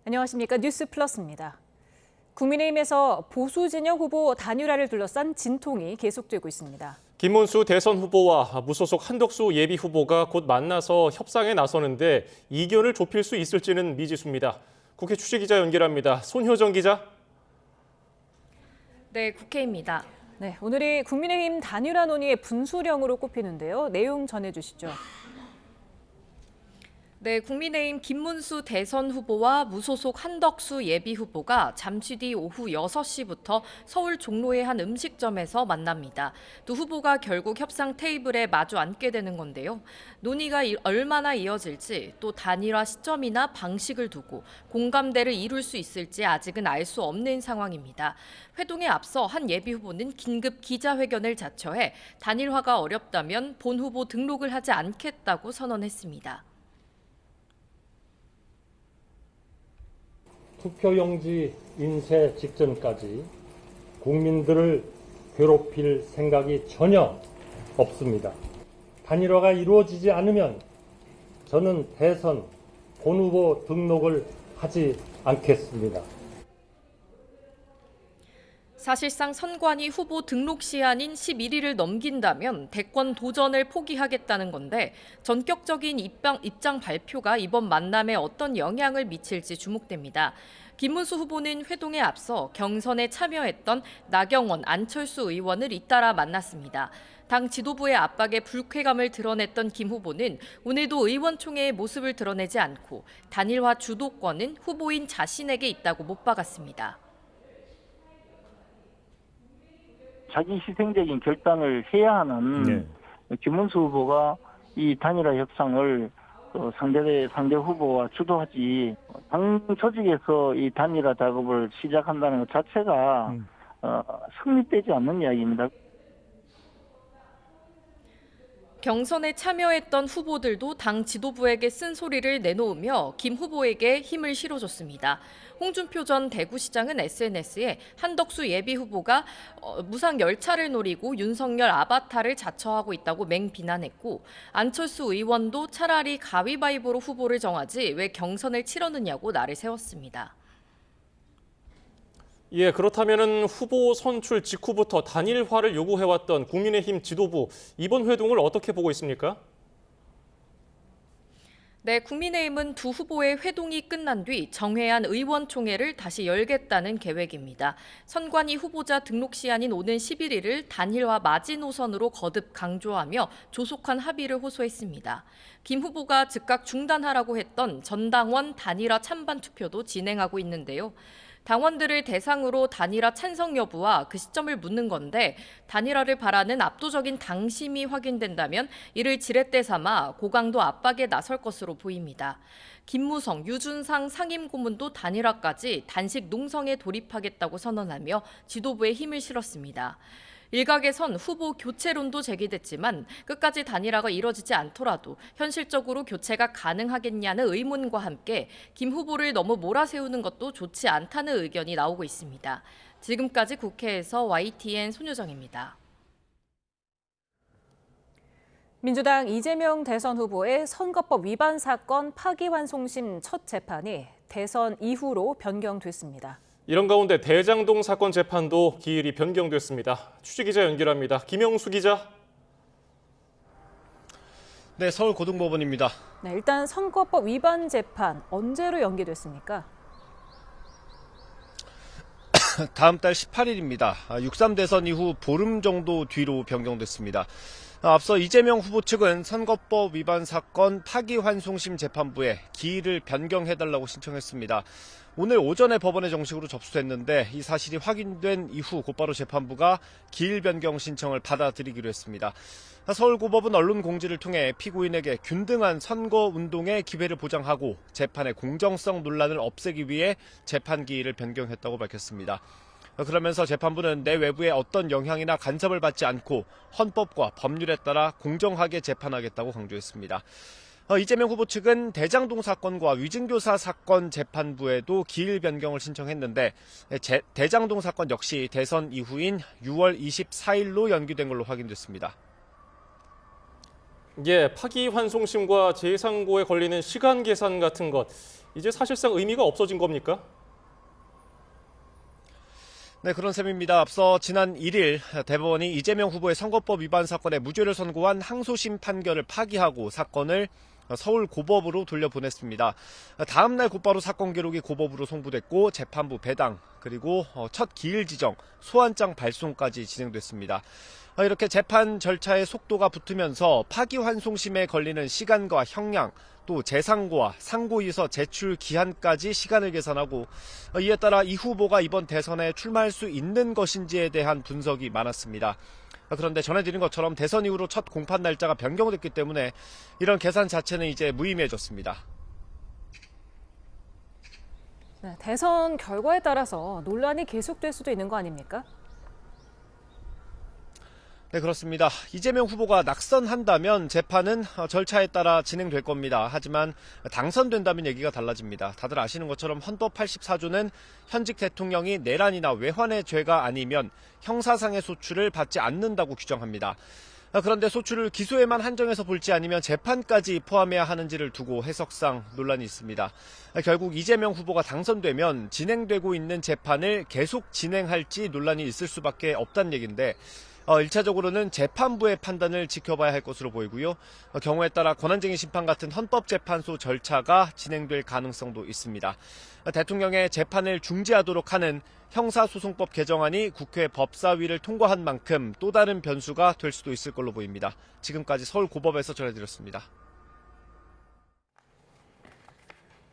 안녕하십니까. 뉴스 플러스입니다. 국민의힘에서 보수 진영 후보 단일화를 둘러싼 진통이 계속되고 있습니다. 김문수 대선 후보와 무소속 한덕수 예비 후보가 곧 만나서 협상에 나서는데 이견을 좁힐 수 있을지는 미지수입니다. 국회 취재기자 연결합니다. 손효정 기자. 네, 국회입니다. 네, 오늘이 국민의힘 단일화 논의의 분수령으로 꼽히는데요. 내용 전해주시죠. 네, 국민의힘 김문수 대선 후보와 무소속 한덕수 예비 후보가 잠시 뒤 오후 6시부터 서울 종로의 한 음식점에서 만납니다. 두 후보가 결국 협상 테이블에 마주 앉게 되는 건데요. 논의가 얼마나 이어질지 또 단일화 시점이나 방식을 두고 공감대를 이룰 수 있을지 아직은 알 수 없는 상황입니다. 회동에 앞서 한 예비 후보는 긴급 기자회견을 자처해 단일화가 어렵다면 본 후보 등록을 하지 않겠다고 선언했습니다. 투표용지 인쇄 직전까지 국민들을 괴롭힐 생각이 전혀 없습니다. 단일화가 이루어지지 않으면 저는 대선 본 후보 등록을 하지 않겠습니다. 사실상 선관위 후보 등록 시한인 11일을 넘긴다면 대권 도전을 포기하겠다는 건데 전격적인 입장 발표가 이번 만남에 어떤 영향을 미칠지 주목됩니다. 김문수 후보는 회동에 앞서 경선에 참여했던 나경원, 안철수 의원을 잇따라 만났습니다. 당 지도부의 압박에 불쾌감을 드러냈던 김 후보는 오늘도 의원총회의 모습을 드러내지 않고 단일화 주도권은 후보인 자신에게 있다고 못 박았습니다. 자기 희생적인 결단을 해야 하는 김문수 후보가 이 단일화 협상을 상대 후보와 주도하지 당 조직에서 이 단일화 작업을 시작한다는 것 자체가 성립되지 않는 이야기입니다. 경선에 참여했던 후보들도 당 지도부에게 쓴소리를 내놓으며 김 후보에게 힘을 실어줬습니다. 홍준표 전 대구시장은 SNS에 한덕수 예비 후보가 무상 열차를 노리고 윤석열 아바타를 자처하고 있다고 맹비난했고 안철수 의원도 차라리 가위바위보로 후보를 정하지 왜 경선을 치르느냐고 날을 세웠습니다. 예, 그렇다면은 후보 선출 직후부터 단일화를 요구해왔던 국민의힘 지도부, 이번 회동을 어떻게 보고 있습니까? 네, 국민의힘은 두 후보의 회동이 끝난 뒤 정회한 의원총회를 다시 열겠다는 계획입니다. 선관위 후보자 등록 시한인 오는 11일을 단일화 마지노선으로 거듭 강조하며 조속한 합의를 호소했습니다. 김 후보가 즉각 중단하라고 했던 전당원 단일화 찬반 투표도 진행하고 있는데요. 당원들을 대상으로 단일화 찬성 여부와 그 시점을 묻는 건데 단일화를 바라는 압도적인 당심이 확인된다면 이를 지렛대 삼아 고강도 압박에 나설 것으로 보입니다. 김무성, 유준상 상임고문도 단일화까지 단식 농성에 돌입하겠다고 선언하며 지도부에 힘을 실었습니다. 일각에선 후보 교체론도 제기됐지만 끝까지 단일화가 이뤄지지 않더라도 현실적으로 교체가 가능하겠냐는 의문과 함께 김 후보를 너무 몰아세우는 것도 좋지 않다는 의견이 나오고 있습니다. 지금까지 국회에서 YTN 손효정입니다. 민주당 이재명 대선 후보의 선거법 위반 사건 파기환송심 첫 재판이 대선 이후로 변경됐습니다. 이런 가운데 대장동 사건 재판도 기일이 변경됐습니다. 취재기자 연결합니다. 김영수 기자. 네, 서울고등법원입니다. 네, 일단 선거법 위반 재판 언제로 연기됐습니까? 다음 달 18일입니다. 6.3 대선 이후 보름 정도 뒤로 변경됐습니다. 앞서 이재명 후보 측은 선거법 위반 사건 파기환송심 재판부에 기일을 변경해달라고 신청했습니다. 오늘 오전에 법원에 정식으로 접수됐는데 이 사실이 확인된 이후 곧바로 재판부가 기일 변경 신청을 받아들이기로 했습니다. 서울고법은 언론 공지를 통해 피고인에게 균등한 선거운동의 기회를 보장하고 재판의 공정성 논란을 없애기 위해 재판 기일을 변경했다고 밝혔습니다. 그러면서 재판부는 내 외부의 어떤 영향이나 간섭을 받지 않고 헌법과 법률에 따라 공정하게 재판하겠다고 강조했습니다. 이재명 후보 측은 대장동 사건과 위증교사 사건 재판부에도 기일 변경을 신청했는데 대장동 사건 역시 대선 이후인 6월 24일로 연기된 걸로 확인됐습니다. 예, 파기환송심과 재상고에 걸리는 시간 계산 같은 것, 이제 사실상 의미가 없어진 겁니까? 네, 그런 셈입니다. 앞서 지난 1일 대법원이 이재명 후보의 선거법 위반 사건에 무죄를 선고한 항소심 판결을 파기하고 사건을 서울 고법으로 돌려보냈습니다. 다음 날 곧바로 사건 기록이 고법으로 송부됐고 재판부 배당 그리고 첫 기일 지정, 소환장 발송까지 진행됐습니다. 이렇게 재판 절차의 속도가 붙으면서 파기환송심에 걸리는 시간과 형량, 또 재상고와 상고이서 제출 기한까지 시간을 계산하고 이에 따라 이 후보가 이번 대선에 출마할 수 있는 것인지에 대한 분석이 많았습니다. 그런데 전해드린 것처럼 대선 이후로 첫 공판 날짜가 변경됐기 때문에 이런 계산 자체는 이제 무의미해졌습니다. 네, 대선 결과에 따라서 논란이 계속될 수도 있는 거 아닙니까? 네, 그렇습니다. 이재명 후보가 낙선한다면 재판은 절차에 따라 진행될 겁니다. 하지만 당선된다면 얘기가 달라집니다. 다들 아시는 것처럼 헌법 84조는 현직 대통령이 내란이나 외환의 죄가 아니면 형사상의 소출을 받지 않는다고 규정합니다. 그런데 소출을 기소에만 한정해서 볼지 아니면 재판까지 포함해야 하는지를 두고 해석상 논란이 있습니다. 결국 이재명 후보가 당선되면 진행되고 있는 재판을 계속 진행할지 논란이 있을 수밖에 없다는 얘기인데 1차적으로는 재판부의 판단을 지켜봐야 할 것으로 보이고요. 경우에 따라 권한쟁의 심판 같은 헌법재판소 절차가 진행될 가능성도 있습니다. 대통령의 재판을 중지하도록 하는 형사소송법 개정안이 국회 법사위를 통과한 만큼 또 다른 변수가 될 수도 있을 걸로 보입니다. 지금까지 서울고법에서 전해드렸습니다.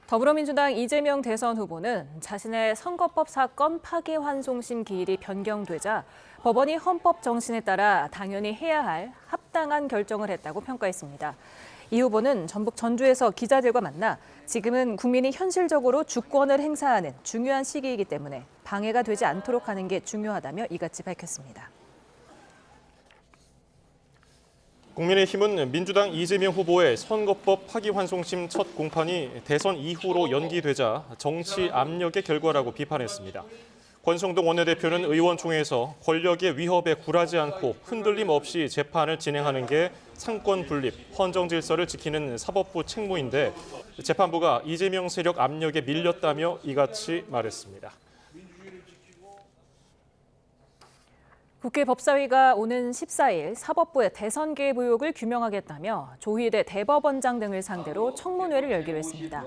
더불어민주당 이재명 대선 후보는 자신의 선거법 사건 파기환송심 기일이 변경되자 법원이 헌법 정신에 따라 당연히 해야 할 합당한 결정을 했다고 평가했습니다. 이 후보는 전북 전주에서 기자들과 만나 지금은 국민이 현실적으로 주권을 행사하는 중요한 시기이기 때문에 방해가 되지 않도록 하는 게 중요하다며 이같이 밝혔습니다. 국민의힘은 민주당 이재명 후보의 선거법 파기환송심 첫 공판이 대선 이후로 연기되자 정치 압력의 결과라고 비판했습니다. 권성동 원내대표는 의원총회에서 권력의 위협에 굴하지 않고 흔들림 없이 재판을 진행하는 게 상권 분립, 헌정 질서를 지키는 사법부 책무인데 재판부가 이재명 세력 압력에 밀렸다며 이같이 말했습니다. 국회 법사위가 오는 14일 사법부의 대선 개입 의혹을 규명하겠다며 조희대 대법원장 등을 상대로 청문회를 열기로 했습니다.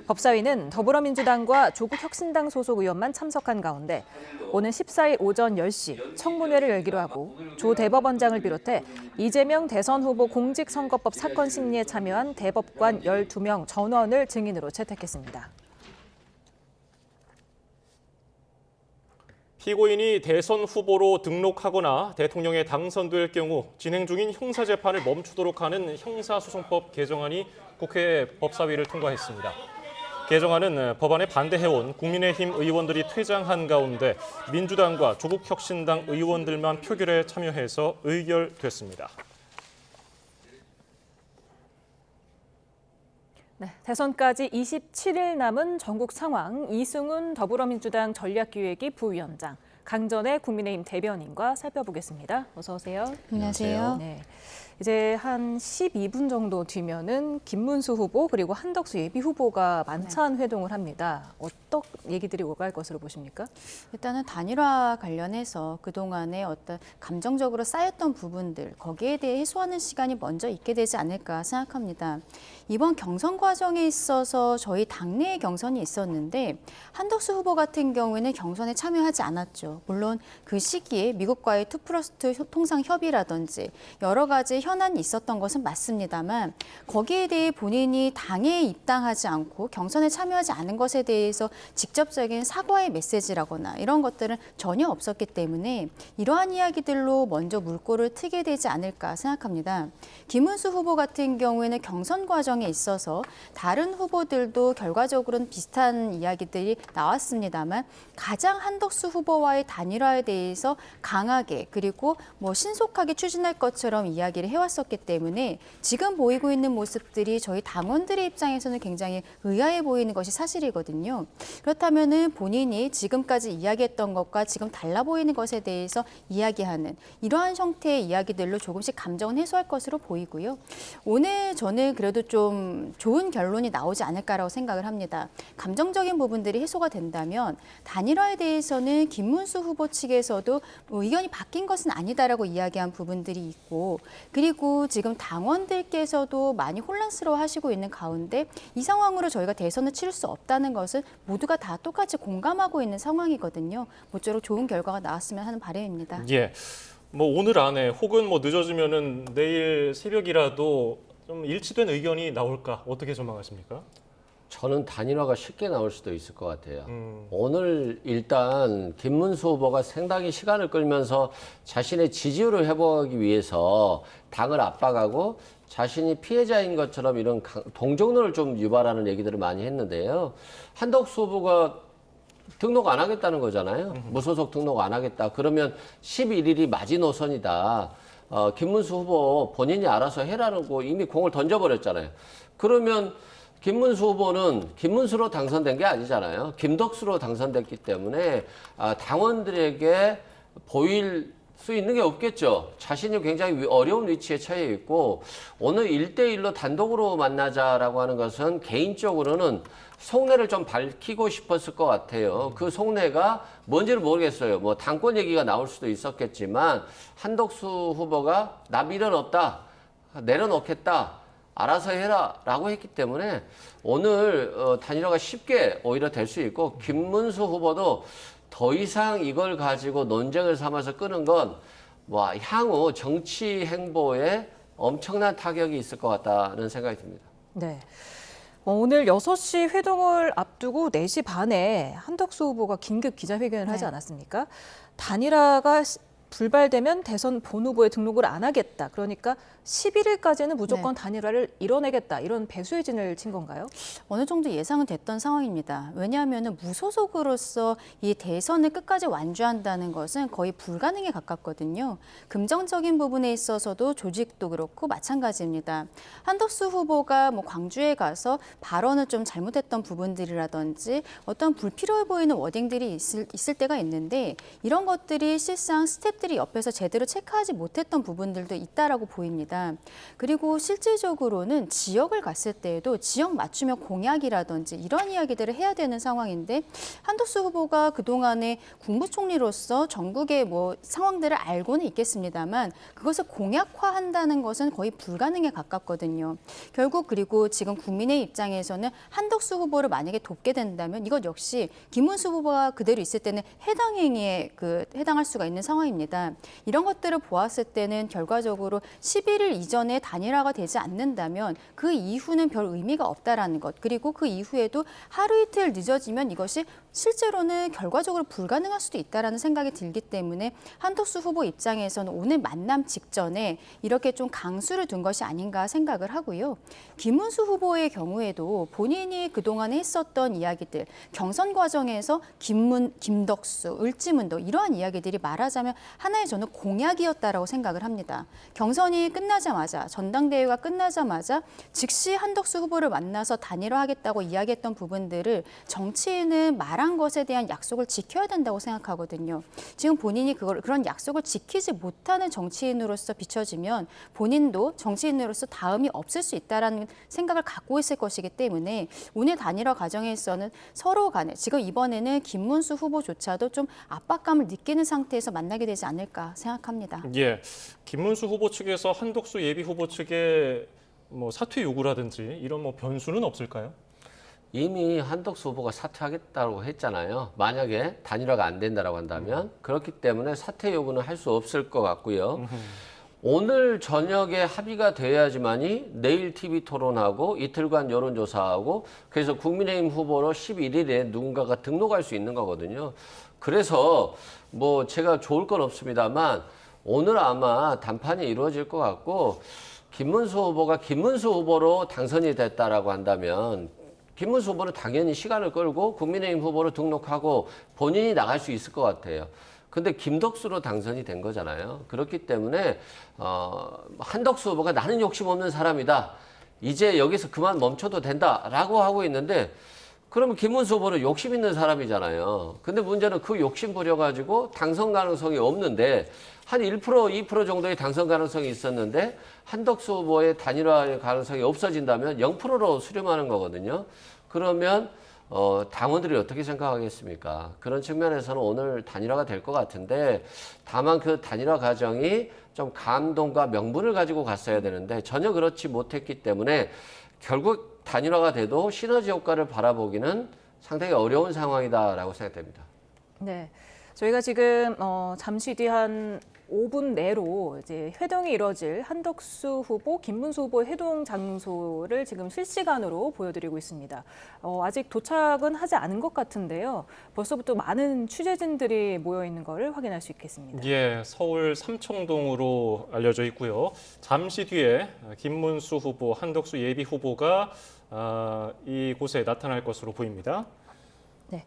법사위는 더불어민주당과 조국혁신당 소속 의원만 참석한 가운데 오는 14일 오전 10시 청문회를 열기로 하고 조 대법원장을 비롯해 이재명 대선 후보 공직선거법 사건 심리에 참여한 대법관 12명 전원을 증인으로 채택했습니다. 피고인이 대선 후보로 등록하거나 대통령에 당선될 경우 진행 중인 형사재판을 멈추도록 하는 형사소송법 개정안이 국회 법사위를 통과했습니다. 개정안은 법안에 반대해온 국민의힘 의원들이 퇴장한 가운데 민주당과 조국혁신당 의원들만 표결에 참여해서 의결됐습니다. 네, 대선까지 27일 남은 전국 상황 이승훈 더불어민주당 전략기획위 부위원장, 강전의 국민의힘 대변인과 살펴보겠습니다. 어서 오세요. 안녕하세요. 네, 이제 한 12분 정도 뒤면은 김문수 후보 그리고 한덕수 예비 후보가 만찬 회동을 합니다. 어떤 얘기들이 오갈 것으로 보십니까? 일단은 단일화 관련해서 그동안에 어떤 감정적으로 쌓였던 부분들 거기에 대해 해소하는 시간이 먼저 있게 되지 않을까 생각합니다. 이번 경선 과정에 있어서 저희 당내의 경선이 있었는데 한덕수 후보 같은 경우에는 경선에 참여하지 않았죠. 물론 그 시기에 미국과의 2+2 통상 협의라든지 여러 가지 현안이 있었던 것은 맞습니다만 거기에 대해 본인이 당에 입당하지 않고 경선에 참여하지 않은 것에 대해서 직접적인 사과의 메시지라거나 이런 것들은 전혀 없었기 때문에 이러한 이야기들로 먼저 물꼬를 트게 되지 않을까 생각합니다. 김문수 후보 같은 경우에는 경선 과정에 있어서 다른 후보들도 결과적으로는 비슷한 이야기들이 나왔습니다만 가장 한덕수 후보와의 단일화에 대해서 강하게 그리고 신속하게 추진할 것처럼 이야기를 해왔습니다. 해왔었기 때문에 지금 보이고 있는 모습들이 저희 당원들의 입장에서는 굉장히 의아해 보이는 것이 사실이거든요. 그렇다면은 본인이 지금까지 이야기했던 것과 지금 달라 보이는 것에 대해서 이야기하는 이러한 형태의 이야기들로 조금씩 감정은 해소할 것으로 보이고요. 오늘 저는 그래도 좀 좋은 결론이 나오지 않을까라고 생각을 합니다. 감정적인 부분들이 해소가 된다면 단일화에 대해서는 김문수 후보 측에서도 의견이 바뀐 것은 아니다라고 이야기한 부분들이 있고, 그리고 지금 당원들께서도 많이 혼란스러워하시고 있는 가운데 이 상황으로 저희가 대선을 치를 수 없다는 것은 모두가 다 똑같이 공감하고 있는 상황이거든요. 모쪼록 좋은 결과가 나왔으면 하는 바람입니다. 예. 뭐 오늘 안에 혹은 뭐 늦어지면은 내일 새벽이라도 좀 일치된 의견이 나올까? 어떻게 전망하십니까? 저는 단일화가 쉽게 나올 수도 있을 것 같아요. 오늘 일단 김문수 후보가 상당히 시간을 끌면서 자신의 지지율을 회복하기 위해서 당을 압박하고 자신이 피해자인 것처럼 이런 동정론을 좀 유발하는 얘기들을 많이 했는데요. 한덕수 후보가 등록 안 하겠다는 거잖아요. 무소속 등록 안 하겠다. 그러면 11일이 마지노선이다. 김문수 후보 본인이 알아서 해라는 거 이미 공을 던져버렸잖아요. 그러면 김문수 후보는 김문수로 당선된 게 아니잖아요. 김덕수로 당선됐기 때문에 당원들에게 보일 수 있는 게 없겠죠. 자신이 굉장히 어려운 위치에 처해 있고 오늘 1대1로 단독으로 만나자라고 하는 것은 개인적으로는 속내를 좀 밝히고 싶었을 것 같아요. 그 속내가 뭔지를 모르겠어요. 뭐 당권 얘기가 나올 수도 있었겠지만 한덕수 후보가 나 미련 없다, 내려놓겠다, 알아서 해라 라고 했기 때문에 오늘 단일화가 쉽게 오히려 될 수 있고 김문수 후보도 더 이상 이걸 가지고 논쟁을 삼아서 끄는 건 뭐 향후 정치 행보에 엄청난 타격이 있을 것 같다는 생각이 듭니다. 네. 오늘 6시 회동을 앞두고 4시 반에 한덕수 후보가 긴급 기자회견을 하지 않았습니까? 단일화가 불발되면 대선 본 후보에 등록을 안 하겠다. 그러니까 11일까지는 무조건 단일화를 이뤄내겠다. 이런 배수의 진을 친 건가요? 어느 정도 예상은 됐던 상황입니다. 왜냐하면 무소속으로서 이 대선을 끝까지 완주한다는 것은 거의 불가능에 가깝거든요. 금전적인 부분에 있어서도 조직도 그렇고 마찬가지입니다. 한덕수 후보가 뭐 광주에 가서 발언을 좀 잘못했던 부분들이라든지 어떤 불필요해 보이는 워딩들이 있을 때가 있는데 이런 것들이 실상 스태프들이 옆에서 제대로 체크하지 못했던 부분들도 있다라고 보입니다. 그리고 실질적으로는 지역을 갔을 때에도 지역 맞춤형 공약이라든지 이런 이야기들을 해야 되는 상황인데 한덕수 후보가 그동안에 국무총리로서 전국의 뭐 상황들을 알고는 있겠습니다만 그것을 공약화한다는 것은 거의 불가능에 가깝거든요. 결국 그리고 지금 국민의 입장에서는 한덕수 후보를 만약에 돕게 된다면 이것 역시 김문수 후보가 그대로 있을 때는 해당 행위에 해당할 수가 있는 상황입니다. 이런 것들을 보았을 때는 결과적으로 11일 이전에 단일화가 되지 않는다면 그 이후는 별 의미가 없다라는 것. 그리고 그 이후에도 하루 이틀 늦어지면 이것이 실제로는 결과적으로 불가능할 수도 있다라는 생각이 들기 때문에 한덕수 후보 입장에서는 오늘 만남 직전에 이렇게 좀 강수를 둔 것이 아닌가 생각을 하고요. 김문수 후보의 경우에도 본인이 그동안 했었던 이야기들, 경선 과정에서 김덕수, 을지문덕 이러한 이야기들이 말하자면 하나의 저는 공약이었다라고 생각을 합니다. 경선이 끝나자마자, 전당대회가 끝나자마자 즉시 한덕수 후보를 만나서 단일화하겠다고 이야기했던 부분들을 정치인은 말한 것에 대한 약속을 지켜야 된다고 생각하거든요. 지금 본인이 그런 약속을 지키지 못하는 정치인으로서 비춰지면 본인도 정치인으로서 다음이 없을 수 있다는 생각을 갖고 있을 것이기 때문에 오늘 단일화 과정에서는 서로 간에 지금 이번에는 김문수 후보조차도 좀 압박감을 느끼는 상태에서 만나게 되지 않을까 생각합니다. 예, 김문수 후보 측에서 한덕수 예비 후보 측에 뭐 사퇴 요구라든지 이런 뭐 변수는 없을까요? 이미 한덕수 후보가 사퇴하겠다고 했잖아요. 만약에 단일화가 안 된다고 한다면 그렇기 때문에 사퇴 요구는 할 수 없을 것 같고요. 오늘 저녁에 합의가 돼야지만이 내일 TV 토론하고 이틀간 여론조사하고 그래서 국민의힘 후보로 11일에 누군가가 등록할 수 있는 거거든요. 그래서 뭐 제가 좋을 건 없습니다만 오늘 아마 단판이 이루어질 것 같고 김문수 후보가 김문수 후보로 당선이 됐다라고 한다면 김문수 후보는 당연히 시간을 끌고 국민의힘 후보로 등록하고 본인이 나갈 수 있을 것 같아요. 근데 김덕수로 당선이 된 거잖아요. 그렇기 때문에 한덕수 후보가 나는 욕심 없는 사람이다. 이제 여기서 그만 멈춰도 된다라고 하고 있는데 그러면 김문수 후보는 욕심 있는 사람이잖아요. 근데 문제는 그 욕심 부려가지고 당선 가능성이 없는데 한 1%, 2% 정도의 당선 가능성이 있었는데 한덕수 후보의 단일화 가능성이 없어진다면 0%로 수렴하는 거거든요. 그러면 당원들이 어떻게 생각하겠습니까? 그런 측면에서는 오늘 단일화가 될 것 같은데 다만 그 단일화 과정이 좀 감동과 명분을 가지고 갔어야 되는데 전혀 그렇지 못했기 때문에 결국 단일화가 돼도 시너지 효과를 바라보기는 상당히 어려운 상황이다라고 생각됩니다. 네, 저희가 지금 잠시 뒤 한 5분 내로 이제 회동이 이뤄질 한덕수 후보, 김문수 후보의 회동 장소를 지금 실시간으로 보여드리고 있습니다. 아직 도착은 하지 않은 것 같은데요. 벌써부터 많은 취재진들이 모여 있는 것을 확인할 수 있겠습니다. 예, 서울 삼청동으로 알려져 있고요. 잠시 뒤에 김문수 후보, 한덕수 예비 후보가 이곳에 나타날 것으로 보입니다. 네.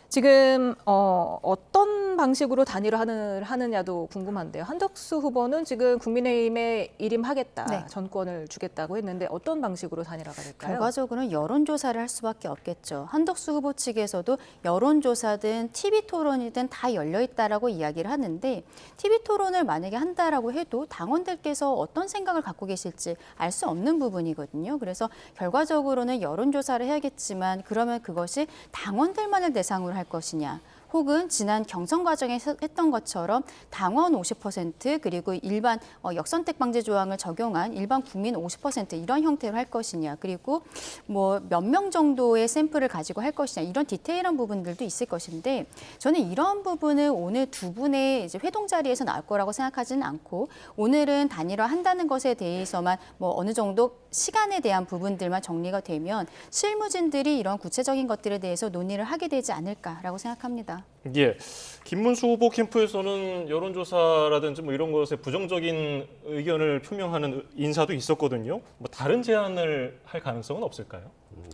지금 어떤 방식으로 단일화를 하느냐도 궁금한데요. 한덕수 후보는 지금 국민의힘에 일임하겠다, 네. 전권을 주겠다고 했는데 어떤 방식으로 단일화가 될까요? 결과적으로는 여론조사를 할 수밖에 없겠죠. 한덕수 후보 측에서도 여론조사든 TV토론이든 다 열려있다라고 이야기를 하는데 TV토론을 만약에 한다라고 해도 당원들께서 어떤 생각을 갖고 계실지 알 수 없는 부분이거든요. 그래서 결과적으로는 여론조사를 해야겠지만 그러면 그것이 당원들만을 대상으로 할 것이냐. 혹은 지난 경선 과정에 했던 것처럼 당원 50% 그리고 일반 역선택 방지 조항을 적용한 일반 국민 50% 이런 형태로 할 것이냐. 그리고 뭐 몇 명 정도의 샘플을 가지고 할 것이냐. 이런 디테일한 부분들도 있을 것인데 저는 이런 부분은 오늘 두 분의 이제 회동 자리에서 나올 거라고 생각하지는 않고 오늘은 단일화 한다는 것에 대해서만 뭐 어느 정도 시간에 대한 부분들만 정리가 되면 실무진들이 이런 구체적인 것들에 대해서 논의를 하게 되지 않을까라고 생각합니다. 예, 김문수 후보 캠프에서는 여론조사라든지 뭐 이런 것에 부정적인 의견을 표명하는 인사도 있었거든요. 뭐 다른 제안을 할 가능성은 없을까요?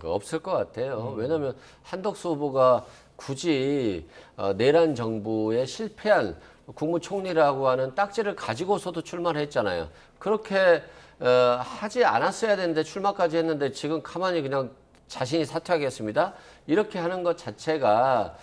없을 것 같아요. 왜냐하면 한덕수 후보가 굳이 내란 정부에 실패한 국무총리라고 하는 딱지를 가지고서도 출마를 했잖아요. 그렇게 하지 않았어야 되는데 출마까지 했는데 지금 가만히 그냥 자신이 사퇴하겠습니다. 이렇게 하는 것 자체가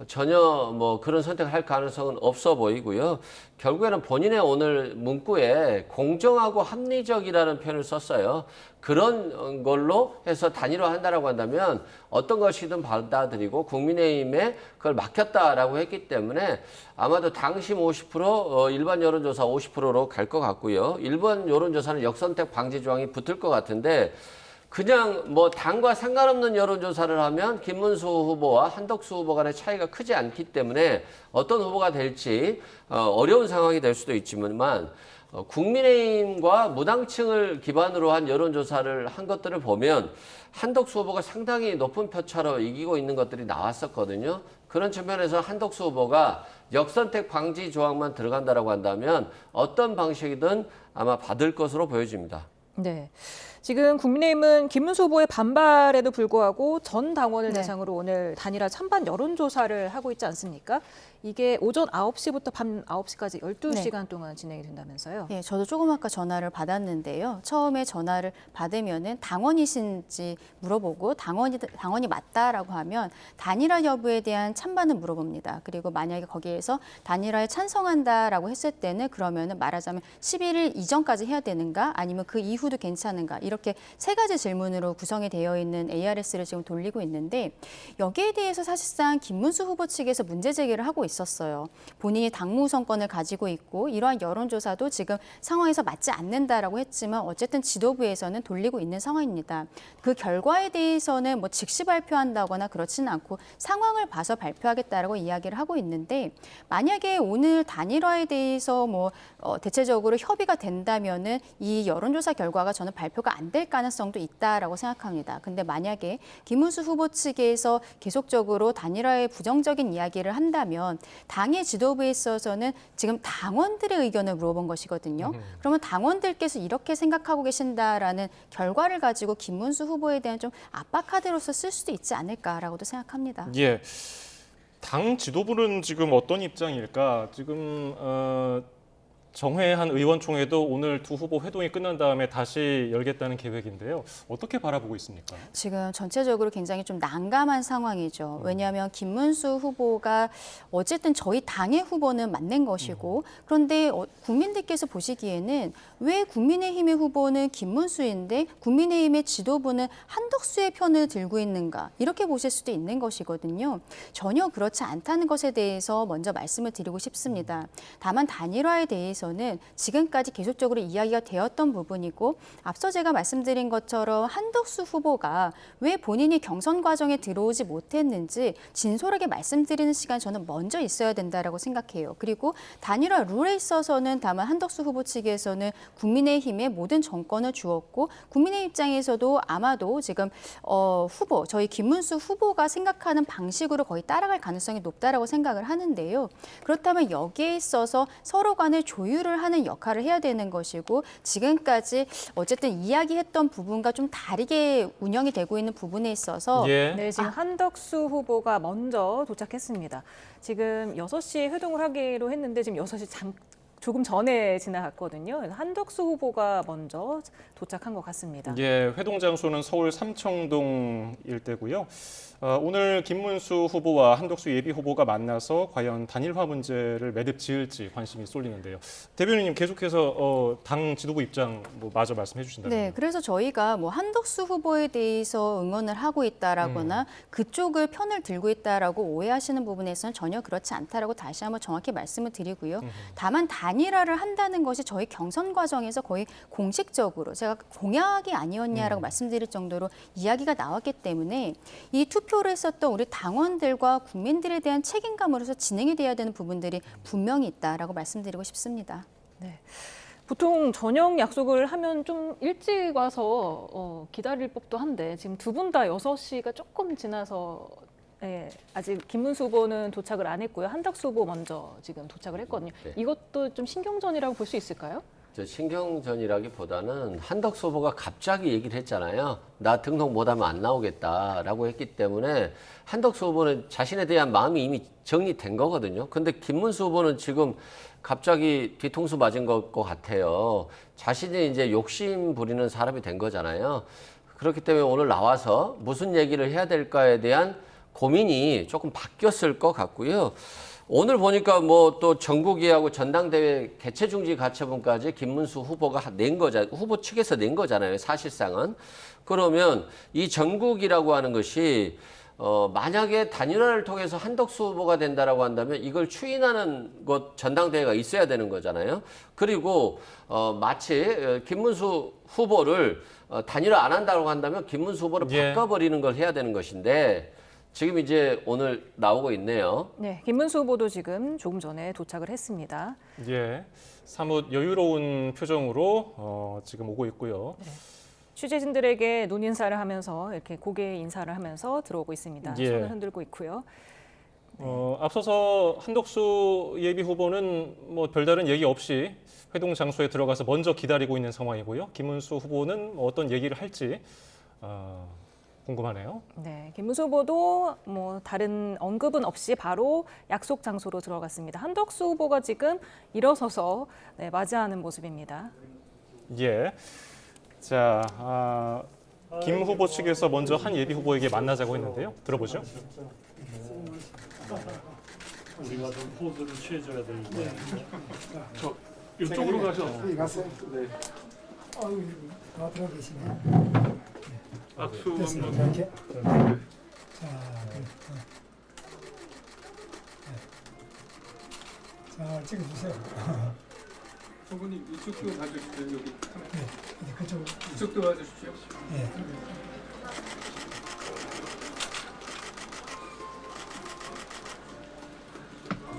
전혀 뭐 그런 선택을 할 가능성은 없어 보이고요. 결국에는 본인의 오늘 문구에 공정하고 합리적이라는 표현을 썼어요. 그런 걸로 해서 단일화한다라고 한다면 어떤 것이든 받아들이고 국민의힘에 그걸 맡겼다라고 했기 때문에 아마도 당심 50%, 일반 여론조사 50%로 갈 것 같고요. 일반 여론조사는 역선택 방지 조항이 붙을 것 같은데 그냥 뭐 당과 상관없는 여론조사를 하면 김문수 후보와 한덕수 후보 간의 차이가 크지 않기 때문에 어떤 후보가 될지 어려운 상황이 될 수도 있지만 국민의힘과 무당층을 기반으로 한 여론조사를 한 것들을 보면 한덕수 후보가 상당히 높은 표차로 이기고 있는 것들이 나왔었거든요. 그런 측면에서 한덕수 후보가 역선택 방지 조항만 들어간다라고 한다면 어떤 방식이든 아마 받을 것으로 보여집니다. 네. 지금 국민의힘은 김문수 후보의 반발에도 불구하고 전 당원을 대상으로 오늘 단일화 찬반 여론조사를 하고 있지 않습니까? 이게 오전 9시부터 밤 9시까지 12시간 동안 진행이 된다면서요? 예, 저도 조금 아까 전화를 받았는데요. 처음에 전화를 받으면은 당원이신지 물어보고 당원이 맞다라고 하면 단일화 여부에 대한 찬반을 물어봅니다. 그리고 만약에 거기에서 단일화에 찬성한다라고 했을 때는 그러면은 말하자면 11일 이전까지 해야 되는가 아니면 그 이후도 괜찮은가 이렇게 세 가지 질문으로 구성이 되어 있는 ARS를 지금 돌리고 있는데 여기에 대해서 사실상 김문수 후보 측에서 문제 제기를 하고 있었어요. 본인이 당무 우선권을 가지고 있고 이러한 여론조사도 지금 상황에서 맞지 않는다라고 했지만 어쨌든 지도부에서는 돌리고 있는 상황입니다. 그 결과에 대해서는 뭐 즉시 발표한다거나 그렇지는 않고 상황을 봐서 발표하겠다라고 이야기를 하고 있는데 만약에 오늘 단일화에 대해서 뭐 대체적으로 협의가 된다면은 이 여론조사 결과가 저는 발표가 안 될 가능성도 있다라고 생각합니다. 근데 만약에 김문수 후보 측에서 계속적으로 단일화에 부정적인 이야기를 한다면 당의 지도부에 있어서는 지금 당원들의 의견을 물어본 것이거든요. 그러면 당원들께서 이렇게 생각하고 계신다라는 결과를 가지고 김문수 후보에 대한 좀 압박 카드로서 쓸 수도 있지 않을까라고도 생각합니다. 예. 당 지도부는 지금 어떤 입장일까? 지금 정회한 의원총회도 오늘 두 후보 회동이 끝난 다음에 다시 열겠다는 계획인데요. 어떻게 바라보고 있습니까? 지금 전체적으로 굉장히 좀 난감한 상황이죠. 왜냐하면 김문수 후보가 어쨌든 저희 당의 후보는 맞는 것이고 그런데 국민들께서 보시기에는 왜 국민의힘의 후보는 김문수인데 국민의힘의 지도부는 한덕수의 편을 들고 있는가 이렇게 보실 수도 있는 것이거든요. 전혀 그렇지 않다는 것에 대해서 먼저 말씀을 드리고 싶습니다. 다만 단일화에 대해서는 지금까지 계속적으로 이야기가 되었던 부분이고 앞서 제가 말씀드린 것처럼 한덕수 후보가 왜 본인이 경선 과정에 들어오지 못했는지 진솔하게 말씀드리는 시간 저는 먼저 있어야 된다라고 생각해요. 그리고 단일화 룰에 있어서는 다만 한덕수 후보 측에서는 국민의힘에 모든 정권을 주었고 국민의 입장에서도 아마도 지금 후보 저희 김문수 후보가 생각하는 방식으로 거의 따라갈 가능성이 높다라고 생각을 하는데요. 그렇다면 여기에 있어서 서로 간의 조율을 하는 역할을 해야 되는 것이고 지금까지 어쨌든 이야기했던 부분과 좀 다르게 운영이 되고 있는 부분에 있어서 네, 지금 한덕수 후보가 먼저 도착했습니다. 지금 6시에 회동을 하기로 했는데 지금 6시 조금 전에 지나갔거든요. 한덕수 후보가 먼저 도착한 것 같습니다. 예, 회동 장소는 서울 삼청동 일대고요. 오늘 김문수 후보와 한덕수 예비 후보가 만나서 과연 단일화 문제를 매듭 지을지 관심이 쏠리는데요. 대변인님 계속해서 당 지도부 입장 마저 말씀해 주신다면요. 네, 그래서 저희가 한덕수 후보에 대해서 응원을 하고 있다라거나 그쪽을 편을 들고 있다라고 오해하시는 부분에서는 전혀 그렇지 않다라고 다시 한번 정확히 말씀을 드리고요. 다만 단일화를 한다는 것이 저희 경선 과정에서 거의 공식적으로 제가 공약이 아니었냐라고 말씀드릴 정도로 이야기가 나왔기 때문에 이 투표를 했었던 우리 당원들과 국민들에 대한 책임감으로서 진행이 돼야 되는 부분들이 분명히 있다라고 말씀드리고 싶습니다. 네. 보통 저녁 약속을 하면 좀 일찍 와서 기다릴 법도 한데 지금 두 분 다 6시가 조금 지나서 네, 아직 김문수 후보는 도착을 안 했고요. 한덕수 후보 먼저 지금 도착을 했거든요. 네. 이것도 좀 신경전이라고 볼 수 있을까요? 신경전이라기보다는 한덕수 후보가 갑자기 얘기를 했잖아요. 나 등록 못하면 안 나오겠다라고 했기 때문에 한덕수 후보는 자신에 대한 마음이 이미 정리된 거거든요. 근데 김문수 후보는 지금 갑자기 뒤통수 맞은 것 같아요. 자신이 이제 욕심 부리는 사람이 된 거잖아요. 그렇기 때문에 오늘 나와서 무슨 얘기를 해야 될까에 대한 고민이 조금 바뀌었을 것 같고요. 오늘 보니까 또 전국위하고 전당대회 개최 중지 가처분까지 김문수 후보가 낸 거잖아요. 후보 측에서 낸 거잖아요. 사실상은. 그러면 이 전국이라고 하는 것이 만약에 단일화를 통해서 한덕수 후보가 된다라고 한다면 이걸 추인하는 것 전당대회가 있어야 되는 거잖아요. 그리고 마치 김문수 후보를 단일화 안 한다고 한다면 김문수 후보를 바꿔버리는 걸 해야 되는 것인데 지금 이제 오늘 나오고 있네요. 네, 김문수 후보도 지금 조금 전에 도착을 했습니다. 예, 사뭇 여유로운 표정으로 지금 오고 있고요. 네. 취재진들에게 눈 인사를 하면서 이렇게 고개 인사를 하면서 들어오고 있습니다. 예. 손을 흔들고 있고요. 앞서서 한덕수 예비 후보는 별다른 얘기 없이 회동 장소에 들어가서 먼저 기다리고 있는 상황이고요. 김문수 후보는 어떤 얘기를 할지 궁금하네요. 네, 김문수 후보도 다른 언급은 없이 바로 약속 장소로 들어갔습니다. 한덕수 후보가 지금 일어서서 맞이하는 모습입니다. 예. 자, 김 후보 측에서 먼저 한 예비 후보에게 만나자고 했는데요. 들어보죠. 우리가 좀 포즈를 취해줘야 되는데. 저 이쪽으로 가죠. 갔어요? 네. 다 들어 계시네. 악수 됐습니다. 한번. 이렇게. 네. 자, 찍어주세요. 성분님 이쪽도 봐주십시오. 여기 네, 그쪽. 이쪽도 봐주십시오. 네.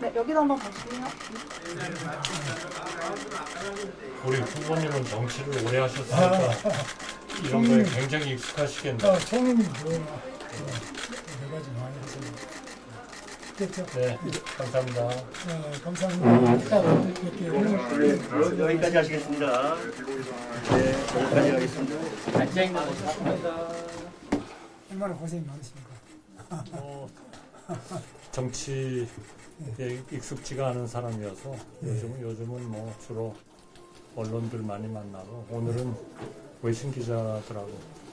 네, 여기도 한번 보실래요? 우리 후보님은 정치를 오래 하셨으니까 이런 거에 굉장히 익숙하시겠네요. 총리님 여러 가지 많이 하셨는데. 됐죠? 네, 감사합니다. 감사합니다. 이따 여기까지 하시겠습니다. 네, 여기까지 하겠습니다. 얼마나 고생이 많으십니까? 정치에 익숙지가 않은 사람이어서 요즘은 뭐 주로 언론들 많이 만나고 오늘은 외신 기자들하고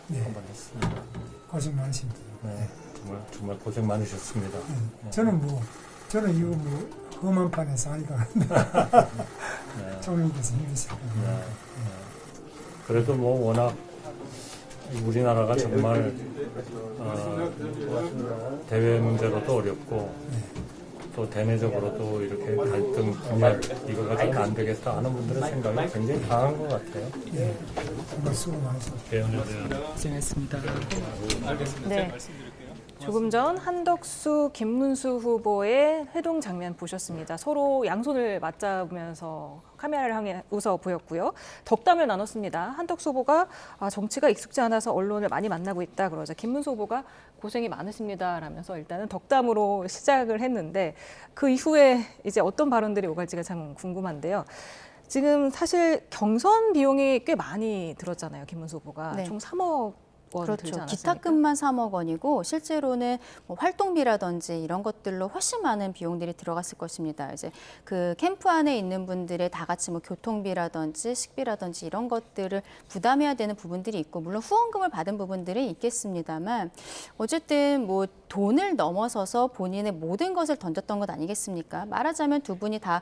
한번 했습니다. 고생 많으십니다. 네, 정말 고생 많으셨습니다. 저는 이거 험한 판에서 아이가 조명돼서 힘드셨고. 그래도 뭐 워낙 우리나라가 정말 대외 문제로도 어렵고 또 대내적으로도 이렇게 갈등, 분열 이거 가지고는 안 되겠다 하는 분들의 생각이 굉장히 강한 것 같아요. 정말 수고 많으셨습니다. 대응에 대한 고생했습니다. 알겠습니다. 네. 조금 전 한덕수, 김문수 후보의 회동 장면 보셨습니다. 서로 양손을 맞잡으면서 카메라를 향해 웃어 보였고요. 덕담을 나눴습니다. 한덕수 후보가 정치가 익숙지 않아서 언론을 많이 만나고 있다 그러자 김문수 후보가 고생이 많으십니다 라면서 일단은 덕담으로 시작을 했는데 그 이후에 이제 어떤 발언들이 오갈지가 참 궁금한데요. 지금 사실 경선 비용이 꽤 많이 들었잖아요. 김문수 후보가 네. 총 3억 원 들지 그렇죠. 않았습니까? 기타금만 3억 원이고 실제로는 뭐 활동비라든지 이런 것들로 훨씬 많은 비용들이 들어갔을 것입니다. 이제 그 캠프 안에 있는 분들의 다 같이 뭐 교통비라든지 식비라든지 이런 것들을 부담해야 되는 부분들이 있고 물론 후원금을 받은 부분들이 있겠습니다만 어쨌든 뭐 돈을 넘어서서 본인의 모든 것을 던졌던 것 아니겠습니까? 말하자면 두 분이 다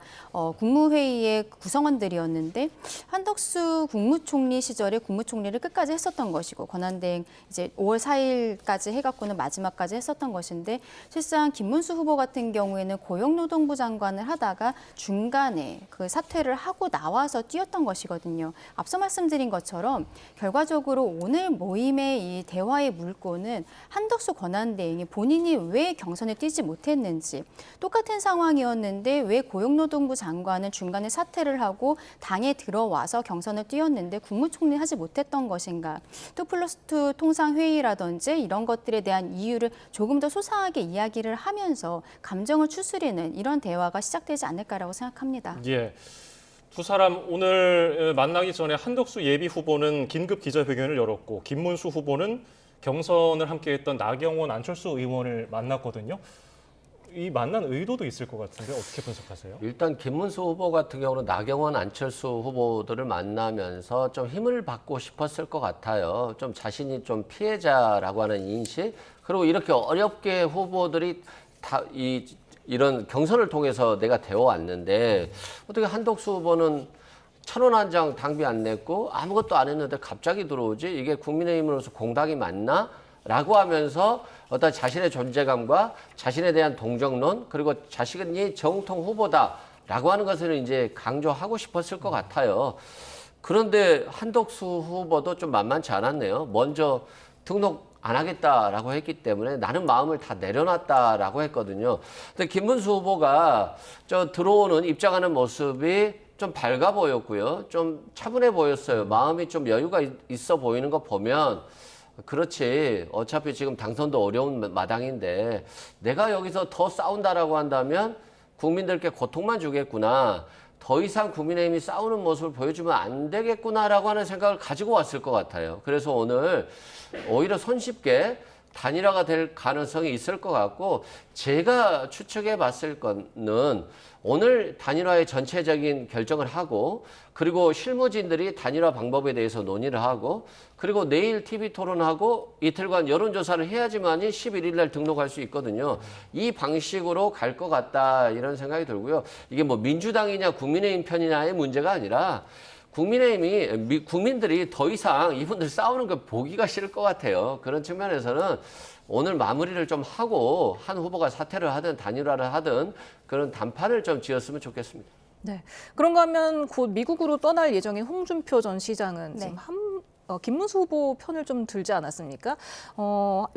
국무회의의 구성원들이었는데 한덕수 국무총리 시절에 국무총리를 끝까지 했었던 것이고 권한대행 이제 5월 4일까지 해갖고는 마지막까지 했었던 것인데 실상 김문수 후보 같은 경우에는 고용노동부 장관을 하다가 중간에 그 사퇴를 하고 나와서 뛰었던 것이거든요. 앞서 말씀드린 것처럼 결과적으로 오늘 모임의 이 대화의 물꼬는 한덕수 권한대행이 본인이 왜 경선에 뛰지 못했는지 똑같은 상황이었는데 왜 고용노동부 장관은 중간에 사퇴를 하고 당에 들어와서 경선을 뛰었는데 국무총리 하지 못했던 것인가 2+2 통상회의라든지 이런 것들에 대한 이유를 조금 더 소상하게 이야기를 하면서 감정을 추스리는 이런 대화가 시작되지 않을까라고 생각합니다. 예. 두 사람 오늘 만나기 전에 한덕수 예비 후보는 긴급 기자회견을 열었고 김문수 후보는 경선을 함께했던 나경원, 안철수 의원을 만났거든요. 이 만난 의도도 있을 것 같은데 어떻게 분석하세요? 일단 김문수 후보 같은 경우는 나경원, 안철수 후보들을 만나면서 좀 힘을 받고 싶었을 것 같아요. 좀 자신이 좀 피해자라고 하는 인식, 그리고 이렇게 어렵게 후보들이 이런 경선을 통해서 내가 되어왔는데 어떻게 한덕수 후보는 1,000원 한 장 당비 안 냈고 아무것도 안 했는데 갑자기 들어오지? 이게 국민의힘으로서 공당이 맞나? 라고 하면서 어떤 자신의 존재감과 자신에 대한 동정론 그리고 자신이 정통 후보다라고 하는 것을 이제 강조하고 싶었을 것 같아요. 그런데 한덕수 후보도 좀 만만치 않았네요. 먼저 등록 안 하겠다라고 했기 때문에 나는 마음을 다 내려놨다라고 했거든요. 근데 김문수 후보가 들어오는 입장하는 모습이 좀 밝아 보였고요. 좀 차분해 보였어요. 마음이 좀 여유가 있어 보이는 거 보면 그렇지. 어차피 지금 당선도 어려운 마당인데 내가 여기서 더 싸운다라고 한다면 국민들께 고통만 주겠구나. 더 이상 국민의힘이 싸우는 모습을 보여주면 안 되겠구나라고 하는 생각을 가지고 왔을 것 같아요. 그래서 오늘 오히려 손쉽게 단일화가 될 가능성이 있을 것 같고 제가 추측해 봤을 거는 오늘 단일화의 전체적인 결정을 하고 그리고 실무진들이 단일화 방법에 대해서 논의를 하고 그리고 내일 TV 토론하고 이틀간 여론조사를 해야지만이 11일 날 등록할 수 있거든요. 이 방식으로 갈 것 같다 이런 생각이 들고요. 이게 뭐 민주당이냐 국민의힘 편이냐의 문제가 아니라 국민의힘이 국민들이 더 이상 이분들 싸우는 거 보기가 싫을 것 같아요. 그런 측면에서는 오늘 마무리를 좀 하고 한 후보가 사퇴를 하든 단일화를 하든 그런 단판을 좀 지었으면 좋겠습니다. 네. 그런가 하면 곧 미국으로 떠날 예정인 홍준표 전 시장은 네. 지금 김문수 후보 편을 좀 들지 않았습니까?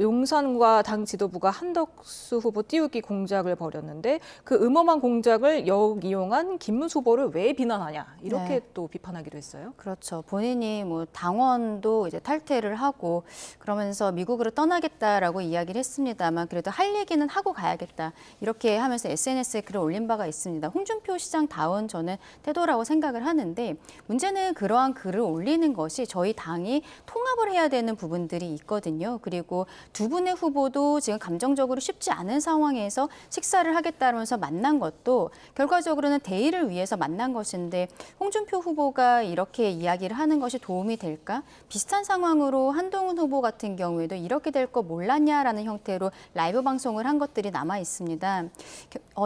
용산과 당 지도부가 한덕수 후보 띄우기 공작을 벌였는데 그 음험한 공작을 역이용한 김문수 후보를 왜 비난하냐 이렇게 네. 또 비판하기도 했어요. 그렇죠. 본인이 뭐 당원도 이제 탈퇴를 하고 그러면서 미국으로 떠나겠다라고 이야기를 했습니다만 그래도 할 얘기는 하고 가야겠다. 이렇게 하면서 SNS에 글을 올린 바가 있습니다. 홍준표 시장다운 저는 태도라고 생각을 하는데 문제는 그러한 글을 올리는 것이 저희 당 당이 통합을 해야 되는 부분들이 있거든요. 그리고 두 분의 후보도 지금 감정적으로 쉽지 않은 상황에서 식사를 하겠다면서 만난 것도 결과적으로는 대의를 위해서 만난 것인데 홍준표 후보가 이렇게 이야기를 하는 것이 도움이 될까? 비슷한 상황으로 한동훈 후보 같은 경우에도 이렇게 될 거 몰랐냐라는 형태로 라이브 방송을 한 것들이 남아 있습니다.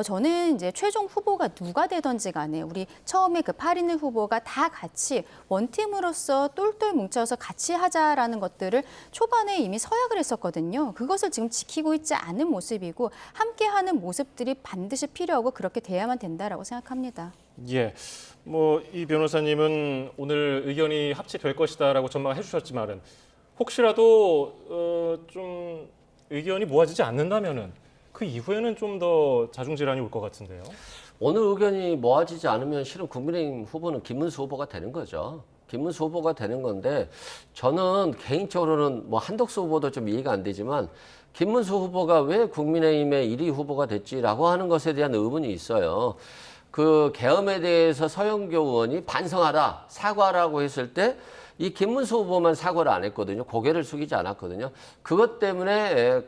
저는 이제 최종 후보가 누가 되든지 간에 우리 처음에 그 8인의 후보가 다 같이 원팀으로서 똘똘 뭉쳐서 같이 하자라는 것들을 초반에 이미 서약을 했었거든요. 그것을 지금 지키고 있지 않은 모습이고 함께하는 모습들이 반드시 필요하고 그렇게 돼야만 된다라고 생각합니다. 예, 뭐 이 변호사님은 오늘 의견이 합치될 것이다라고 전망해 주셨지만은 혹시라도 좀 의견이 모아지지 않는다면은 그 이후에는 좀 더 자중질환이 올 것 같은데요. 오늘 의견이 모아지지 않으면 실은 국민의힘 후보는 김문수 후보가 되는 거죠. 김문수 후보가 되는 건데 저는 개인적으로는 뭐 한덕수 후보도 좀 이해가 안 되지만 김문수 후보가 왜 국민의힘의 1위 후보가 됐지라고 하는 것에 대한 의문이 있어요. 그 계엄에 대해서 서영교 의원이 반성하라, 사과라고 했을 때 이 김문수 후보만 사과를 안 했거든요. 고개를 숙이지 않았거든요. 그것 때문에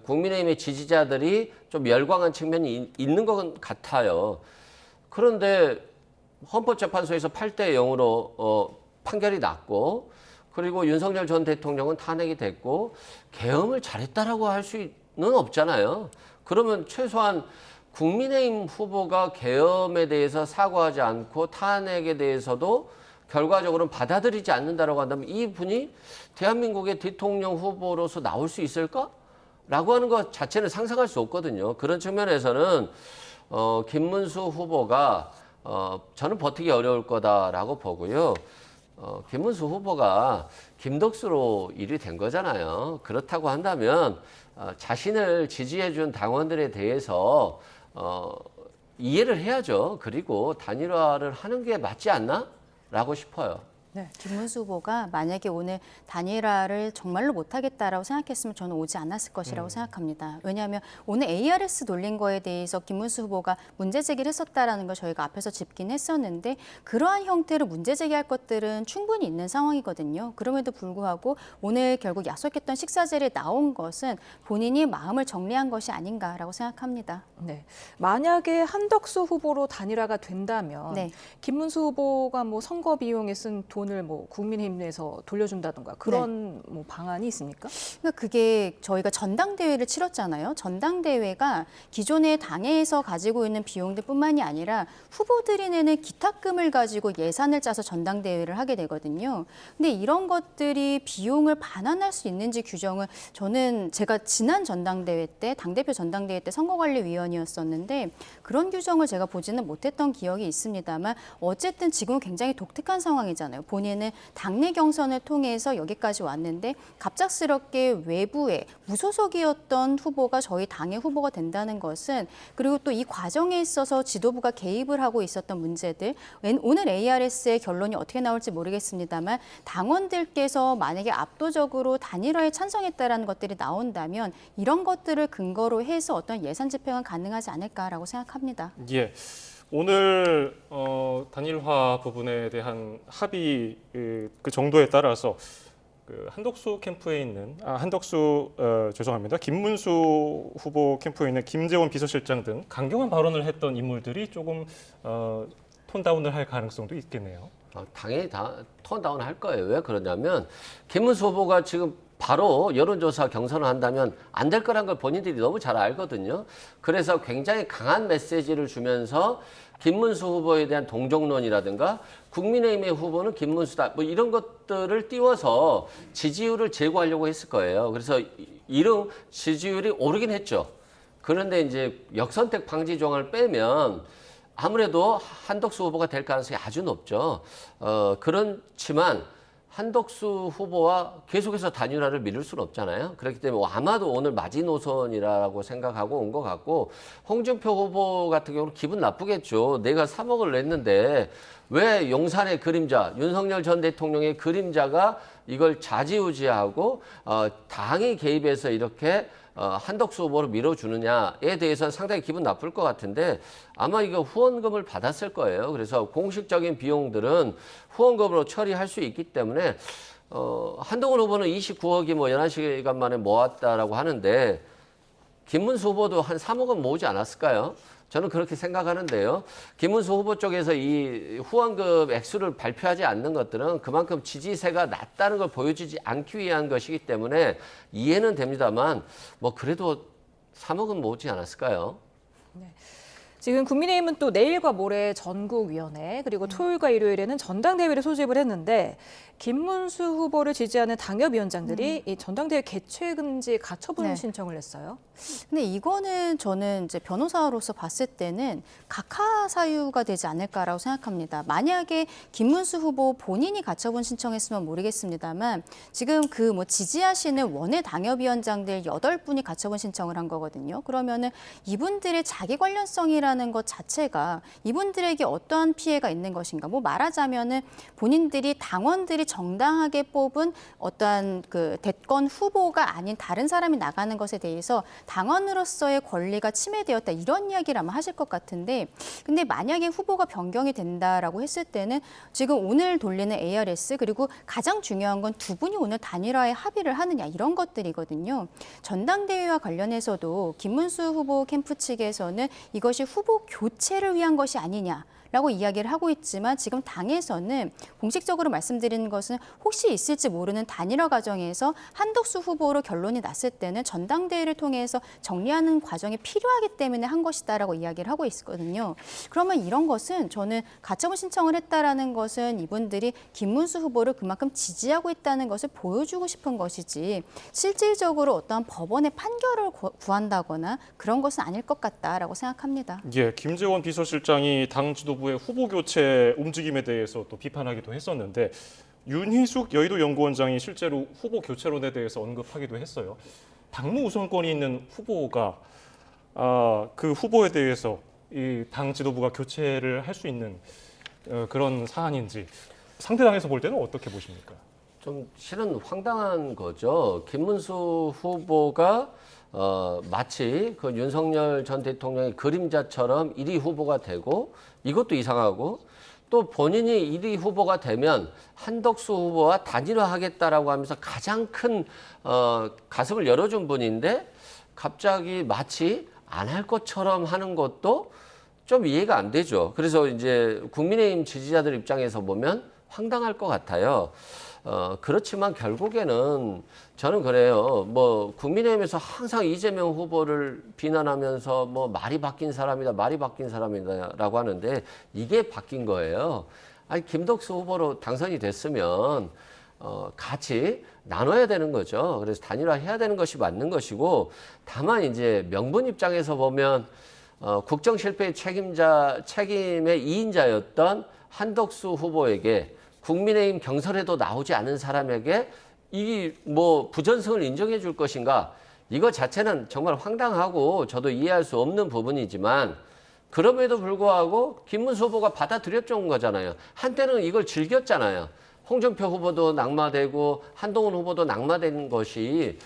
국민의힘의 지지자들이 좀 열광한 측면이 있는 것 같아요. 그런데 헌법재판소에서 8대 0으로 판결이 났고 그리고 윤석열 전 대통령은 탄핵이 됐고 계엄을 잘했다라고 할 수는 없잖아요. 그러면 최소한 국민의힘 후보가 계엄에 대해서 사과하지 않고 탄핵에 대해서도 결과적으로는 받아들이지 않는다라고 한다면 이분이 대한민국의 대통령 후보로서 나올 수 있을까? 라고 하는 것 자체는 상상할 수 없거든요. 그런 측면에서는 김문수 후보가 저는 버티기 어려울 거다라고 보고요. 김문수 후보가 김덕수로 일이 된 거잖아요. 그렇다고 한다면 자신을 지지해준 당원들에 대해서 이해를 해야죠. 그리고 단일화를 하는 게 맞지 않나? 라고 싶어요. 네, 김문수 후보가 만약에 오늘 단일화를 정말로 못하겠다라고 생각했으면 저는 오지 않았을 것이라고 생각합니다. 왜냐하면 오늘 ARS 돌린 거에 대해서 김문수 후보가 문제 제기를 했었다라는 걸 저희가 앞에서 짚긴 했었는데 그러한 형태로 문제 제기할 것들은 충분히 있는 상황이거든요. 그럼에도 불구하고 오늘 결국 약속했던 식사 자리에 나온 것은 본인이 마음을 정리한 것이 아닌가라고 생각합니다. 네, 만약에 한덕수 후보로 단일화가 된다면 네. 김문수 후보가 뭐 선거 비용에 쓴 돈을 뭐 국민의힘 내에서 돌려준다든가 그런 뭐 방안이 있습니까? 그러니까 그게 저희가 전당대회를 치렀잖아요. 전당대회가 기존의 당에서 가지고 있는 비용들뿐만이 아니라 후보들이 내는 기탁금을 가지고 예산을 짜서 전당대회를 하게 되거든요. 근데 이런 것들이 비용을 반환할 수 있는지 규정을 저는 제가 지난 전당대회 때 당대표 전당대회 때 선거관리위원이었었는데 그런 규정을 제가 보지는 못했던 기억이 있습니다만 어쨌든 지금은 굉장히 독특한 상황이잖아요. 본인은 당내 경선을 통해서 여기까지 왔는데 갑작스럽게 외부에 무소속이었던 후보가 저희 당의 후보가 된다는 것은 그리고 또 이 과정에 있어서 지도부가 개입을 하고 있었던 문제들 오늘 ARS의 결론이 어떻게 나올지 모르겠습니다만 당원들께서 만약에 압도적으로 단일화에 찬성했다라는 것들이 나온다면 이런 것들을 근거로 해서 어떤 예산 집행은 가능하지 않을까라고 생각합니다. 예. 오늘 단일화 부분에 대한 합의 그 정도에 따라서 그 한덕수 캠프에 있는 죄송합니다. 김문수 후보 캠프에 있는 김재원 비서실장 등 강경한 발언을 했던 인물들이 조금 톤다운을 할 가능성도 있겠네요. 당연히 톤다운 할 거예요. 왜 그러냐면 김문수 후보가 지금 바로 여론조사 경선을 한다면 안 될 거란 걸 본인들이 너무 잘 알거든요. 그래서 굉장히 강한 메시지를 주면서 김문수 후보에 대한 동정론이라든가 국민의힘의 후보는 김문수다 뭐 이런 것들을 띄워서 지지율을 제고하려고 했을 거예요. 그래서 이런 지지율이 오르긴 했죠. 그런데 이제 역선택 방지 조항을 빼면 아무래도 한덕수 후보가 될 가능성이 아주 높죠. 그렇지만 한덕수 후보와 계속해서 단일화를 미룰 수는 없잖아요. 그렇기 때문에 아마도 오늘 마지노선이라고 생각하고 온 것 같고 홍준표 후보 같은 경우는 기분 나쁘겠죠. 내가 3억을 냈는데 왜 용산의 그림자, 윤석열 전 대통령의 그림자가 이걸 좌지우지하고 당이 개입해서 이렇게 한덕수 후보를 밀어주느냐에 대해서는 상당히 기분 나쁠 것 같은데 아마 이거 후원금을 받았을 거예요. 그래서 공식적인 비용들은 후원금으로 처리할 수 있기 때문에 한동훈 후보는 29억이 뭐 11시간 만에 모았다라고 하는데 김문수 후보도 한 3억은 모으지 않았을까요? 저는 그렇게 생각하는데요. 김문수 후보 쪽에서 이 후원금 액수를 발표하지 않는 것들은 그만큼 지지세가 낮다는 걸 보여주지 않기 위한 것이기 때문에 이해는 됩니다만 뭐 그래도 3억은 모으지 않았을까요? 네. 지금 국민의힘은 또 내일과 모레 전국위원회 그리고 토요일과 일요일에는 전당대회를 소집을 했는데 김문수 후보를 지지하는 당협위원장들이 이 전당대회 개최 금지 가처분 신청을 했어요. 근데 이거는 저는 이제 변호사로서 봤을 때는 각하사유가 되지 않을까라고 생각합니다. 만약에 김문수 후보 본인이 가처분 신청했으면 모르겠습니다만 지금 그 뭐 지지하시는 원외 당협위원장들 8분이 가처분 신청을 한 거거든요. 그러면은 이분들의 자기 관련성이라는 것 자체가 이분들에게 어떠한 피해가 있는 것인가? 뭐 말하자면은 본인들이 당원들이 정당하게 뽑은 어떠한 그 대권 후보가 아닌 다른 사람이 나가는 것에 대해서 당원으로서의 권리가 침해되었다 이런 이야기를 아마 하실 것 같은데 근데 만약에 후보가 변경이 된다라고 했을 때는 지금 오늘 돌리는 ARS 그리고 가장 중요한 건 두 분이 오늘 단일화에 합의를 하느냐 이런 것들이거든요. 전당대회와 관련해서도 김문수 후보 캠프 측에서는 이것이 후보 교체를 위한 것이 아니냐 라고 이야기를 하고 있지만 지금 당에서는 공식적으로 말씀드리는 것은 혹시 있을지 모르는 단일화 과정에서 한덕수 후보로 결론이 났을 때는 전당대회를 통해서 정리하는 과정이 필요하기 때문에 한 것이다라고 이야기를 하고 있거든요. 그러면 이런 것은 저는 가처분 신청을 했다라는 것은 이분들이 김문수 후보를 그만큼 지지하고 있다는 것을 보여주고 싶은 것이지 실질적으로 어떠한 법원의 판결을 구한다거나 그런 것은 아닐 것 같다라고 생각합니다. 예, 김재원 비서실장이 당 지도부의 후보 교체 움직임에 대해서 또 비판하기도 했었는데 윤희숙 여의도 연구원장이 실제로 후보 교체론에 대해서 언급하기도 했어요. 당무 우선권이 있는 후보가 그 후보에 대해서 이 당 지도부가 교체를 할 수 있는 그런 사안인지 상대 당에서 볼 때는 어떻게 보십니까? 좀 실은 황당한 거죠. 김문수 후보가 마치 그 윤석열 전 대통령의 그림자처럼 1위 후보가 되고 이것도 이상하고 또 본인이 1위 후보가 되면 한덕수 후보와 단일화하겠다라고 하면서 가장 큰 가슴을 열어준 분인데 갑자기 마치 안 할 것처럼 하는 것도 좀 이해가 안 되죠. 그래서 이제 국민의힘 지지자들 입장에서 보면 황당할 것 같아요. 그렇지만 결국에는 저는 그래요. 뭐 국민의힘에서 항상 이재명 후보를 비난하면서 뭐 말이 바뀐 사람이다라고 하는데 이게 바뀐 거예요. 아니 김덕수 후보로 당선이 됐으면 같이 나눠야 되는 거죠. 그래서 단일화해야 되는 것이 맞는 것이고 다만 이제 명분 입장에서 보면 국정 실패의 책임의 2인자였던 한덕수 후보에게 국민의힘 경선에도 나오지 않은 사람에게 이 뭐 부전승을 인정해 줄 것인가? 이거 자체는 정말 황당하고 저도 이해할 수 없는 부분이지만 그럼에도 불구하고 김문수 후보가 받아들였던 거잖아요. 한때는 이걸 즐겼잖아요. 홍준표 후보도 낙마되고 한동훈 후보도 낙마된 것이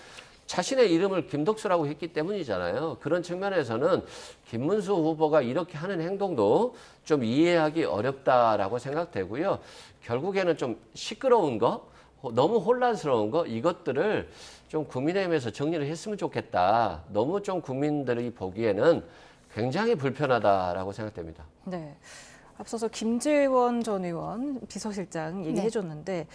자신의 이름을 김덕수라고 했기 때문이잖아요. 그런 측면에서는 김문수 후보가 이렇게 하는 행동도 좀 이해하기 어렵다라고 생각되고요. 결국에는 좀 시끄러운 거, 너무 혼란스러운 거 이것들을 좀 국민의힘에서 정리를 했으면 좋겠다. 너무 좀 국민들이 보기에는 굉장히 불편하다라고 생각됩니다. 네. 앞서서 김재원 전 의원 비서실장 얘기해 줬는데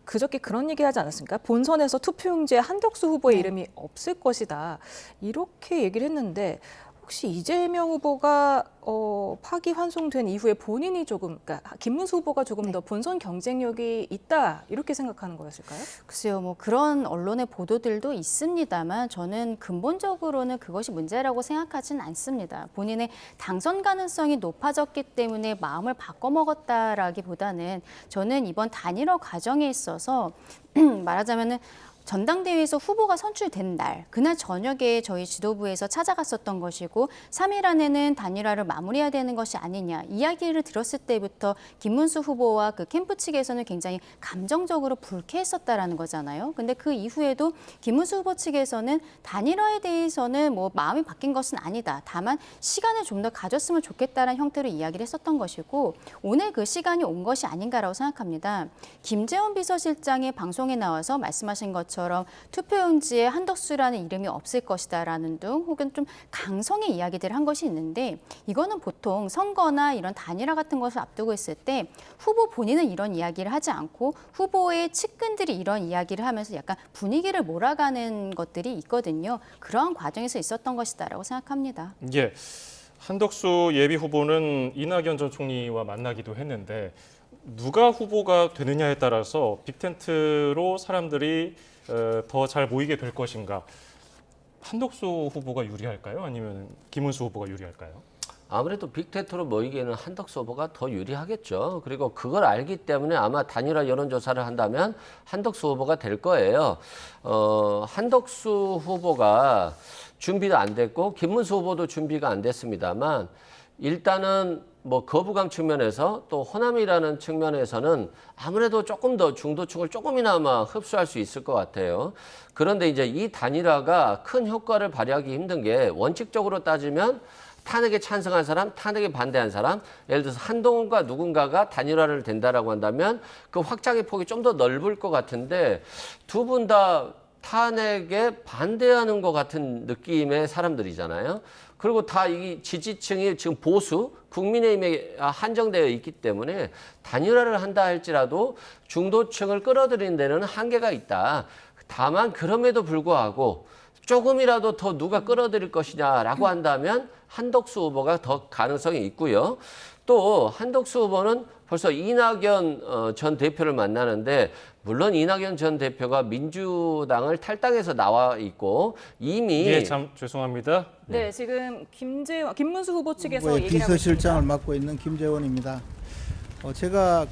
그저께 그런 얘기 하지 않았습니까? 본선에서 투표용지에 한덕수 후보의 이름이 없을 것이다. 이렇게 얘기를 했는데 혹시 이재명 후보가 파기환송된 이후에 본인이 조금, 그러니까 김문수 후보가 조금 더 본선 경쟁력이 있다 이렇게 생각하는 거였을까요? 글쎄요, 뭐 그런 언론의 보도들도 있습니다만 저는 근본적으로는 그것이 문제라고 생각하진 않습니다. 본인의 당선 가능성이 높아졌기 때문에 마음을 바꿔먹었다라기보다는 저는 이번 단일화 과정에 있어서 말하자면은 전당대회에서 후보가 선출된 날, 그날 저녁에 저희 지도부에서 찾아갔었던 것이고 3일 안에는 단일화를 마무리해야 되는 것이 아니냐 이야기를 들었을 때부터 김문수 후보와 그 캠프 측에서는 굉장히 감정적으로 불쾌했었다라는 거잖아요. 근데 그 이후에도 김문수 후보 측에서는 단일화에 대해서는 뭐 마음이 바뀐 것은 아니다. 다만 시간을 좀 더 가졌으면 좋겠다는 형태로 이야기를 했었던 것이고 오늘 그 시간이 온 것이 아닌가라고 생각합니다. 김재원 비서실장이 방송에 나와서 말씀하신 것처럼 투표용지에 한덕수라는 이름이 없을 것이다라는 등 혹은 좀 강성의 이야기들을 한 것이 있는데 이거는 보통 선거나 이런 단일화 같은 것을 앞두고 있을 때 후보 본인은 이런 이야기를 하지 않고 후보의 측근들이 이런 이야기를 하면서 약간 분위기를 몰아가는 것들이 있거든요. 그러한 과정에서 있었던 것이다라고 생각합니다. 예. 한덕수 예비 후보는 이낙연 전 총리와 만나기도 했는데 누가 후보가 되느냐에 따라서 빅텐트로 사람들이 더 잘 모이게 될 것인가. 한덕수 후보가 유리할까요? 아니면 김문수 후보가 유리할까요? 아무래도 빅텐트로 모이기에는 한덕수 후보가 더 유리하겠죠. 그리고 그걸 알기 때문에 아마 단일화 여론조사를 한다면 한덕수 후보가 될 거예요. 한덕수 후보가 준비도 안 됐고 김문수 후보도 준비가 안 됐습니다만 일단은 뭐 거부감 측면에서 또 호남이라는 측면에서는 아무래도 조금 더 중도층을 조금이나마 흡수할 수 있을 것 같아요. 그런데 이제 이 단일화가 큰 효과를 발휘하기 힘든 게 원칙적으로 따지면 탄핵에 찬성한 사람, 탄핵에 반대한 사람, 예를 들어서 한동훈과 누군가가 단일화를 된다라고 한다면 그 확장의 폭이 좀 더 넓을 것 같은데 두 분 다 탄핵에 반대하는 것 같은 느낌의 사람들이잖아요. 그리고 다 이 지지층이 지금 보수, 국민의힘에 한정되어 있기 때문에 단일화를 한다 할지라도 중도층을 끌어들이는 데는 한계가 있다. 다만 그럼에도 불구하고 조금이라도 더 누가 끌어들일 것이냐라고 한다면 한덕수 후보가 더 가능성이 있고요. 또 한덕수 후보는 벌써 이낙연 전 대표를 만나는데 물론 이낙연 전 대표가 민주당을 탈당해서 나와 있고 이미 예, 참 죄송합니다. 네, 지금 김문수 후보 측에서 얘기를 하고 있습니다. 비서실장을 맡고 있는 김재원입니다. 제가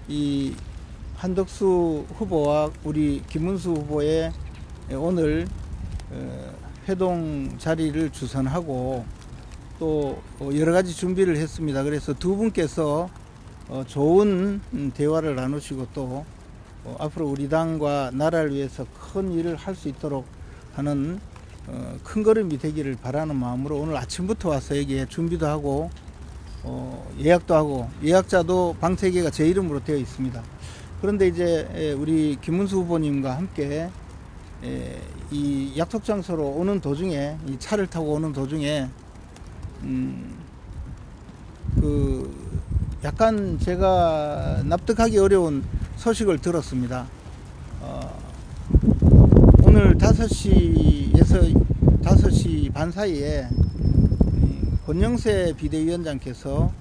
이 한덕수 후보와 우리 김문수 후보의 오늘 회동 자리를 주선하고 또 여러 가지 준비를 했습니다. 그래서 두 분께서 좋은 대화를 나누시고 또 앞으로 우리 당과 나라를 위해서 큰 일을 할 수 있도록 하는 큰 걸음이 되기를 바라는 마음으로 오늘 아침부터 와서 여기에 준비도 하고 예약도 하고 예약자도 방 3개가 제 이름으로 되어 있습니다. 그런데 이제 우리 김문수 후보님과 함께 이 약속 장소로 오는 도중에 이 차를 타고 오는 도중에 약간 제가 납득하기 어려운 소식을 들었습니다. 오늘 5시에서 5시 반 사이에 권영세 비대위원장께서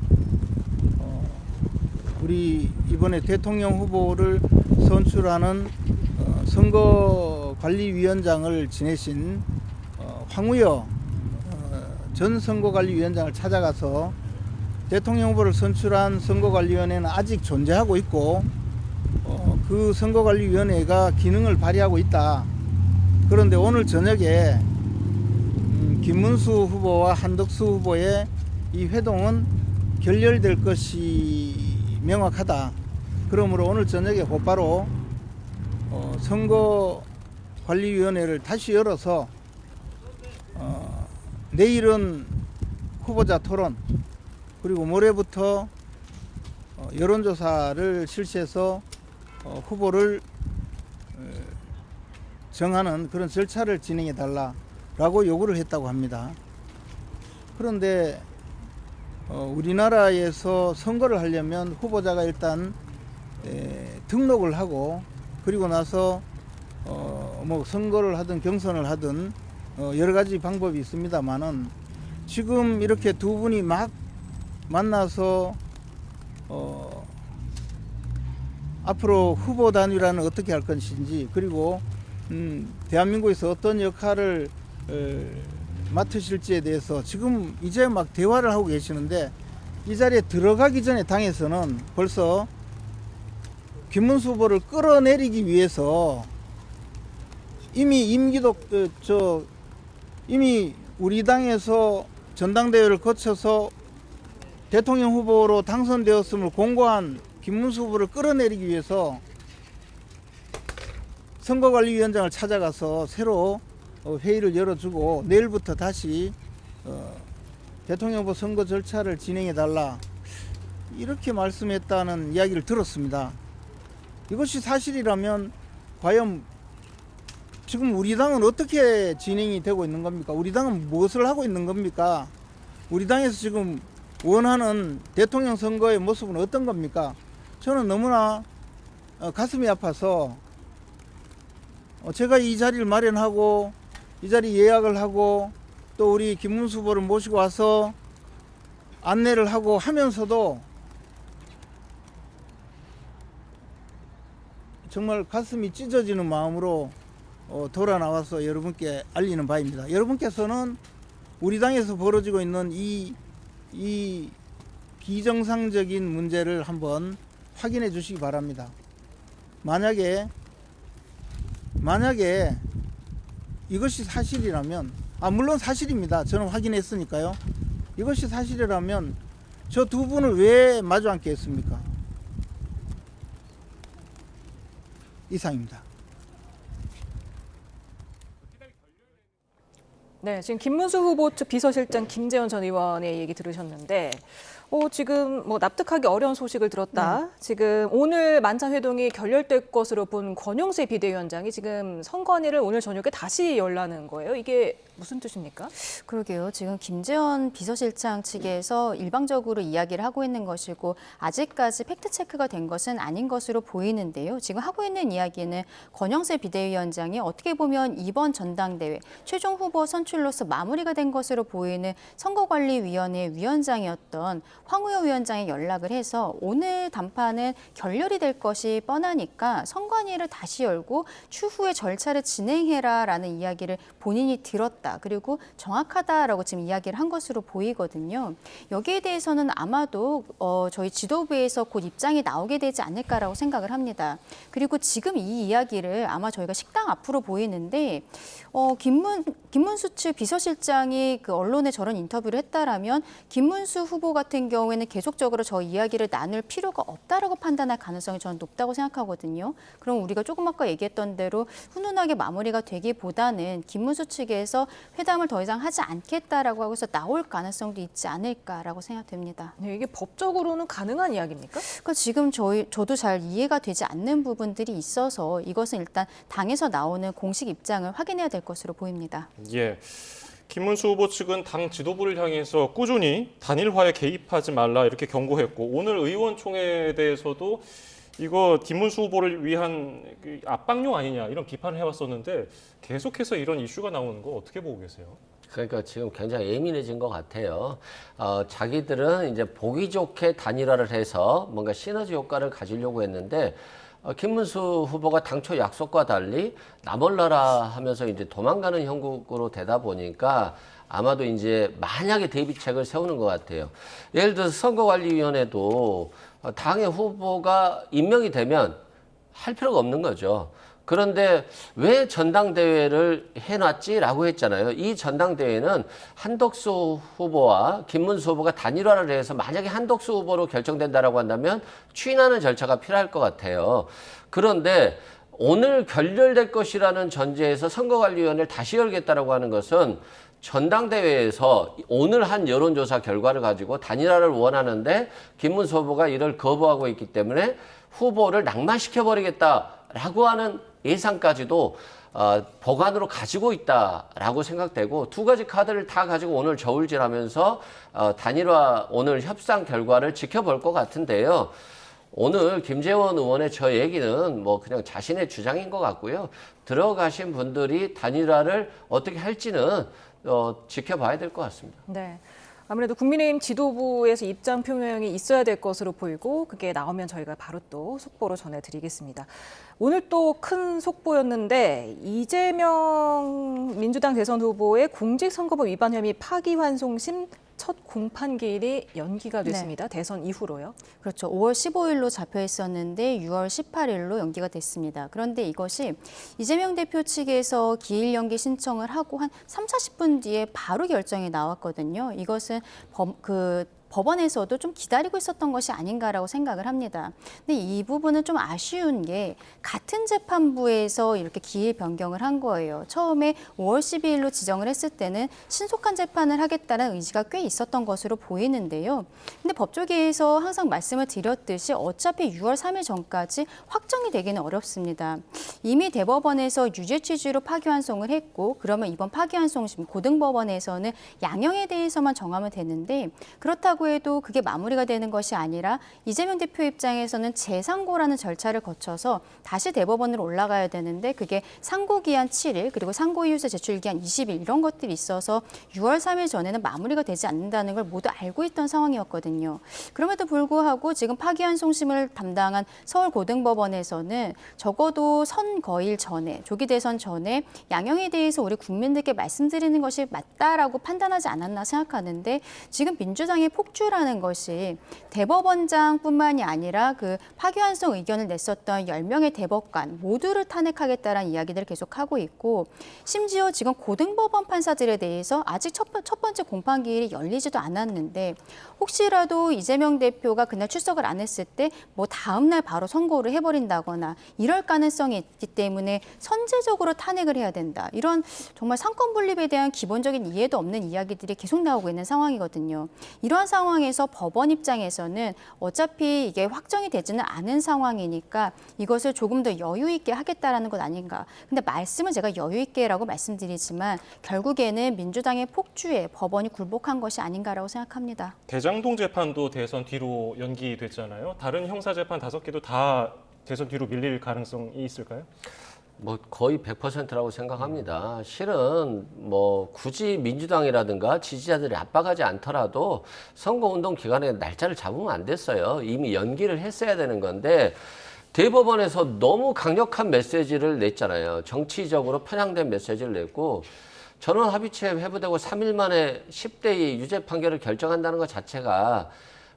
우리 이번에 대통령 후보를 선출하는 선거관리위원장을 지내신 황우여 전 선거관리위원장을 찾아가서 대통령 후보를 선출한 선거관리위원회는 아직 존재하고 있고 그 선거관리위원회가 기능을 발휘하고 있다. 그런데 오늘 저녁에 김문수 후보와 한덕수 후보의 이 회동은 결렬될 것이 명확하다. 그러므로 오늘 저녁에 곧바로 선거관리위원회를 다시 열어서 내일은 후보자 토론 그리고 모레부터 여론조사를 실시해서 후보를 정하는 그런 절차를 진행해 달라라고 요구를 했다고 합니다. 그런데 우리나라에서 선거를 하려면 후보자가 일단 등록을 하고 그리고 나서 뭐 선거를 하든 경선을 하든 여러 가지 방법이 있습니다만은 지금 이렇게 두 분이 막 만나서 앞으로 후보 단일화는 어떻게 할 것인지 그리고 대한민국에서 어떤 역할을 맡으실지에 대해서 지금 이제 막 대화를 하고 계시는데 이 자리에 들어가기 전에 당에서는 벌써 김문수 후보를 끌어내리기 위해서 이미 이미 우리 당에서 전당대회를 거쳐서 대통령 후보로 당선되었음을 공고한 김문수 후보를 끌어내리기 위해서 선거관리위원장을 찾아가서 새로 회의를 열어주고 내일부터 다시 대통령 후보 선거 절차를 진행해달라 이렇게 말씀했다는 이야기를 들었습니다. 이것이 사실이라면 과연 지금 우리 당은 어떻게 진행이 되고 있는 겁니까? 우리 당은 무엇을 하고 있는 겁니까? 우리 당에서 지금 원하는 대통령 선거의 모습은 어떤 겁니까? 저는 너무나 가슴이 아파서 제가 이 자리를 마련하고 이 자리 예약을 하고 또 우리 김문수 후보를 모시고 와서 안내를 하고 하면서도 정말 가슴이 찢어지는 마음으로 돌아 나와서 여러분께 알리는 바입니다. 여러분께서는 우리 당에서 벌어지고 있는 이 비정상적인 문제를 한번 확인해 주시기 바랍니다. 만약에 이것이 사실이라면, 물론 사실입니다. 저는 확인했으니까요. 이것이 사실이라면 저 두 분을 왜 마주 앉게 했습니까? 이상입니다. 네, 지금 김문수 후보 측 비서실장 김재원 전 의원의 얘기 들으셨는데 지금 납득하기 어려운 소식을 들었다. 지금 오늘 만찬회동이 결렬될 것으로 본 권영세 비대위원장이 지금 선관위를 오늘 저녁에 다시 열라는 거예요. 이게 무슨 뜻입니까? 그러게요. 지금 김재원 비서실장 측에서 일방적으로 이야기를 하고 있는 것이고 아직까지 팩트체크가 된 것은 아닌 것으로 보이는데요. 지금 하고 있는 이야기는 권영세 비대위원장이 어떻게 보면 이번 전당대회 최종 후보 선출로서 마무리가 된 것으로 보이는 선거관리위원회 위원장이었던 황우여 위원장에 연락을 해서 오늘 담판은 결렬이 될 것이 뻔하니까 선관위를 다시 열고 추후에 절차를 진행해라라는 이야기를 본인이 들었다. 그리고 정확하다라고 지금 이야기를 한 것으로 보이거든요. 여기에 대해서는 아마도 저희 지도부에서 곧 입장이 나오게 되지 않을까라고 생각을 합니다. 그리고 지금 이 이야기를 아마 저희가 식당 앞으로 보이는데 김문수 측 비서실장이 그 언론에 저런 인터뷰를 했다라면 김문수 후보 같은 경우에는 계속적으로 저 이야기를 나눌 필요가 없다라고 판단할 가능성이 저는 높다고 생각하거든요. 그럼 우리가 조금 아까 얘기했던 대로 훈훈하게 마무리가 되기보다는 김문수 측에서 회담을 더 이상 하지 않겠다라고 하고서 나올 가능성도 있지 않을까라고 생각됩니다. 네, 이게 법적으로는 가능한 이야기입니까? 그러니까 지금 저도 잘 이해가 되지 않는 부분들이 있어서 이것은 일단 당에서 나오는 공식 입장을 확인해야 될 것으로 보입니다. 예. 김문수 후보 측은 당 지도부를 향해서 꾸준히 단일화에 개입하지 말라 이렇게 경고했고 오늘 의원총회에 대해서도 이거 김문수 후보를 위한 압박용 아니냐 이런 비판을 해왔었는데 계속해서 이런 이슈가 나오는 거 어떻게 보고 계세요? 그러니까 지금 굉장히 예민해진 것 같아요. 자기들은 이제 보기 좋게 단일화를 해서 뭔가 시너지 효과를 가지려고 했는데 김문수 후보가 당초 약속과 달리 나몰라라 하면서 이제 도망가는 형국으로 되다 보니까 아마도 이제 만약에 대비책을 세우는 것 같아요. 예를 들어서 선거관리위원회도 당의 후보가 임명이 되면 할 필요가 없는 거죠. 그런데 왜 전당대회를 해놨지라고 했잖아요. 이 전당대회는 한덕수 후보와 김문수 후보가 단일화를 해서 만약에 한덕수 후보로 결정된다라고 한다면 추인하는 절차가 필요할 것 같아요. 그런데 오늘 결렬될 것이라는 전제에서 선거관리위원회를 다시 열겠다라고 하는 것은 전당대회에서 오늘 한 여론조사 결과를 가지고 단일화를 원하는데 김문수 후보가 이를 거부하고 있기 때문에 후보를 낙마시켜버리겠다라고 하는 예상까지도 보관으로 가지고 있다라고 생각되고 두 가지 카드를 다 가지고 오늘 저울질하면서 단일화 오늘 협상 결과를 지켜볼 것 같은데요. 오늘 김재원 의원의 저 얘기는 뭐 그냥 자신의 주장인 것 같고요. 들어가신 분들이 단일화를 어떻게 할지는 지켜봐야 될 것 같습니다. 네. 아무래도 국민의힘 지도부에서 입장 표명이 있어야 될 것으로 보이고 그게 나오면 저희가 바로 또 속보로 전해드리겠습니다. 오늘 또 큰 속보였는데 이재명 민주당 대선 후보의 공직선거법 위반 혐의 파기환송심 첫 공판 기일이 연기가 됐습니다. 대선 이후로요. 그렇죠. 5월 15일로 잡혀 있었는데 6월 18일로 연기가 됐습니다. 그런데 이것이 이재명 대표 측에서 기일 연기 신청을 하고 한 3, 40분 뒤에 바로 결정이 나왔거든요. 이것은 법원에서도 좀 기다리고 있었던 것이 아닌가라고 생각을 합니다. 근데 이 부분은 좀 아쉬운 게 같은 재판부에서 이렇게 기일 변경을 한 거예요. 처음에 5월 12일로 지정을 했을 때는 신속한 재판을 하겠다는 의지가 꽤 있었던 것으로 보이는데요. 근데 법조계에서 항상 말씀을 드렸듯이 어차피 6월 3일 전까지 확정이 되기는 어렵습니다. 이미 대법원에서 유죄 취지로 파기환송을 했고 그러면 이번 파기환송심 고등법원에서는 양형에 대해서만 정하면 되는데 그렇다고 해도 그게 마무리가 되는 것이 아니라 이재명 대표 입장에서는 재상고라는 절차를 거쳐서 다시 대법원으로 올라가야 되는데 그게 상고기한 7일 그리고 상고이유서 제출기한 20일 이런 것들이 있어서 6월 3일 전에는 마무리가 되지 않는다는 걸 모두 알고 있던 상황이었거든요. 그럼에도 불구하고 지금 파기환송심을 담당한 서울고등법원에서는 적어도 선거일 전에 조기 대선 전에 양형에 대해서 우리 국민들께 말씀드리는 것이 맞다라고 판단하지 않았나 생각하는데 지금 민주당의 폭주라는 것이 대법원장뿐만이 아니라 그 파기환송 의견을 냈었던 10명의 대법관 모두를 탄핵하겠다라는 이야기들을 계속하고 있고 심지어 지금 고등법원 판사들에 대해서 아직 첫 번째 공판기일이 열리지도 않았는데 혹시라도 이재명 대표가 그날 출석을 안 했을 때 뭐 다음 날 바로 선고를 해버린다거나 이럴 가능성이 있기 때문에 선제적으로 탄핵을 해야 된다. 이런 정말 상권 분립에 대한 기본적인 이해도 없는 이야기들이 계속 나오고 있는 상황이거든요. 이러한 상황에서 법원 입장에서는 어차피 이게 확정이 되지는 않은 상황이니까 이것을 조금 더 여유 있게 하겠다라는 것 아닌가. 근데 말씀은 제가 여유 있게라고 말씀드리지만 결국에는 민주당의 폭주에 법원이 굴복한 것이 아닌가라고 생각합니다. 대장동 재판도 대선 뒤로 연기됐잖아요. 다른 형사재판 5개도 다 대선 뒤로 밀릴 가능성이 있을까요? 뭐 거의 100%라고 생각합니다. 실은 뭐 굳이 민주당이라든가 지지자들이 압박하지 않더라도 선거운동 기간에 날짜를 잡으면 안 됐어요. 이미 연기를 했어야 되는 건데 대법원에서 너무 강력한 메시지를 냈잖아요. 정치적으로 편향된 메시지를 냈고 전원 합의체 회부되고 3일 만에 10대2 유죄 판결을 결정한다는 것 자체가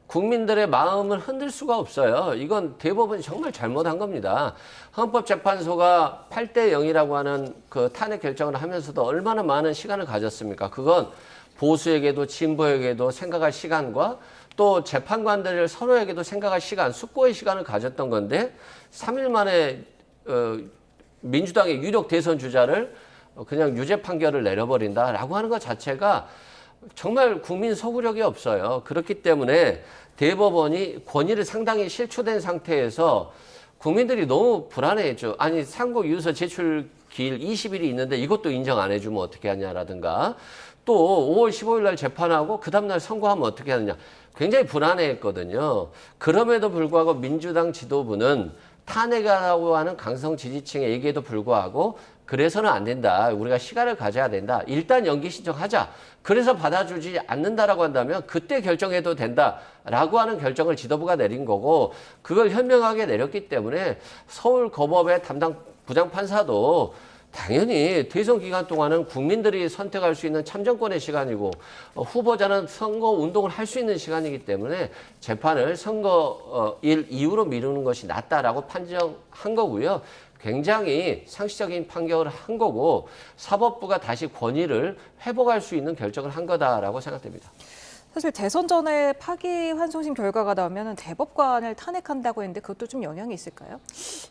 국민들의 마음을 흔들 수가 없어요. 이건 대법원이 정말 잘못한 겁니다. 헌법재판소가 8대 0이라고 하는 그 탄핵 결정을 하면서도 얼마나 많은 시간을 가졌습니까? 그건 보수에게도 진보에게도 생각할 시간과 또 재판관들 서로에게도 생각할 시간, 숙고의 시간을 가졌던 건데 3일 만에 민주당의 유력 대선 주자를 그냥 유죄 판결을 내려버린다라고 하는 것 자체가 정말 국민 소구력이 없어요. 그렇기 때문에 대법원이 권위를 상당히 실추된 상태에서 국민들이 너무 불안해했죠. 아니 상고이유서 제출 기일 20일이 있는데 이것도 인정 안 해주면 어떻게 하냐라든가 또 5월 15일 날 재판하고 그 다음날 선고하면 어떻게 하느냐. 굉장히 불안해했거든요. 그럼에도 불구하고 민주당 지도부는 탄핵하라고 하는 강성 지지층의 얘기에도 불구하고 그래서는 안 된다. 우리가 시간을 가져야 된다. 일단 연기 신청하자. 그래서 받아주지 않는다라고 한다면 그때 결정해도 된다라고 하는 결정을 지도부가 내린 거고 그걸 현명하게 내렸기 때문에 서울고법의 담당 부장판사도 당연히 대선 기간 동안은 국민들이 선택할 수 있는 참정권의 시간이고 후보자는 선거 운동을 할 수 있는 시간이기 때문에 재판을 선거일 이후로 미루는 것이 낫다라고 판정한 거고요. 굉장히 상식적인 판결을 한 거고 사법부가 다시 권위를 회복할 수 있는 결정을 한 거다라고 생각됩니다. 사실 대선 전에 파기환송심 결과가 나오면 대법관을 탄핵한다고 했는데 그것도 좀 영향이 있을까요?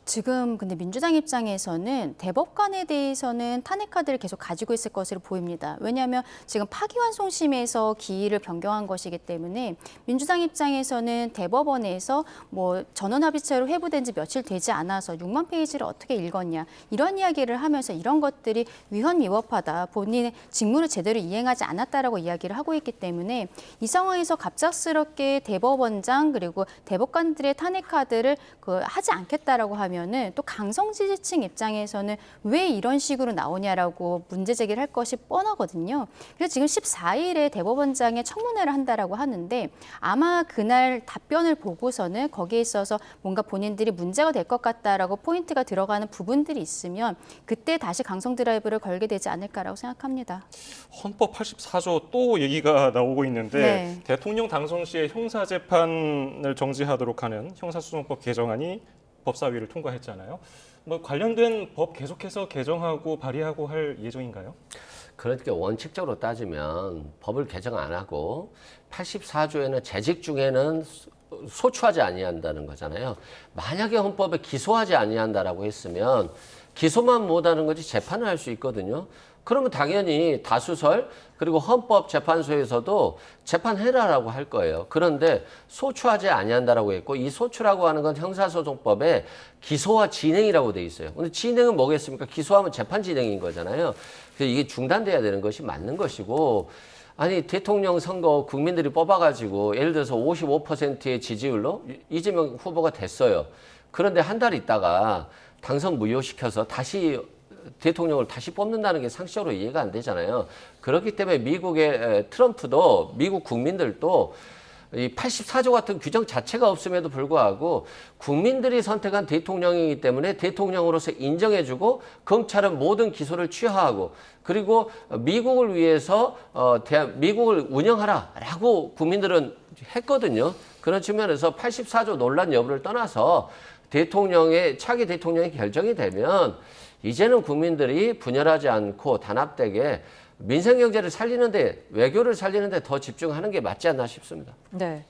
지금 근데 민주당 입장에서는 대법관에 대해서는 탄핵 카드를 계속 가지고 있을 것으로 보입니다. 왜냐하면 지금 파기환송심에서 기일을 변경한 것이기 때문에 민주당 입장에서는 대법원에서 뭐 전원합의체로 회부된 지 며칠 되지 않아서 6만 페이지를 어떻게 읽었냐 이런 이야기를 하면서 이런 것들이 위헌위법하다. 본인의 직무를 제대로 이행하지 않았다라고 이야기를 하고 있기 때문에 이 상황에서 갑작스럽게 대법원장 그리고 대법관들의 탄핵 카드를 하지 않겠다라고 하면은 또 강성 지지층 입장에서는 왜 이런 식으로 나오냐라고 문제 제기를 할 것이 뻔하거든요. 그래서 지금 14일에 대법원장의 청문회를 한다라고 하는데 아마 그날 답변을 보고서는 거기에 있어서 뭔가 본인들이 문제가 될 것 같다라고 포인트가 들어가는 부분들이 있으면 그때 다시 강성 드라이브를 걸게 되지 않을까라고 생각합니다. 헌법 84조 또 얘기가 나오고 있는데 있는데 네. 대통령 당선 시에 형사재판을 정지하도록 하는 형사소송법 개정안이 법사위를 통과했잖아요. 뭐 관련된 법 계속해서 개정하고 발의하고 할 예정인가요? 그러니까 원칙적으로 따지면 법을 개정 안 하고 84조에는 재직 중에는 소추하지 아니한다는 거잖아요. 만약에 헌법에 기소하지 아니한다라고 했으면 기소만 못하는 거지 재판을 할 수 있거든요. 그러면 당연히 다수설 그리고 헌법재판소에서도 재판해라라고 할 거예요. 그런데 소추하지 아니한다라고 했고 이 소추라고 하는 건 형사소송법에 기소와 진행이라고 돼 있어요. 근데 진행은 뭐겠습니까? 기소하면 재판 진행인 거잖아요. 그래서 이게 중단돼야 되는 것이 맞는 것이고 아니 대통령 선거 국민들이 뽑아가지고 예를 들어서 55%의 지지율로 이재명 후보가 됐어요. 그런데 한 달 있다가 당선 무효시켜서 다시 대통령을 다시 뽑는다는 게 상식적으로 이해가 안 되잖아요. 그렇기 때문에 미국의 트럼프도 미국 국민들도 이 84조 같은 규정 자체가 없음에도 불구하고 국민들이 선택한 대통령이기 때문에 대통령으로서 인정해주고 검찰은 모든 기소를 취하하고 그리고 미국을 위해서 미국을 운영하라라고 국민들은 했거든요. 그런 측면에서 84조 논란 여부를 떠나서 차기 대통령이 결정이 되면 이제는 국민들이 분열하지 않고 단합되게 민생 경제를 살리는데 외교를 살리는데 더 집중하는 게 맞지 않나 싶습니다. 네.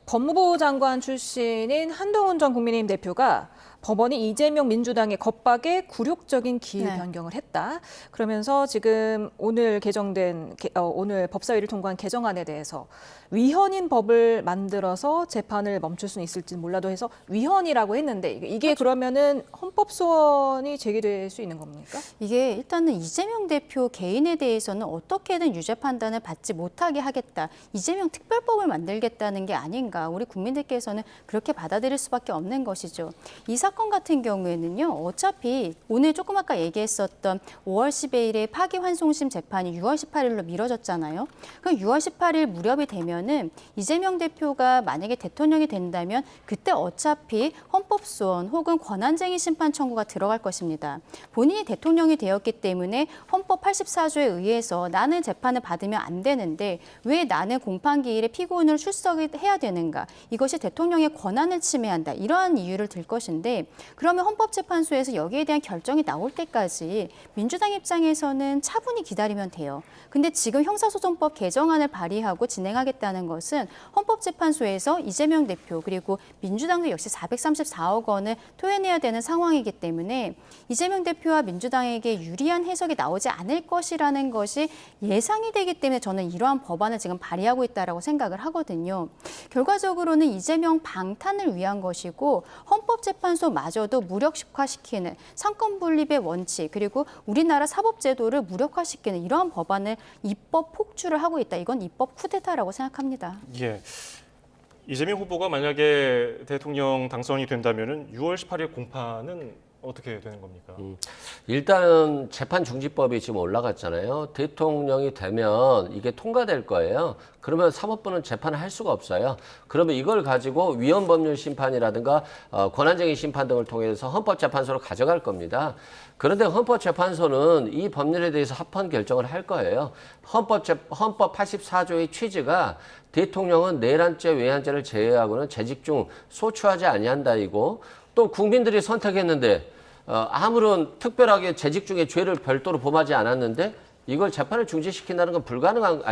법무부 장관 출신인 한동훈 전 국민의힘 대표가 법원이 이재명 민주당의 겁박에 굴욕적인 기일 변경을 했다. 그러면서 지금 오늘 오늘 법사위를 통과한 개정안에 대해서 위헌인 법을 만들어서 재판을 멈출 수는 있을지 몰라도 해서 위헌이라고 했는데 이게 그러면은 헌법 소원이 제기될 수 있는 겁니까? 이게 일단은 이재명 대표 개인에 대해서는 어떻게든 유죄 판단을 받지 못하게 하겠다. 이재명 특별법을 만들겠다는 게 아닌가. 우리 국민들께서는 그렇게 받아들일 수밖에 없는 것이죠. 이 사건 같은 경우에는요. 어차피 오늘 조금 아까 얘기했었던 5월 10일에 파기환송심 재판이 6월 18일로 미뤄졌잖아요. 그럼 6월 18일 무렵이 되면은 이재명 대표가 만약에 대통령이 된다면 그때 어차피 헌법소원 혹은 권한쟁의 심판 청구가 들어갈 것입니다. 본인이 대통령이 되었기 때문에 헌법 84조에 의해서 나는 재판을 받으면 안 되는데 왜 나는 공판기일에 피고인으로 출석을 해야 되는가? 이것이 대통령의 권한을 침해한다. 이러한 이유를 들 것인데 그러면 헌법재판소에서 여기에 대한 결정이 나올 때까지 민주당 입장에서는 차분히 기다리면 돼요. 근데 지금 형사소송법 개정안을 발의하고 진행하겠다는 것은 헌법재판소에서 이재명 대표 그리고 민주당도 역시 434억 원을 토해내야 되는 상황이기 때문에 이재명 대표와 민주당에게 유리한 해석이 나오지 않을 것이라는 것이 예상이 되기 때문에 저는 이러한 법안을 지금 발의하고 있다고 생각을 하거든요. 결과적으로는 이재명 방탄을 위한 것이고 헌법재판소마저도 무력화시키는 상권분립의 원칙 그리고 우리나라 사법제도를 무력화시키는 이러한 법안을 입법 폭주를 하고 있다. 이건 입법 쿠데타라고 생각합니다. 예. 이재명 후보가 만약에 대통령 당선이 된다면은 6월 18일 공판은 어떻게 되는 겁니까? 일단 재판중지법이 지금 올라갔잖아요. 대통령이 되면 이게 통과될 거예요. 그러면 사법부는 재판을 할 수가 없어요. 그러면 이걸 가지고 위헌법률 심판이라든가 권한쟁의 심판 등을 통해서 헌법재판소로 가져갈 겁니다. 그런데 헌법재판소는 이 법률에 대해서 합헌 결정을 할 거예요. 헌법 84조의 취지가 대통령은 내란죄, 외환죄를 제외하고는 재직 중 소추하지 아니한다이고 또 국민들이 선택했는데 아무런 특별하게 재직 중에 죄를 별도로 범하지 않았는데 이걸 재판을 중지시킨다는 건 불가능한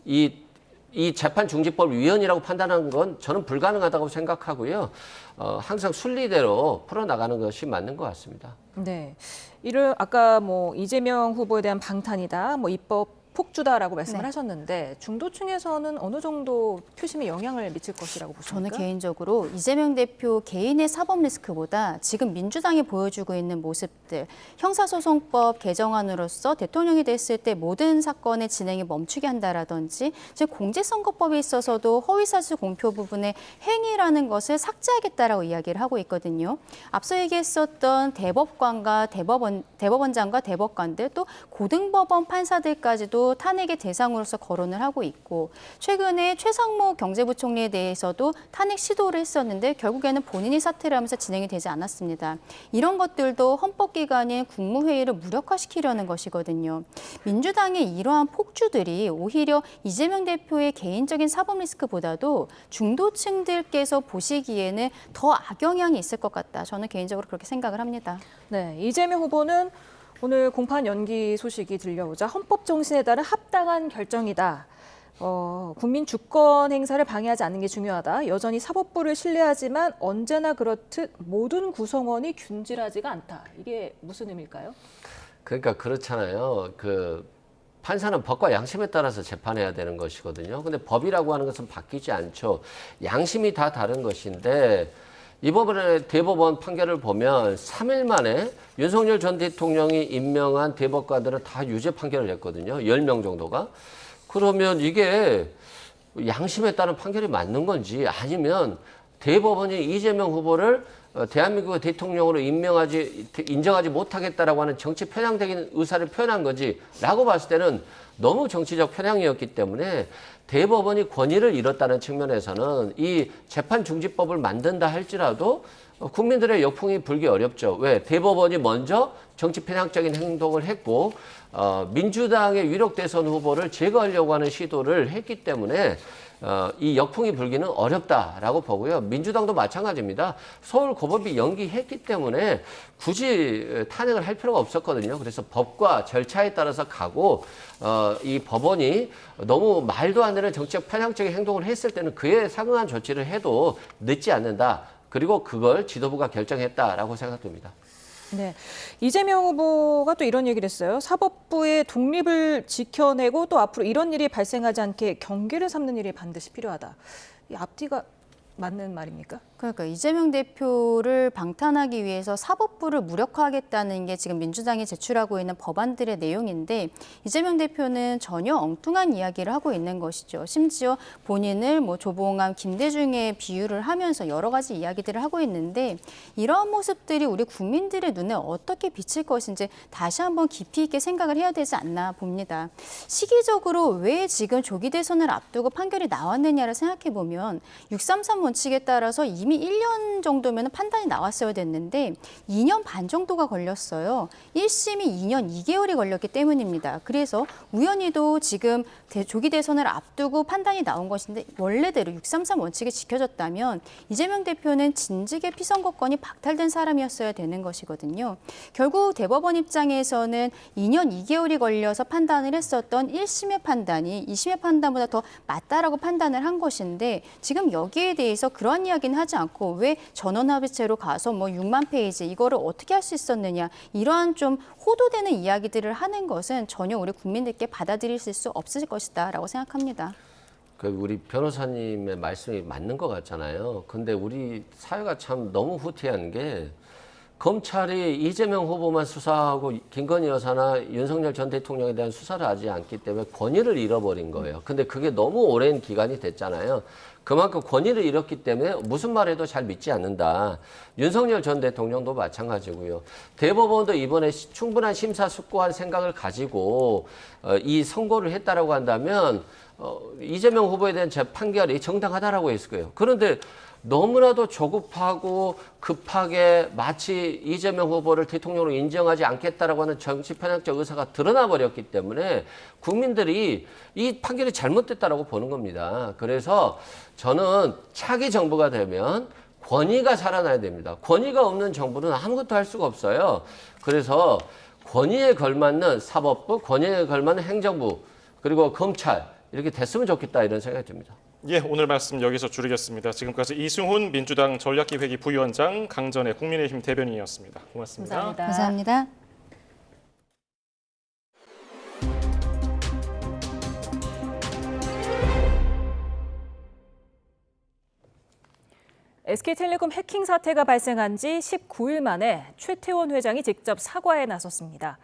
이 재판 중지법 위헌이라고 판단하는 건 저는 불가능하다고 생각하고요. 항상 순리대로 풀어나가는 것이 맞는 것 같습니다. 네, 이를 아까 이재명 후보에 대한 방탄이다, 입법 폭주다라고 말씀을 하셨는데 중도층에서는 어느 정도 표심에 영향을 미칠 것이라고 보십니까? 저는 개인적으로 이재명 대표 개인의 사법 리스크보다 지금 민주당이 보여주고 있는 모습들, 형사소송법 개정안으로서 대통령이 됐을 때 모든 사건의 진행이 멈추게 한다라든지 즉 공직선거법에 있어서도 허위사실 공표 부분의 행위라는 것을 삭제하겠다라고 이야기를 하고 있거든요. 앞서 얘기했었던 대법관과 대법원장과 대법관들 또 고등법원 판사들까지도 후보도 탄핵의 대상으로서 거론을 하고 있고 최근에 최상목 경제부총리에 대해서도 탄핵 시도를 했었는데 결국에는 본인이 사퇴를 하면서 진행이 되지 않았습니다. 이런 것들도 헌법기관인 국무회의를 무력화시키려는 것이거든요. 민주당의 이러한 폭주들이 오히려 이재명 대표의 개인적인 사법 리스크보다도 중도층들께서 보시기에는 더 악영향이 있을 것 같다. 저는 개인적으로 그렇게 생각을 합니다. 네, 이재명 후보는 오늘 공판 연기 소식이 들려오자 헌법 정신에 따른 합당한 결정이다. 국민 주권 행사를 방해하지 않는 게 중요하다. 여전히 사법부를 신뢰하지만 언제나 그렇듯 모든 구성원이 균질하지가 않다. 이게 무슨 의미일까요? 그러니까 그렇잖아요. 판사는 법과 양심에 따라서 재판해야 되는 것이거든요. 근데 법이라고 하는 것은 바뀌지 않죠. 양심이 다 다른 것인데 이번에 대법원 판결을 보면 3일 만에 윤석열 전 대통령이 임명한 대법관들은 다 유죄 판결을 했거든요. 10명 정도가. 그러면 이게 양심에 따른 판결이 맞는 건지 아니면 대법원이 이재명 후보를 대한민국의 대통령으로 인정하지 못하겠다라고 하는 정치 편향적인 의사를 표현한 건지라고 봤을 때는 너무 정치적 편향이었기 때문에 대법원이 권위를 잃었다는 측면에서는 이 재판중지법을 만든다 할지라도 국민들의 역풍이 불기 어렵죠. 왜? 대법원이 먼저 정치 편향적인 행동을 했고 민주당의 유력 대선 후보를 제거하려고 하는 시도를 했기 때문에 이 역풍이 불기는 어렵다라고 보고요. 민주당도 마찬가지입니다. 서울고법이 연기했기 때문에 굳이 탄핵을 할 필요가 없었거든요. 그래서 법과 절차에 따라서 가고 이 법원이 너무 말도 안 되는 정치적 편향적인 행동을 했을 때는 그에 상응한 조치를 해도 늦지 않는다. 그리고 그걸 지도부가 결정했다라고 생각됩니다. 네, 이재명 후보가 또 이런 얘기를 했어요. 사법부의 독립을 지켜내고 또 앞으로 이런 일이 발생하지 않게 경계를 삼는 일이 반드시 필요하다. 이 앞뒤가 맞는 말입니까? 그러니까 이재명 대표를 방탄하기 위해서 사법부를 무력화하겠다는 게 지금 민주당이 제출하고 있는 법안들의 내용인데 이재명 대표는 전혀 엉뚱한 이야기를 하고 있는 것이죠. 심지어 본인을 조봉암, 김대중에 비유를 하면서 여러 가지 이야기들을 하고 있는데 이러한 모습들이 우리 국민들의 눈에 어떻게 비칠 것인지 다시 한번 깊이 있게 생각을 해야 되지 않나 봅니다. 시기적으로 왜 지금 조기 대선을 앞두고 판결이 나왔느냐를 생각해 보면 633 원칙에 따라서 이미 1년 정도면 판단이 나왔어야 됐는데 2년 반 정도가 걸렸어요. 1심이 2년 2개월이 걸렸기 때문입니다. 그래서 우연히도 지금 조기 대선을 앞두고 판단이 나온 것인데 원래대로 633 원칙이 지켜졌다면 이재명 대표는 진즉의 피선거권이 박탈된 사람이었어야 되는 것이거든요. 결국 대법원 입장에서는 2년 2개월이 걸려서 판단을 했었던 1심의 판단이 2심의 판단보다 더 맞다라고 판단을 한 것인데 지금 여기에 대해서 그런 이야기는 하지 않고 왜 전원합의체로 가서 6만 페이지 이거를 어떻게 할 수 있었느냐 이러한 좀 호도되는 이야기들을 하는 것은 전혀 우리 국민들께 받아들일 수 없을 것이다라고 생각합니다. 우리 변호사님의 말씀이 맞는 것 같잖아요. 근데 우리 사회가 참 너무 후퇴한 게 검찰이 이재명 후보만 수사하고 김건희 여사나 윤석열 전 대통령에 대한 수사를 하지 않기 때문에 권위를 잃어버린 거예요. 근데 그게 너무 오랜 기간이 됐잖아요. 그만큼 권위를 잃었기 때문에 무슨 말해도 잘 믿지 않는다. 윤석열 전 대통령도 마찬가지고요. 대법원도 이번에 충분한 심사숙고할 생각을 가지고 이 선고를 했다라고 한다면 이재명 후보에 대한 판결이 정당하다라고 했을 거예요. 그런데 너무나도 조급하고 급하게 마치 이재명 후보를 대통령으로 인정하지 않겠다라고 하는 정치 편향적 의사가 드러나 버렸기 때문에 국민들이 이 판결이 잘못됐다라고 보는 겁니다. 그래서 저는 차기 정부가 되면 권위가 살아나야 됩니다. 권위가 없는 정부는 아무것도 할 수가 없어요. 그래서 권위에 걸맞는 사법부, 권위에 걸맞는 행정부, 그리고 검찰 이렇게 됐으면 좋겠다 이런 생각이 듭니다. 예, 오늘 말씀 여기서 줄이겠습니다. 지금까지 이승훈 민주당 전략기획위 부위원장, 강전의 국민의힘 대변인이었습니다. 고맙습니다. 감사합니다. SK텔레콤 해킹 사태가 발생한 지 19일 만에 최태원 회장이 직접 사과에 나섰습니다.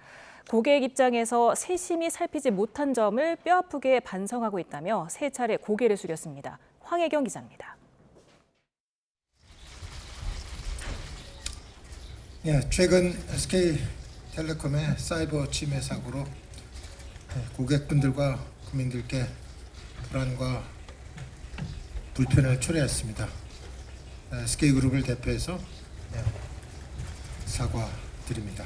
고객 입장에서 세심히 살피지 못한 점을 뼈아프게 반성하고 있다며 세 차례 고개를 숙였습니다. 황혜경 기자입니다. 최근 SK텔레콤의 사이버 침해 사고로 고객분들과 국민들께 불안과 불편을 초래했습니다. SK그룹을 대표해서 사과드립니다.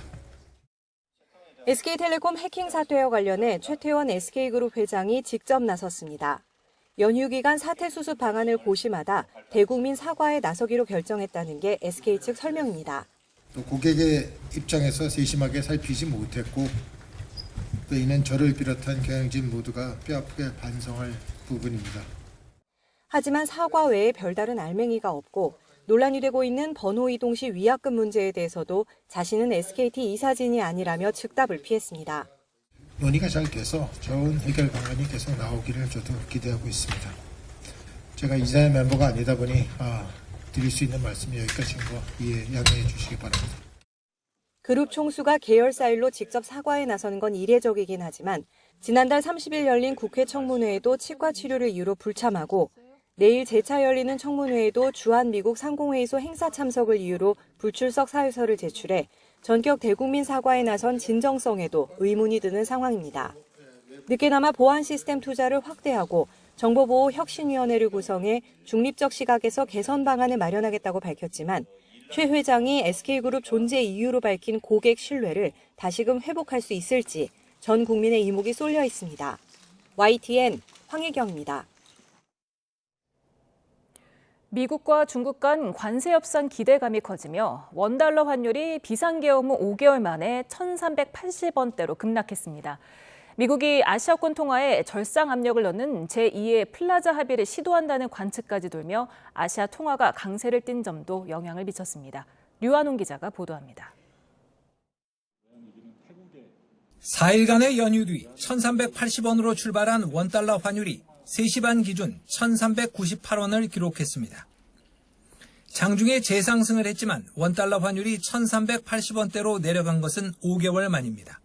SK텔레콤 해킹 사태와 관련해 최태원 SK그룹 회장이 직접 나섰습니다. 연휴 기간 사태 수습 방안을 고심하다 대국민 사과에 나서기로 결정했다는 게 SK 측 설명입니다. 또 고객의 입장에서 세심하게 살피지 못했고 또 이는 저를 비롯한 경영진 모두가 뼈아프게 반성할 부분입니다. 하지만 사과 외에 별다른 알맹이가 없고 논란이 되고 있는 번호 이동 시 위약금 문제에 대해서도 자신은 SKT 이사진이 아니라며 즉답을 피했습니다. 논의가 잘 돼서 좋은 해결 방안이 계속 나오기를 저도 기대하고 있습니다. 제가 이사회 멤버가 아니다 보니 드릴 수 있는 말씀이 여기까지인 거 양해해 주시기 바랍니다. 그룹 총수가 계열사 일로 직접 사과에 나서는 건 이례적이긴 하지만 지난달 30일 열린 국회 청문회에도 치과 치료를 이유로 불참하고 내일 재차 열리는 청문회에도 주한미국 상공회의소 행사 참석을 이유로 불출석 사유서를 제출해 전격 대국민 사과에 나선 진정성에도 의문이 드는 상황입니다. 늦게나마 보안 시스템 투자를 확대하고 정보보호혁신위원회를 구성해 중립적 시각에서 개선 방안을 마련하겠다고 밝혔지만 최 회장이 SK그룹 존재 이유로 밝힌 고객 신뢰를 다시금 회복할 수 있을지 전 국민의 이목이 쏠려 있습니다. YTN 황혜경입니다. 미국과 중국 간 관세 협상 기대감이 커지며 원달러 환율이 비상계엄 후 5개월 만에 1,380원대로 급락했습니다. 미국이 아시아권 통화에 절상 압력을 넣는 제2의 플라자 합의를 시도한다는 관측까지 돌며 아시아 통화가 강세를 띈 점도 영향을 미쳤습니다. 류한홍 기자가 보도합니다. 4일간의 연휴 뒤 1,380원으로 출발한 원달러 환율이 3시 반 기준 1,398원을 기록했습니다. 장중에 재상승을 했지만 원달러 환율이 1,380원대로 내려간 것은 5개월 만입니다.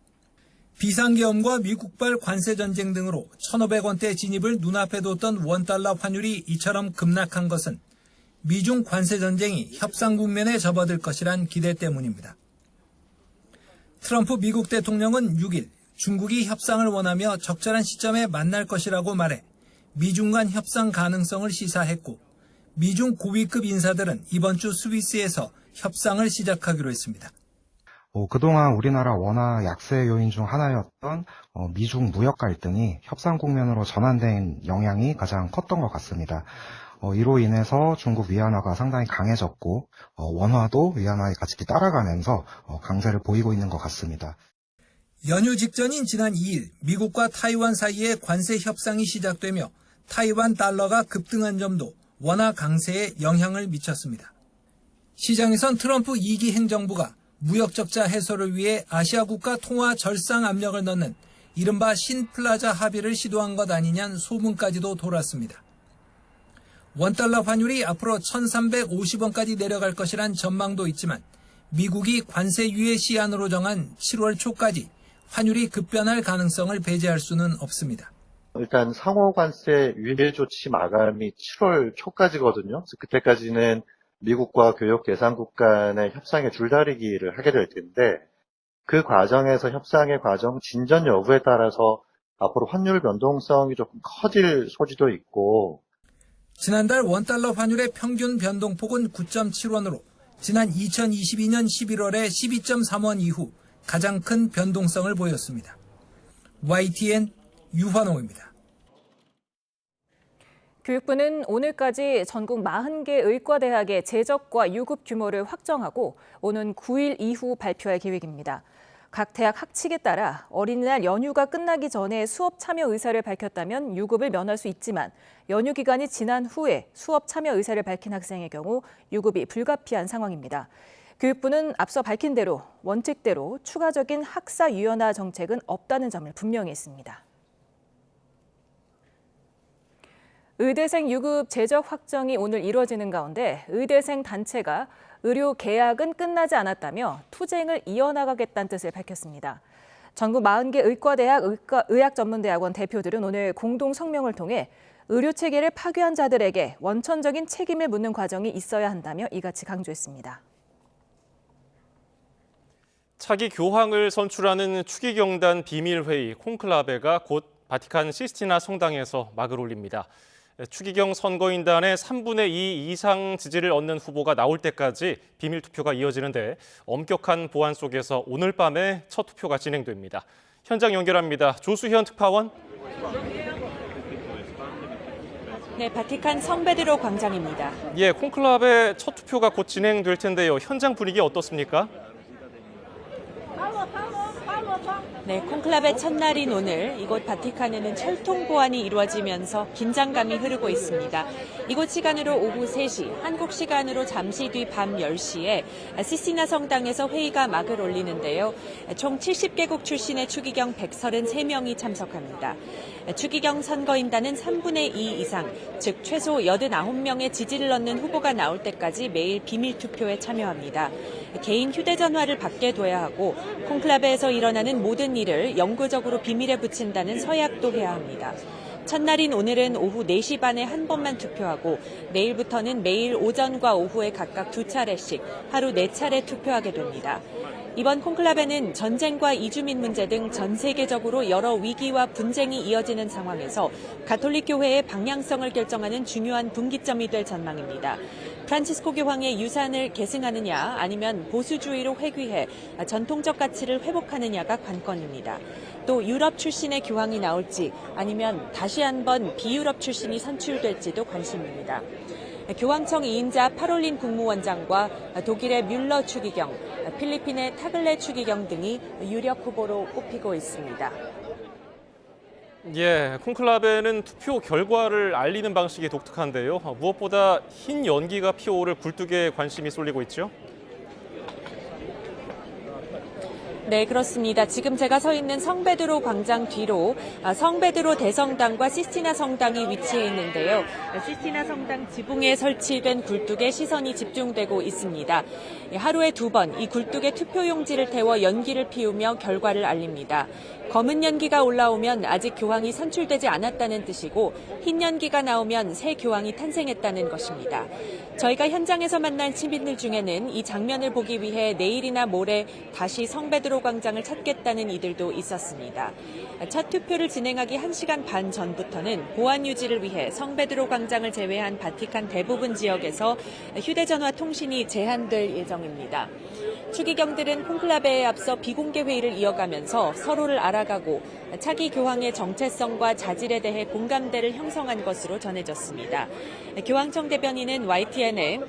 비상계엄과 미국발 관세 전쟁 등으로 1,500원대 진입을 눈앞에 뒀던 원달러 환율이 이처럼 급락한 것은 미중 관세 전쟁이 협상 국면에 접어들 것이란 기대 때문입니다. 트럼프 미국 대통령은 6일 중국이 협상을 원하며 적절한 시점에 만날 것이라고 말해 미중 간 협상 가능성을 시사했고 미중 고위급 인사들은 이번 주 스위스에서 협상을 시작하기로 했습니다. 그동안 우리나라 원화 약세 요인 중 하나였던 미중 무역 갈등이 협상 국면으로 전환된 영향이 가장 컸던 것 같습니다. 이로 인해서 중국 위안화가 상당히 강해졌고 원화도 위안화에 같이 따라가면서 강세를 보이고 있는 것 같습니다. 연휴 직전인 지난 2일 미국과 타이완 사이에 관세 협상이 시작되며 타이완 달러가 급등한 점도 원화 강세에 영향을 미쳤습니다. 시장에선 트럼프 2기 행정부가 무역 적자 해소를 위해 아시아 국가 통화 절상 압력을 넣는 이른바 신플라자 합의를 시도한 것 아니냐는 소문까지도 돌았습니다. 원달러 환율이 앞으로 1,350원까지 내려갈 것이란 전망도 있지만 미국이 관세 유예 시한으로 정한 7월 초까지 환율이 급변할 가능성을 배제할 수는 없습니다. 일단 상호 관세 유예 조치 마감이 7월 초까지거든요. 그래서 그때까지는 미국과 교역개상국 간의 협상의 줄다리기를 하게 될 텐데 그 과정에서 협상의 과정 진전 여부에 따라서 앞으로 환율 변동성이 조금 커질 소지도 있고 지난달 원달러 환율의 평균 변동폭은 9.7원으로 지난 2022년 11월에 12.3원 이후 가장 큰 변동성을 보였습니다. YTN 유환홍입니다. 교육부는 오늘까지 전국 40개 의과대학의 재적과 유급 규모를 확정하고 오는 9일 이후 발표할 계획입니다. 각 대학 학칙에 따라 어린이날 연휴가 끝나기 전에 수업 참여 의사를 밝혔다면 유급을 면할 수 있지만 연휴 기간이 지난 후에 수업 참여 의사를 밝힌 학생의 경우 유급이 불가피한 상황입니다. 교육부는 앞서 밝힌 대로 원칙대로 추가적인 학사 유연화 정책은 없다는 점을 분명히 했습니다. 의대생 유급 재적 확정이 오늘 이뤄지는 가운데 의대생 단체가 의료 계약은 끝나지 않았다며 투쟁을 이어나가겠다는 뜻을 밝혔습니다. 전국 40개 의과대학 의학전문대학원 대표들은 오늘 공동 성명을 통해 의료체계를 파괴한 자들에게 원천적인 책임을 묻는 과정이 있어야 한다며 이같이 강조했습니다. 차기 교황을 선출하는 추기경단 비밀회의 콘클라베가 곧 바티칸 시스티나 성당에서 막을 올립니다. 추기경 선거인단의 3분의 2 이상 지지를 얻는 후보가 나올 때까지 비밀 투표가 이어지는데 엄격한 보안 속에서 오늘 밤에 첫 투표가 진행됩니다. 현장 연결합니다. 조수현 특파원. 네, 바티칸 성베드로 광장입니다. 예, 콘클라베 첫 투표가 곧 진행될 텐데요. 현장 분위기 어떻습니까? 네, 콘클라베 첫날인 오늘 이곳 바티칸에는 철통 보안이 이루어지면서 긴장감이 흐르고 있습니다. 이곳 시간으로 오후 3시, 한국 시간으로 잠시 뒤 밤 10시에 시스티나 성당에서 회의가 막을 올리는데요. 총 70개국 출신의 추기경 133명이 참석합니다. 추기경 선거인단은 3분의 2 이상, 즉 최소 89명의 지지를 얻는 후보가 나올 때까지 매일 비밀 투표에 참여합니다. 개인 휴대전화를 밖에 둬야 하고 콘클라베에서 일어나는 모든 일을 영구적으로 비밀에 붙인다는 서약도 해야 합니다. 첫날인 오늘은 오후 4시 반에 한 번만 투표하고 내일부터는 매일 오전과 오후에 각각 2차례씩 하루 4차례 투표하게 됩니다. 이번 콘클라베는 전쟁과 이주민 문제 등 전 세계적으로 여러 위기와 분쟁이 이어지는 상황에서 가톨릭 교회의 방향성을 결정하는 중요한 분기점이 될 전망입니다. 프란치스코 교황의 유산을 계승하느냐 아니면 보수주의로 회귀해 전통적 가치를 회복하느냐가 관건입니다. 또 유럽 출신의 교황이 나올지 아니면 다시 한번 비유럽 출신이 선출될지도 관심입니다. 교황청 2인자 파롤린 국무원장과 독일의 뮬러 추기경, 필리핀의 타글레 추기경 등이 유력 후보로 꼽히고 있습니다. 예, 콘클라베는 투표 결과를 알리는 방식이 독특한데요. 무엇보다 흰 연기가 피어오를 굴뚝에 관심이 쏠리고 있죠. 네, 그렇습니다. 지금 제가 서 있는 성베드로 광장 뒤로 성베드로 대성당과 시스티나 성당이 위치해 있는데요. 시스티나 성당 지붕에 설치된 굴뚝에 시선이 집중되고 있습니다. 하루에 2번 이 굴뚝에 투표용지를 태워 연기를 피우며 결과를 알립니다. 검은 연기가 올라오면 아직 교황이 선출되지 않았다는 뜻이고 흰 연기가 나오면 새 교황이 탄생했다는 것입니다. 저희가 현장에서 만난 시민들 중에는 이 장면을 보기 위해 내일이나 모레 다시 성베드로 광장을 찾겠다는 이들도 있었습니다. 첫 투표를 진행하기 1시간 반 전부터는 보안 유지를 위해 성베드로 광장을 제외한 바티칸 대부분 지역에서 휴대전화 통신이 제한될 예정입니다. 추기경들은 콘클라베에 앞서 비공개 회의를 이어가면서 서로를 알아가고 차기 교황의 정체성과 자질에 대해 공감대를 형성한 것으로 전해졌습니다. 교황청 대변인은 YTN에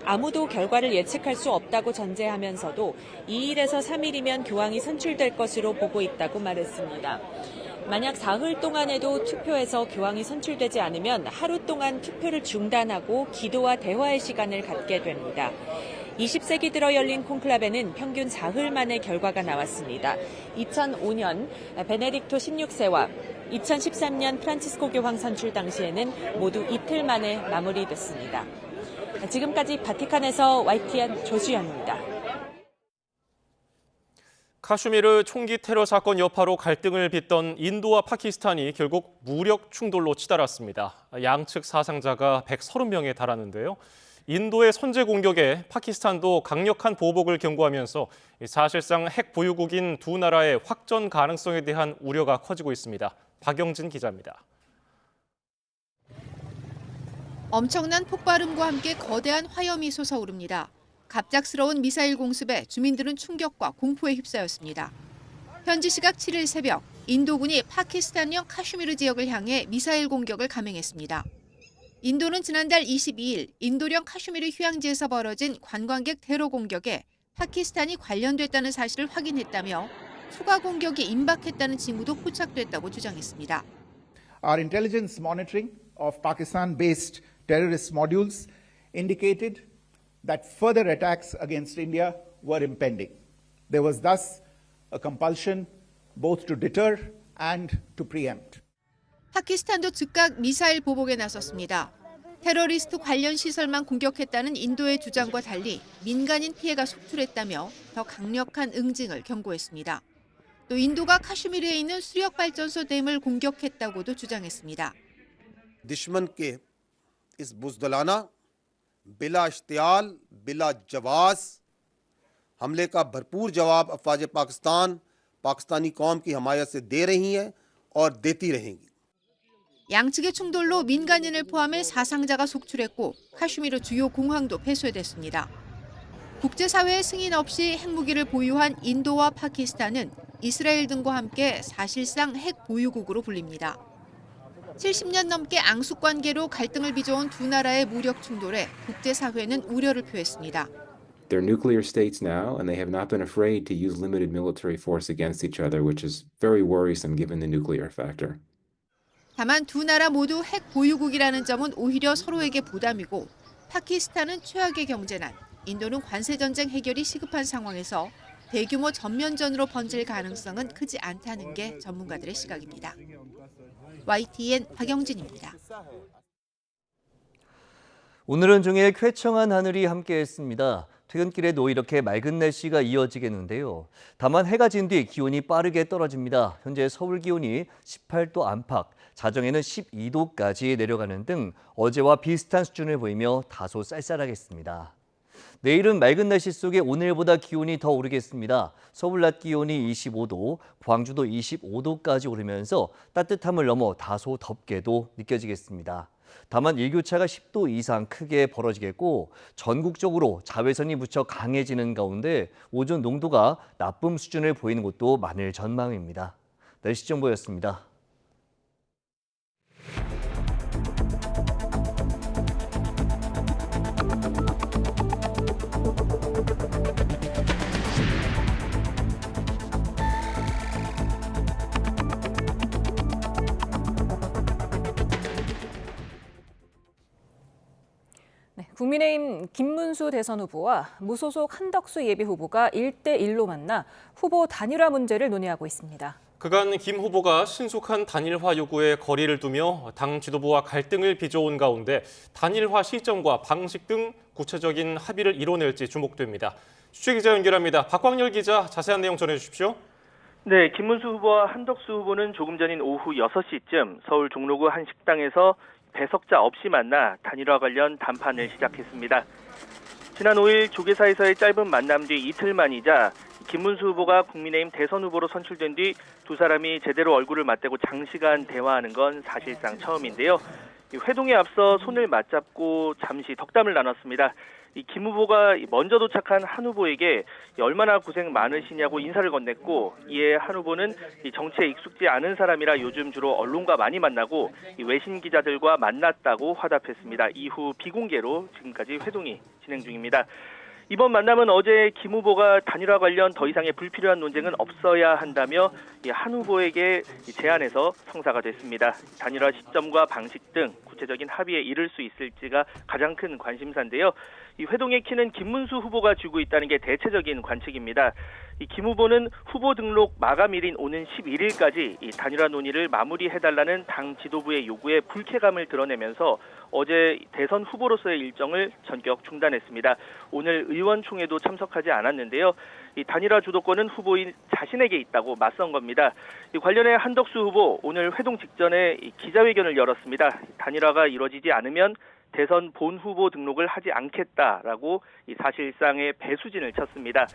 아무도 결과를 예측할 수 없다고 전제하면서도 2일에서 3일이면 교황이 선출될 것으로 보고 있다고 말했습니다. 만약 사흘 동안에도 투표에서 교황이 선출되지 않으면 하루 동안 투표를 중단하고 기도와 대화의 시간을 갖게 됩니다. 20세기 들어 열린 콘클라베는 평균 4흘 만에 결과가 나왔습니다. 2005년 베네딕토 16세와 2013년 프란치스코 교황 선출 당시에는 모두 이틀 만에 마무리됐습니다. 지금까지 바티칸에서 YTN 조수연입니다. 카슈미르 총기 테러 사건 여파로 갈등을 빚던 인도와 파키스탄이 결국 무력 충돌로 치달았습니다. 양측 사상자가 130명에 달하는데요. 인도의 선제 공격에 파키스탄도 강력한 보복을 경고하면서 사실상 핵 보유국인 두 나라의 확전 가능성에 대한 우려가 커지고 있습니다. 박영진 기자입니다. 엄청난 폭발음과 함께 거대한 화염이 솟아오릅니다. 갑작스러운 미사일 공습에 주민들은 충격과 공포에 휩싸였습니다. 현지 시각 7일 새벽, 인도군이 파키스탄령 카슈미르 지역을 향해 미사일 공격을 감행했습니다. 인도는 지난달 22일 인도령 카슈미르 휴양지에서 벌어진 관광객 테러 공격에 파키스탄이 관련됐다는 사실을 확인했다며 추가 공격이 임박했다는 징후도 포착됐다고 주장했습니다. Our intelligence monitoring of Pakistan-based terrorist modules indicated that further attacks against India were impending. There was thus a compulsion both to deter and to preempt. 파키스탄도 즉각 미사일 보복에 나섰습니다. 테러리스트 관련 시설만 공격했다는 인도의 주장과 달리 민간인 피해가 속출했다며 더 강력한 응징을 경고했습니다. 또 인도가 카슈미르에 있는 수력발전소 댐을 공격했다고도 주장했습니다. दुश्मन के इस बुज़दिलाना बिला इश्तियाल बिला जवाज़ हमले का भरपूर जवाब अफवाज पाकिस्तान पाकिस्तानी कौम की हमायत से दे रही हैं और देती रहेंगी. 양측의 충돌로 민간인을 포함해 사상자가 속출했고 카슈미르 주요 공항도 폐쇄됐습니다. 국제사회의 승인 없이 핵무기를 보유한 인도와 파키스탄은 이스라엘 등과 함께 사실상 핵 보유국으로 불립니다. 70년 넘게 앙숙 관계로 갈등을 빚어온 두 나라의 무력 충돌에 국제사회는 우려를 표했습니다. They're nuclear states now, and they have not been afraid to use limited military force against each other, which is very worrisome given the nuclear factor. 다만 두 나라 모두 핵 보유국이라는 점은 오히려 서로에게 부담이고 파키스탄은 최악의 경제난, 인도는 관세전쟁 해결이 시급한 상황에서 대규모 전면전으로 번질 가능성은 크지 않다는 게 전문가들의 시각입니다. YTN 박영진입니다. 오늘은 종일 쾌청한 하늘이 함께했습니다. 퇴근길에도 이렇게 맑은 날씨가 이어지겠는데요. 다만 해가 진 뒤 기온이 빠르게 떨어집니다. 현재 서울 기온이 18도 안팎, 자정에는 12도까지 내려가는 등 어제와 비슷한 수준을 보이며 다소 쌀쌀하겠습니다. 내일은 맑은 날씨 속에 오늘보다 기온이 더 오르겠습니다. 서울 낮 기온이 25도, 광주도 25도까지 오르면서 따뜻함을 넘어 다소 덥게도 느껴지겠습니다. 다만 일교차가 10도 이상 크게 벌어지겠고 전국적으로 자외선이 무척 강해지는 가운데 오존 농도가 나쁨 수준을 보이는 곳도 많을 전망입니다. 날씨 정보였습니다. 국민의힘 김문수 대선 후보와 무소속 한덕수 예비후보가 1대1로 만나 후보 단일화 문제를 논의하고 있습니다. 그간 김 후보가 신속한 단일화 요구에 거리를 두며 당 지도부와 갈등을 빚어온 가운데 단일화 시점과 방식 등 구체적인 합의를 이뤄낼지 주목됩니다. 취재기자 연결합니다. 박광열 기자, 자세한 내용 전해주십시오. 네, 김문수 후보와 한덕수 후보는 조금 전인 오후 6시쯤 서울 종로구 한 식당에서 배석자 없이 만나 단일화 관련 담판을 시작했습니다. 지난 5일 조계사에서의 짧은 만남 뒤 이틀 만이자 김문수 후보가 국민의힘 대선 후보로 선출된 뒤 두 사람이 제대로 얼굴을 맞대고 장시간 대화하는 건 사실상 처음인데요. 회동에 앞서 손을 맞잡고 잠시 덕담을 나눴습니다. 김 후보가 먼저 도착한 한 후보에게 얼마나 고생 많으시냐고 인사를 건넸고, 이에 한 후보는 정치에 익숙지 않은 사람이라 요즘 주로 언론과 많이 만나고 외신 기자들과 만났다고 화답했습니다. 이후 비공개로 지금까지 회동이 진행 중입니다. 이번 만남은 어제 김 후보가 단일화 관련 더 이상의 불필요한 논쟁은 없어야 한다며 한 후보에게 제안해서 성사가 됐습니다. 단일화 시점과 방식 등 구체적인 합의에 이를 수 있을지가 가장 큰 관심사인데요. 이 회동의 키는 김문수 후보가 쥐고 있다는 게 대체적인 관측입니다. 이 김 후보는 후보 등록 마감일인 오는 11일까지 이 단일화 논의를 마무리해달라는 당 지도부의 요구에 불쾌감을 드러내면서 어제 대선 후보로서의 일정을 전격 중단했습니다. 오늘 의원총회도 참석하지 않았는데요. 이 단일화 주도권은 후보인 자신에게 있다고 맞선 겁니다. 이 관련해 한덕수 후보 오늘 회동 직전에 기자회견을 열었습니다. 단일화가 이뤄지지 않으면 대선 본 후보 등록을 하지 않겠다라고 사실상의 배수진을 쳤습니다.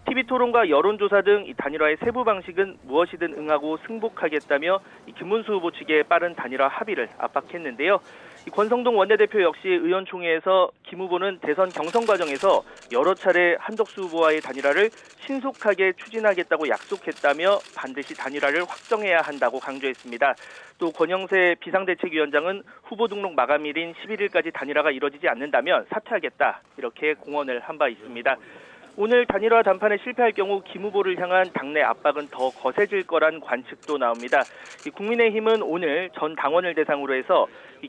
TV토론과 여론조사 등 단일화의 세부 방식은 무엇이든 응하고 승복하겠다며 김문수 후보 측의 빠른 단일화 합의를 압박했는데요. 권성동 원내대표 역시 의원총회에서 김 후보는 대선 경선 과정에서 여러 차례 한덕수 후보와의 단일화를 신속하게 추진하겠다고 약속했다며 반드시 단일화를 확정해야 한다고 강조했습니다. 또 권영세 비상대책위원장은 후보 등록 마감일인 11일까지 단일화가 이뤄지지 않는다면 사퇴하겠다, 이렇게 공언을 한 바 있습니다. 오늘 단일화 담판에 실패할 경우 김 후보를 향한 당내 압박은 더 거세질 거란 관측도 나옵니다. 국민의힘은 오늘 전 당원을 대상으로 해서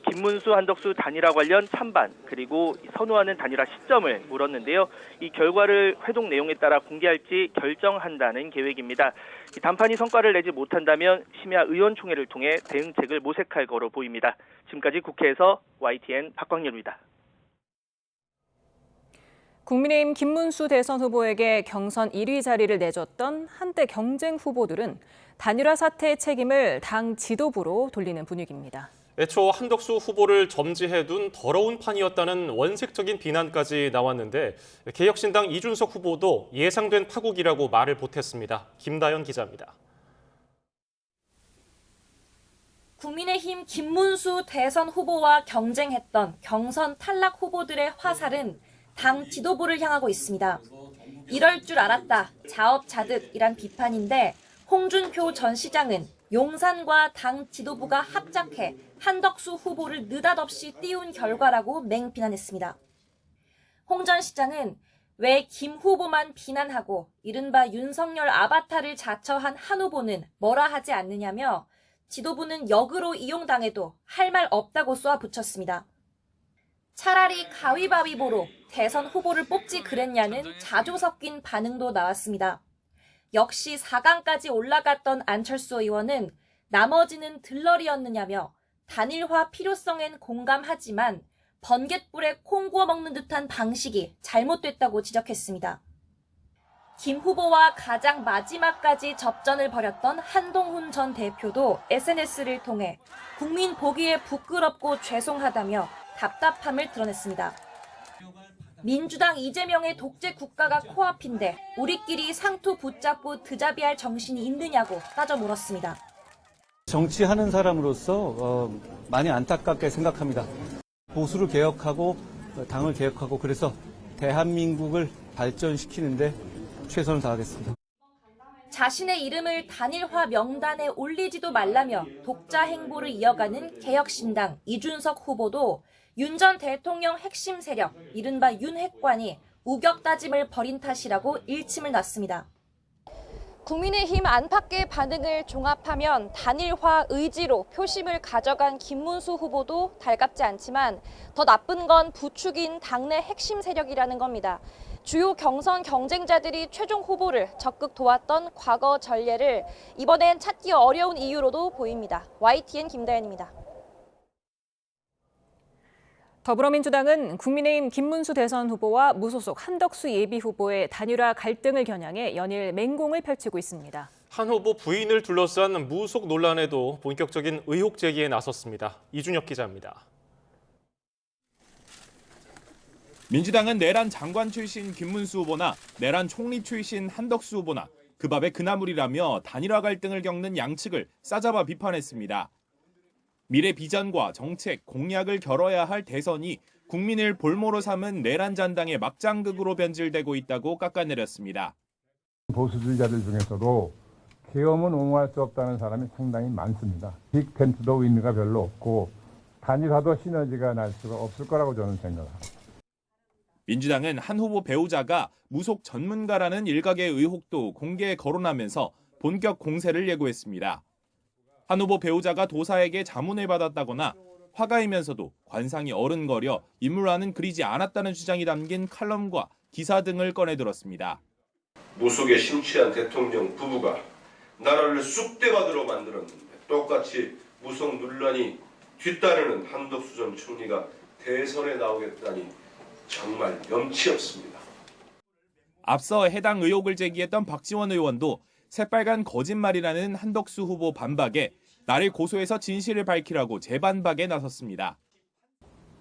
김문수, 한덕수 단일화 관련 찬반 그리고 선호하는 단일화 시점을 물었는데요. 이 결과를 회동 내용에 따라 공개할지 결정한다는 계획입니다. 담판이 성과를 내지 못한다면 심야 의원총회를 통해 대응책을 모색할 거로 보입니다. 지금까지 국회에서 YTN 박광열입니다. 국민의힘 김문수 대선 후보에게 경선 1위 자리를 내줬던 한때 경쟁 후보들은 단일화 사태의 책임을 당 지도부로 돌리는 분위기입니다. 애초 한덕수 후보를 점지해둔 더러운 판이었다는 원색적인 비난까지 나왔는데 개혁신당 이준석 후보도 예상된 파국이라고 말을 보탰습니다. 김다연 기자입니다. 국민의힘 김문수 대선 후보와 경쟁했던 경선 탈락 후보들의 화살은 당 지도부를 향하고 있습니다. 이럴 줄 알았다, 자업자득이란 비판인데 홍준표 전 시장은 용산과 당 지도부가 합작해 한덕수 후보를 느닷없이 띄운 결과라고 맹비난했습니다. 홍 전 시장은 왜 김 후보만 비난하고 이른바 윤석열 아바타를 자처한 한 후보는 뭐라 하지 않느냐며 지도부는 역으로 이용당해도 할 말 없다고 쏘아붙였습니다. 차라리 가위바위보로 대선 후보를 뽑지 그랬냐는 자조 섞인 반응도 나왔습니다. 역시 4강까지 올라갔던 안철수 의원은 나머지는 들러리였느냐며 단일화 필요성엔 공감하지만 번갯불에 콩 구워 먹는 듯한 방식이 잘못됐다고 지적했습니다. 김 후보와 가장 마지막까지 접전을 벌였던 한동훈 전 대표도 SNS를 통해 국민 보기에 부끄럽고 죄송하다며 답답함을 드러냈습니다. 민주당 이재명의 독재 국가가 코앞인데 우리끼리 상투 붙잡고 드자비할 정신이 있느냐고 따져 물었습니다. 정치하는 사람으로서 많이 안타깝게 생각합니다. 보수를 개혁하고 당을 개혁하고 그래서 대한민국을 발전시키는데 최선을 다하겠습니다. 자신의 이름을 단일화 명단에 올리지도 말라며 독자 행보를 이어가는 개혁신당 이준석 후보도 윤 전 대통령 핵심 세력, 이른바 윤핵관이 우격다짐을 벌인 탓이라고 일침을 놨습니다. 국민의힘 안팎의 반응을 종합하면 단일화 의지로 표심을 가져간 김문수 후보도 달갑지 않지만 더 나쁜 건 부추긴 당내 핵심 세력이라는 겁니다. 주요 경선 경쟁자들이 최종 후보를 적극 도왔던 과거 전례를 이번엔 찾기 어려운 이유로도 보입니다. YTN 김다연입니다. 더불어민주당은 국민의힘 김문수 대선 후보와 무소속 한덕수 예비 후보의 단일화 갈등을 겨냥해 연일 맹공을 펼치고 있습니다. 한 후보 부인을 둘러싼 무속 논란에도 본격적인 의혹 제기에 나섰습니다. 이준혁 기자입니다. 민주당은 내란 장관 출신 김문수 후보나 내란 총리 출신 한덕수 후보나 그 밥에 그나물이라며 단일화 갈등을 겪는 양측을 싸잡아 비판했습니다. 미래 비전과 정책, 공약을 겨뤄야 할 대선이 국민을 볼모로 삼은 내란 잔당의 막장극으로 변질되고 있다고 깎아내렸습니다. 보수주의자들 중에서도 계엄은 옹호할 수 없다는 사람이 상당히 많습니다. 빅텐트도 의미가 별로 없고 단일화도 시너지가 날 수가 없을 거라고 저는 생각합니다. 민주당은 한 후보 배우자가 무속 전문가라는 일각의 의혹도 공개에 거론하면서 본격 공세를 예고했습니다. 한 후보 배우자가 도사에게 자문을 받았다거나 화가이면서도 관상이 어른거려 인물화는 그리지 않았다는 주장이 담긴 칼럼과 기사 등을 꺼내들었습니다. 무속에 심취한 대통령 부부가 나라를 쑥대밭으로 만들었는데 똑같이 무속 논란이 뒤따르는 한덕수 전 총리가 대선에 나오겠다니 정말 염치 없습니다. 앞서 해당 의혹을 제기했던 박지원 의원도 새빨간 거짓말이라는 한덕수 후보 반박에 나를 고소해서 진실을 밝히라고 재반박에 나섰습니다.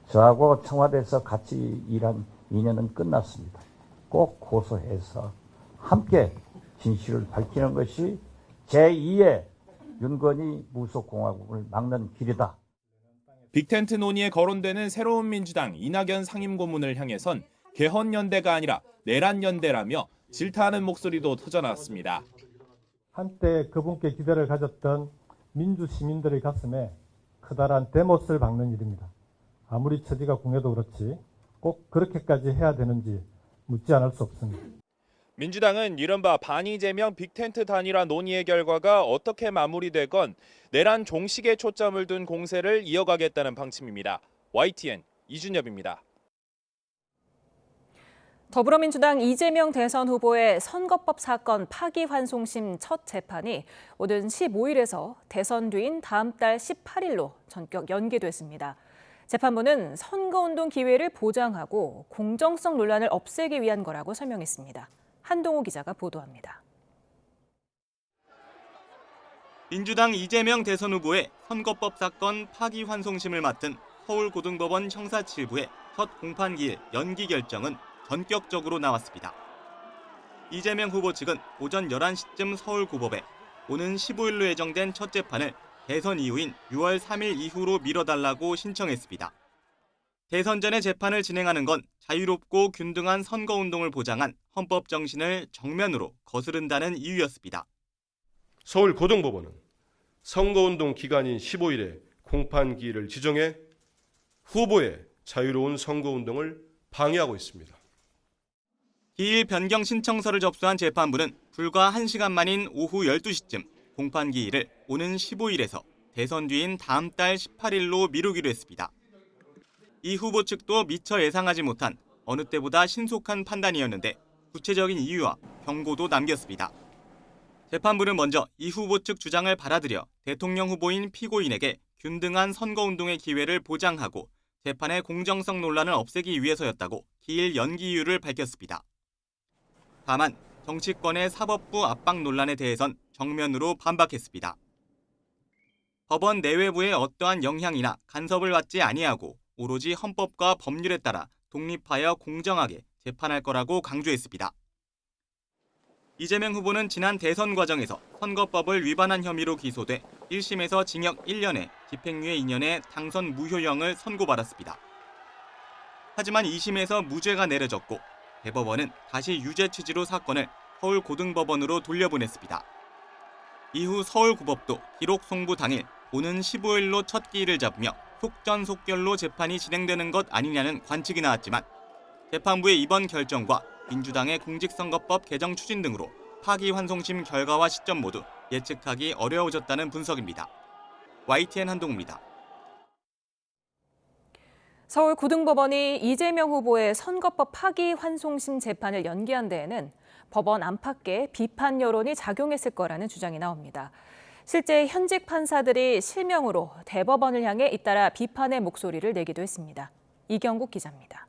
저하고 청와대에서 같이 일한 인연은 끝났습니다. 꼭 고소해서 함께 진실을 밝히는 것이 제2의 윤건희 무속공화국을 막는 길이다. 빅텐트 논의에 거론되는 새로운 민주당 이낙연 상임고문을 향해선 개헌연대가 아니라 내란연대라며 질타하는 목소리도 터져나왔습니다. 한때 그분께 기대를 가졌던 민주 시민들의 가슴에 커다란 대못을 박는 일입니다. 아무리 처지가 궁해도 그렇지 꼭 그렇게까지 해야 되는지 묻지 않을 수 없습니다. 민주당은 이른바 반이재명 빅텐트 단일화 논의의 결과가 어떻게 마무리되건 내란 종식에 초점을 둔 공세를 이어가겠다는 방침입니다. YTN 이준엽입니다. 더불어민주당 이재명 대선 후보의 선거법 사건 파기환송심 첫 재판이 오는 15일에서 대선 뒤인 다음 달 18일로 전격 연기됐습니다. 재판부는 선거운동 기회를 보장하고 공정성 논란을 없애기 위한 거라고 설명했습니다. 한동호 기자가 보도합니다. 민주당 이재명 대선 후보의 선거법 사건 파기환송심을 맡은 서울고등법원 형사 7부의 첫 공판기일 연기 결정은 전격적으로 나왔습니다. 이재명 후보 측은 오전 11시쯤 서울고법에 오는 15일로 예정된 첫 재판을 대선 이후인 6월 3일 이후로 미뤄달라고 신청했습니다. 대선 전에 재판을 진행하는 건 자유롭고 균등한 선거운동을 보장한 헌법 정신을 정면으로 거스른다는 이유였습니다. 서울고등법원은 선거운동 기간인 15일에 공판기일을 지정해 후보의 자유로운 선거운동을 방해하고 있습니다. 기일 변경 신청서를 접수한 재판부는 불과 1시간 만인 오후 12시쯤 공판기일을 오는 15일에서 대선 뒤인 다음 달 18일로 미루기로 했습니다. 이 후보 측도 미처 예상하지 못한 어느 때보다 신속한 판단이었는데 구체적인 이유와 경고도 남겼습니다. 재판부는 먼저 이 후보 측 주장을 받아들여 대통령 후보인 피고인에게 균등한 선거운동의 기회를 보장하고 재판의 공정성 논란을 없애기 위해서였다고 기일 연기 이유를 밝혔습니다. 다만 정치권의 사법부 압박 논란에 대해선 정면으로 반박했습니다. 법원 내외부의 어떠한 영향이나 간섭을 받지 아니하고 오로지 헌법과 법률에 따라 독립하여 공정하게 재판할 거라고 강조했습니다. 이재명 후보는 지난 대선 과정에서 선거법을 위반한 혐의로 기소돼 1심에서 징역 1년에 집행유예 2년의 당선 무효형을 선고받았습니다. 하지만 2심에서 무죄가 내려졌고 대법원은 다시 유죄 취지로 사건을 서울고등법원으로 돌려보냈습니다. 이후 서울고법도 기록 송부 당일 오는 15일로 첫 기일을 잡으며 속전속결로 재판이 진행되는 것 아니냐는 관측이 나왔지만 재판부의 이번 결정과 민주당의 공직선거법 개정 추진 등으로 파기환송심 결과와 시점 모두 예측하기 어려워졌다는 분석입니다. YTN 한동우입니다. 서울고등법원이 이재명 후보의 선거법 파기환송심 재판을 연기한 데에는 법원 안팎의 비판 여론이 작용했을 거라는 주장이 나옵니다. 실제 현직 판사들이 실명으로 대법원을 향해 잇따라 비판의 목소리를 내기도 했습니다. 이경국 기자입니다.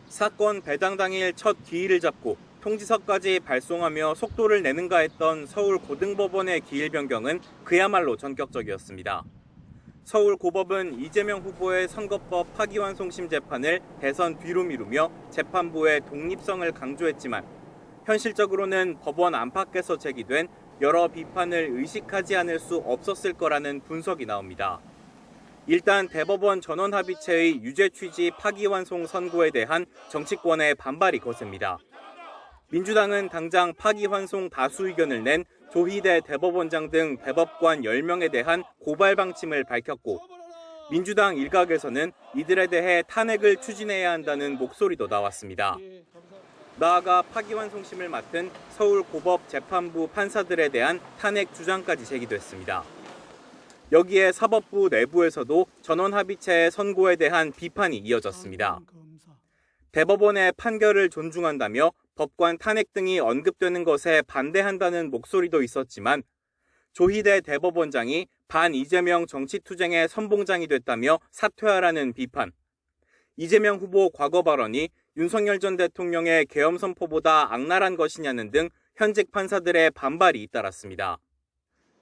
사건 배당 당일 첫 기일을 잡고 통지서까지 발송하며 속도를 내는가 했던 서울고등법원의 기일 변경은 그야말로 전격적이었습니다. 서울고법은 이재명 후보의 선거법 파기환송심 재판을 대선 뒤로 미루며 재판부의 독립성을 강조했지만 현실적으로는 법원 안팎에서 제기된 여러 비판을 의식하지 않을 수 없었을 거라는 분석이 나옵니다. 일단 대법원 전원합의체의 유죄 취지 파기환송 선고에 대한 정치권의 반발이 거셉니다. 민주당은 당장 파기환송 다수 의견을 낸 조희대 대법원장 등 대법관 10명에 대한 고발 방침을 밝혔고 민주당 일각에서는 이들에 대해 탄핵을 추진해야 한다는 목소리도 나왔습니다. 나아가 파기환송심을 맡은 서울고법 재판부 판사들에 대한 탄핵 주장까지 제기됐습니다. 여기에 사법부 내부에서도 전원합의체의 선고에 대한 비판이 이어졌습니다. 대법원의 판결을 존중한다며 법관 탄핵 등이 언급되는 것에 반대한다는 목소리도 있었지만 조희대 대법원장이 반 이재명 정치투쟁의 선봉장이 됐다며 사퇴하라는 비판, 이재명 후보 과거 발언이 윤석열 전 대통령의 계엄 선포보다 악랄한 것이냐는 등 현직 판사들의 반발이 잇따랐습니다.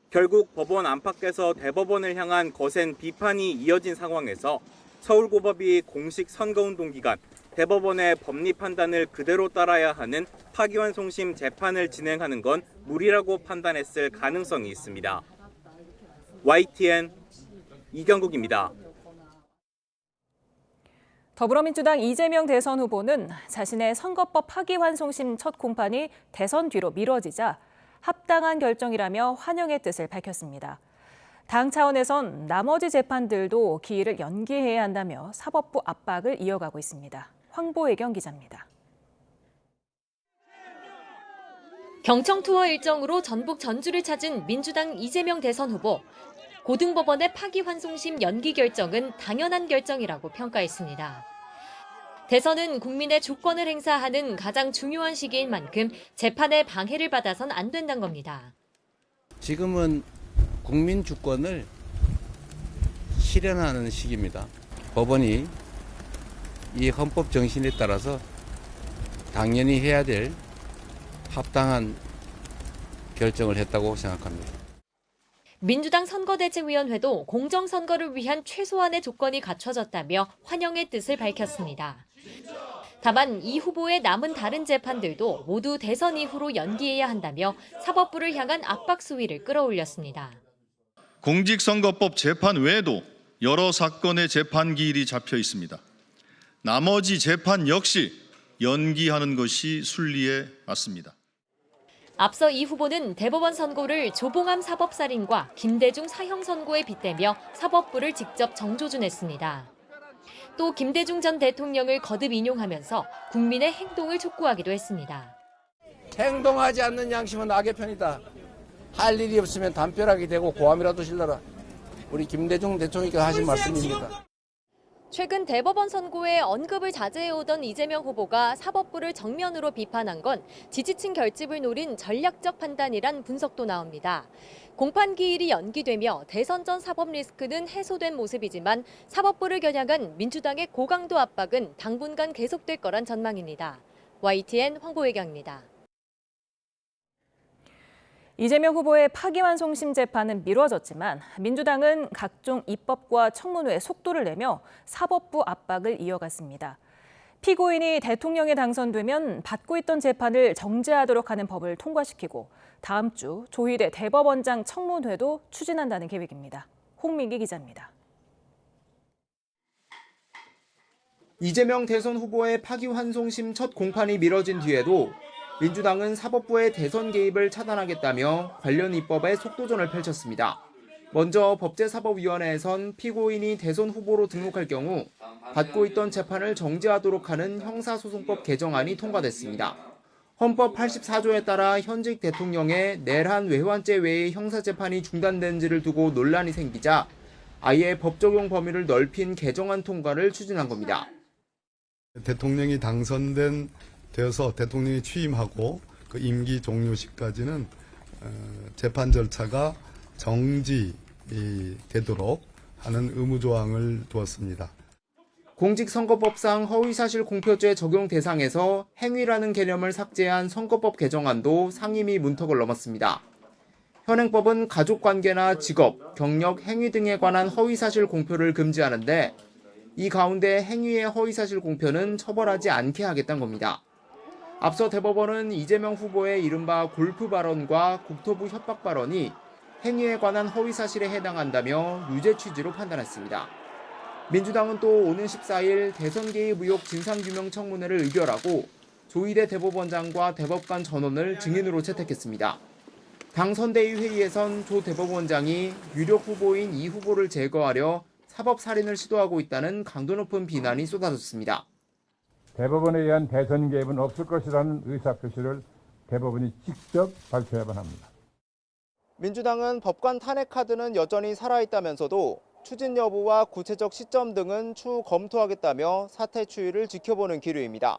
결국 법원 안팎에서 대법원을 향한 거센 비판이 이어진 상황에서 서울고법이 공식 선거운동 기간 대법원의 법리 판단을 그대로 따라야 하는 파기환송심 재판을 진행하는 건 무리라고 판단했을 가능성이 있습니다. YTN 이경국입니다. 더불어민주당 이재명 대선 후보는 자신의 선거법 파기환송심 첫 공판이 대선 뒤로 미뤄지자 합당한 결정이라며 환영의 뜻을 밝혔습니다. 당 차원에선 나머지 재판들도 기일을 연기해야 한다며 사법부 압박을 이어가고 있습니다. 황보혜경 기자입니다. 경청 투어 일정으로 전북 전주를 찾은 민주당 이재명 대선 후보. 고등법원의 파기환송심 연기 결정은 당연한 결정이라고 평가했습니다. 대선은 국민의 주권을 행사하는 가장 중요한 시기인 만큼 재판에 방해를 받아선 안 된다는 겁니다. 지금은 국민 주권을 실현하는 시기입니다. 법원이 이 헌법 정신에 따라서 당연히 해야 될 합당한 결정을 했다고 생각합니다. 민주당 선거대책위원회도 공정선거를 위한 최소한의 조건이 갖춰졌다며 환영의 뜻을 밝혔습니다. 다만 이 후보의 남은 다른 재판들도 모두 대선 이후로 연기해야 한다며 사법부를 향한 압박 수위를 끌어올렸습니다. 공직선거법 재판 외에도 여러 사건의 재판 기일이 잡혀 있습니다. 나머지 재판 역시 연기하는 것이 순리에 맞습니다. 앞서 이 후보는 대법원 선고를 조봉암 사법살인과 김대중 사형 선고에 빗대며 사법부를 직접 정조준했습니다. 또 김대중 전 대통령을 거듭 인용하면서 국민의 행동을 촉구하기도 했습니다. 행동하지 않는 양심은 악의 편이다. 할 일이 없으면 담벼락이 되고 고함이라도 질러라. 우리 김대중 대통령께서 하신 말씀입니다. 최근 대법원 선고에 언급을 자제해오던 이재명 후보가 사법부를 정면으로 비판한 건 지지층 결집을 노린 전략적 판단이란 분석도 나옵니다. 공판 기일이 연기되며 대선 전 사법 리스크는 해소된 모습이지만 사법부를 겨냥한 민주당의 고강도 압박은 당분간 계속될 거란 전망입니다. YTN 황보혜경입니다. 이재명 후보의 파기환송심 재판은 미뤄졌지만 민주당은 각종 입법과 청문회에 속도를 내며 사법부 압박을 이어갔습니다. 피고인이 대통령에 당선되면 받고 있던 재판을 정지하도록 하는 법을 통과시키고 다음 주 조희대 대법원장 청문회도 추진한다는 계획입니다. 홍민기 기자입니다. 이재명 대선 후보의 파기환송심 첫 공판이 미뤄진 뒤에도 민주당은 사법부의 대선 개입을 차단하겠다며 관련 입법에 속도전을 펼쳤습니다. 먼저 법제사법위원회에선 피고인이 대선 후보로 등록할 경우 받고 있던 재판을 정지하도록 하는 형사소송법 개정안이 통과됐습니다. 헌법 84조에 따라 현직 대통령의 내란 외환죄 외의 형사재판이 중단된지를 두고 논란이 생기자 아예 법 적용 범위를 넓힌 개정안 통과를 추진한 겁니다. 대통령이 되어서 대통령이 취임하고 그 임기 종료 시까지는 재판 절차가 정지되도록 하는 의무조항을 두었습니다. 공직선거법상 허위사실 공표죄 적용 대상에서 행위라는 개념을 삭제한 선거법 개정안도 상임위 문턱을 넘었습니다. 현행법은 가족관계나 직업, 경력, 행위 등에 관한 허위사실 공표를 금지하는데 이 가운데 행위의 허위사실 공표는 처벌하지 않게 하겠다는 겁니다. 앞서 대법원은 이재명 후보의 이른바 골프 발언과 국토부 협박 발언이 행위에 관한 허위사실에 해당한다며 유죄 취지로 판단했습니다. 민주당은 또 오는 14일 대선 개입 의혹 진상규명 청문회를 의결하고 조희대 대법원장과 대법관 전원을 증인으로 채택했습니다. 당 선대위 회의에선 조 대법원장이 유력 후보인 이 후보를 제거하려 사법살인을 시도하고 있다는 강도 높은 비난이 쏟아졌습니다. 대법원에 의한 대선 개입은 없을 것이라는 의사표시를 대법원이 직접 발표해야만 합니다. 민주당은 법관 탄핵 카드는 여전히 살아있다면서도 추진 여부와 구체적 시점 등은 추후 검토하겠다며 사태 추이를 지켜보는 기류입니다.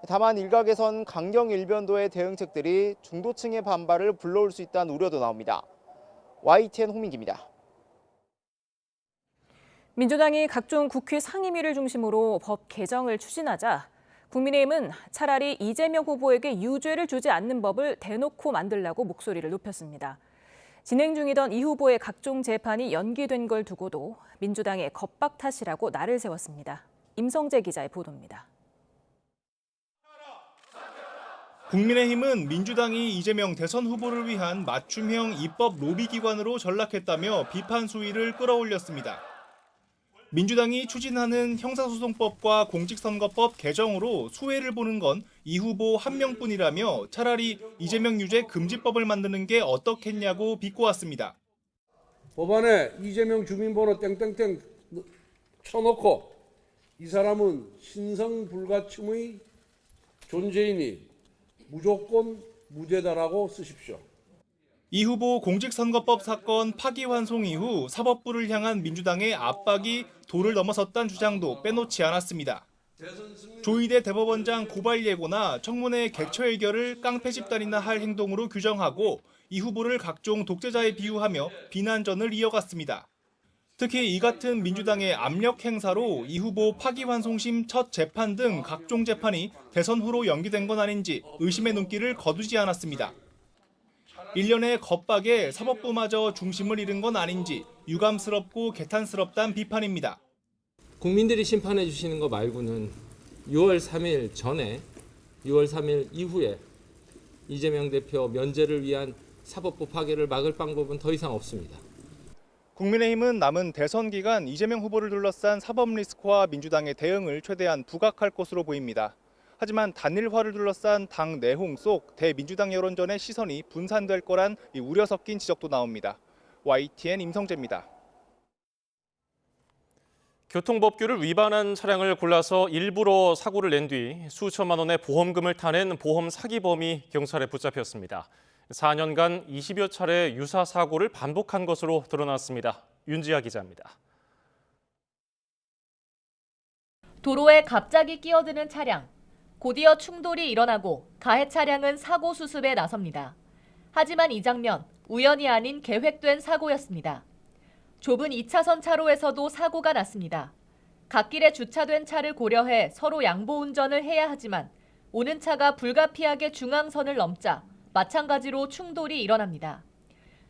다만 일각에선 강경 일변도의 대응책들이 중도층의 반발을 불러올 수 있다는 우려도 나옵니다. YTN 홍민기입니다. 민주당이 각종 국회 상임위를 중심으로 법 개정을 추진하자 국민의힘은 차라리 이재명 후보에게 유죄를 주지 않는 법을 대놓고 만들라고 목소리를 높였습니다. 진행 중이던 이 후보의 각종 재판이 연기된 걸 두고도 민주당의 겁박 탓이라고 날을 세웠습니다. 임성재 기자의 보도입니다. 국민의힘은 민주당이 이재명 대선 후보를 위한 맞춤형 입법 로비기관으로 전락했다며 비판 수위를 끌어올렸습니다. 민주당이 추진하는 형사소송법과 공직선거법 개정으로 수혜를 보는 건 이 후보 한 명뿐이라며 차라리 이재명 유죄 금지법을 만드는 게 어떻겠냐고 비꼬았습니다. 법안에 이재명 주민번호 땡땡땡 쳐놓고 이 사람은 신성불가침의 존재이니 무조건 무죄다라고 쓰십시오. 이 후보 공직선거법 사건 파기환송 이후 사법부를 향한 민주당의 압박이 도를 넘어섰다는 주장도 빼놓지 않았습니다. 조희대 대법원장 고발 예고나 청문회 개최 의결을 깡패 집단이나 할 행동으로 규정하고 이 후보를 각종 독재자에 비유하며 비난전을 이어갔습니다. 특히 이 같은 민주당의 압력 행사로 이 후보 파기환송심 첫 재판 등 각종 재판이 대선 후로 연기된 건 아닌지 의심의 눈길을 거두지 않았습니다. 일련의 겁박에 사법부마저 중심을 잃은 건 아닌지 유감스럽고 개탄스럽다는 비판입니다. 국민들이 심판해 주시는 거 말고는 6월 3일 전에 6월 3일 이후에 이재명 대표 면제를 위한 사법부 파괴를 막을 방법은 더 이상 없습니다. 국민의힘은 남은 대선 기간 이재명 후보를 둘러싼 사법 리스크와 민주당의 대응을 최대한 부각할 것으로 보입니다. 하지만 단일화를 둘러싼 당 내홍 속 대민주당 여론전의 시선이 분산될 거란 우려 섞인 지적도 나옵니다. YTN 임성재입니다. 교통법규를 위반한 차량을 골라서 일부러 사고를 낸 뒤 수천만 원의 보험금을 타낸 보험 사기범이 경찰에 붙잡혔습니다. 4년간 20여 차례 유사 사고를 반복한 것으로 드러났습니다. 윤지아 기자입니다. 도로에 갑자기 끼어드는 차량. 곧이어 충돌이 일어나고 가해 차량은 사고 수습에 나섭니다. 하지만 이 장면, 우연이 아닌 계획된 사고였습니다. 좁은 2차선 차로에서도 사고가 났습니다. 갓길에 주차된 차를 고려해 서로 양보 운전을 해야 하지만 오는 차가 불가피하게 중앙선을 넘자 마찬가지로 충돌이 일어납니다.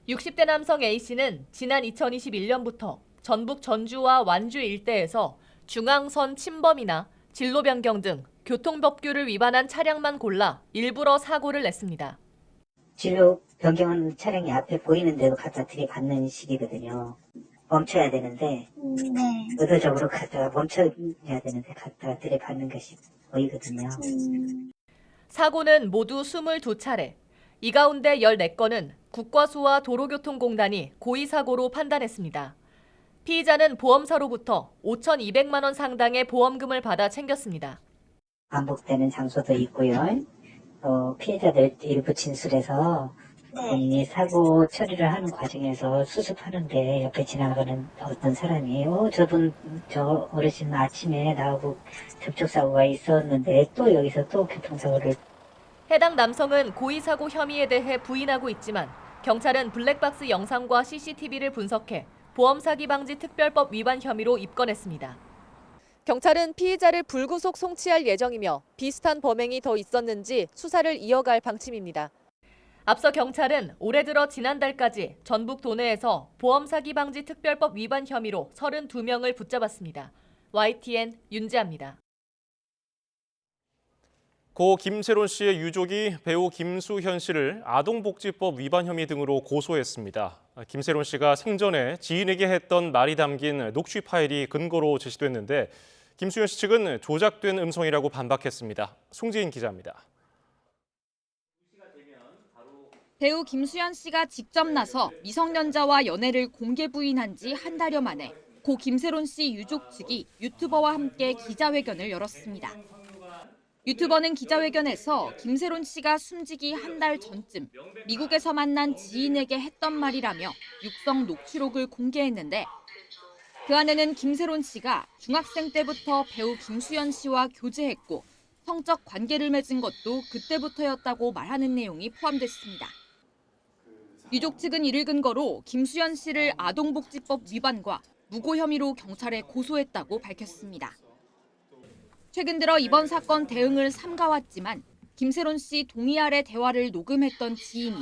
60대 남성 A씨는 지난 2021년부터 전북 전주와 완주 일대에서 중앙선 침범이나 진로 변경 등 교통법규를 위반한 차량만 골라 일부러 사고를 냈습니다. 진로 변경한 차량이 앞에 보이는데도 갖다 들이받는 식이거든요. 멈춰야 되는데 의도적으로 갖다가 멈춰야 되는데 갖다가 들이받는 것이 보이거든요. 사고는 모두 22차례. 이 가운데 14건은 국과수와 도로교통공단이 고의사고로 판단했습니다. 피의자는 보험사로부터 5,200만 원 상당의 보험금을 받아 챙겼습니다. 반복되는 장소도 있고요. 피해자들 일부 진술에서 본인이 사고 처리를 하는 과정에서 수습하는데 옆에 지나가는 어떤 사람이 저 어르신 아침에 나하고 접촉사고가 있었는데 또 여기서 또 교통사고를. 해당 남성은 고의사고 혐의에 대해 부인하고 있지만 경찰은 블랙박스 영상과 CCTV를 분석해 보험사기방지특별법 위반 혐의로 입건했습니다. 경찰은 피의자를 불구속 송치할 예정이며 비슷한 범행이 더 있었는지 수사를 이어갈 방침입니다. 앞서 경찰은 올해 들어 지난달까지 전북 도내에서 보험사기방지특별법 위반 혐의로 32명을 붙잡았습니다. YTN 윤지아입니다. 고 김세론 씨의 유족이 배우 김수현 씨를 아동복지법 위반 혐의 등으로 고소했습니다. 김세론 씨가 생전에 지인에게 했던 말이 담긴 녹취 파일이 근거로 제시됐는데 김수현 씨 측은 조작된 음성이라고 반박했습니다. 송지인 기자입니다. 배우 김수현 씨가 직접 나서 미성년자와 연애를 공개 부인한 지 한 달여 만에 고 김세론 씨 유족 측이 유튜버와 함께 기자회견을 열었습니다. 유튜버는 기자회견에서 김세론 씨가 숨지기 한 달 전쯤 미국에서 만난 지인에게 했던 말이라며 육성 녹취록을 공개했는데 그 안에는 김세론 씨가 중학생 때부터 배우 김수현 씨와 교제했고 성적 관계를 맺은 것도 그때부터였다고 말하는 내용이 포함됐습니다. 유족 측은 이를 근거로 김수현 씨를 아동복지법 위반과 무고 혐의로 경찰에 고소했다고 밝혔습니다. 최근 들어 이번 사건 대응을 삼가왔지만 김세론 씨 동의 아래 대화를 녹음했던 지인이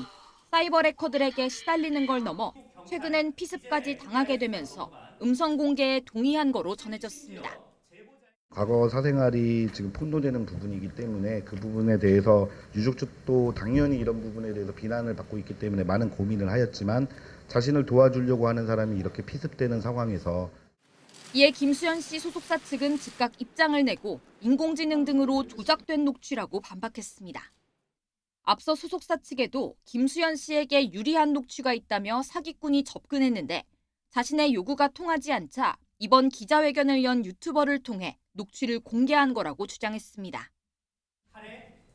사이버 레커들에게 시달리는 걸 넘어 최근엔 피습까지 당하게 되면서 음성 공개에 동의한 거로 전해졌습니다. 과거 사생활이 지금 폭로되는 부분이기 때문에 그 부분에 대해서 유족 측도 당연히 이런 부분에 대해서 비난을 받고 있기 때문에 많은 고민을 하였지만 자신을 도와주려고 하는 사람이 이렇게 피습되는 상황에서 이에 김수현 씨 소속사 측은 즉각 입장을 내고 인공지능 등으로 조작된 녹취라고 반박했습니다. 앞서 소속사 측에도 김수현 씨에게 유리한 녹취가 있다며 사기꾼이 접근했는데 자신의 요구가 통하지 않자 이번 기자회견을 연 유튜버를 통해 녹취를 공개한 거라고 주장했습니다.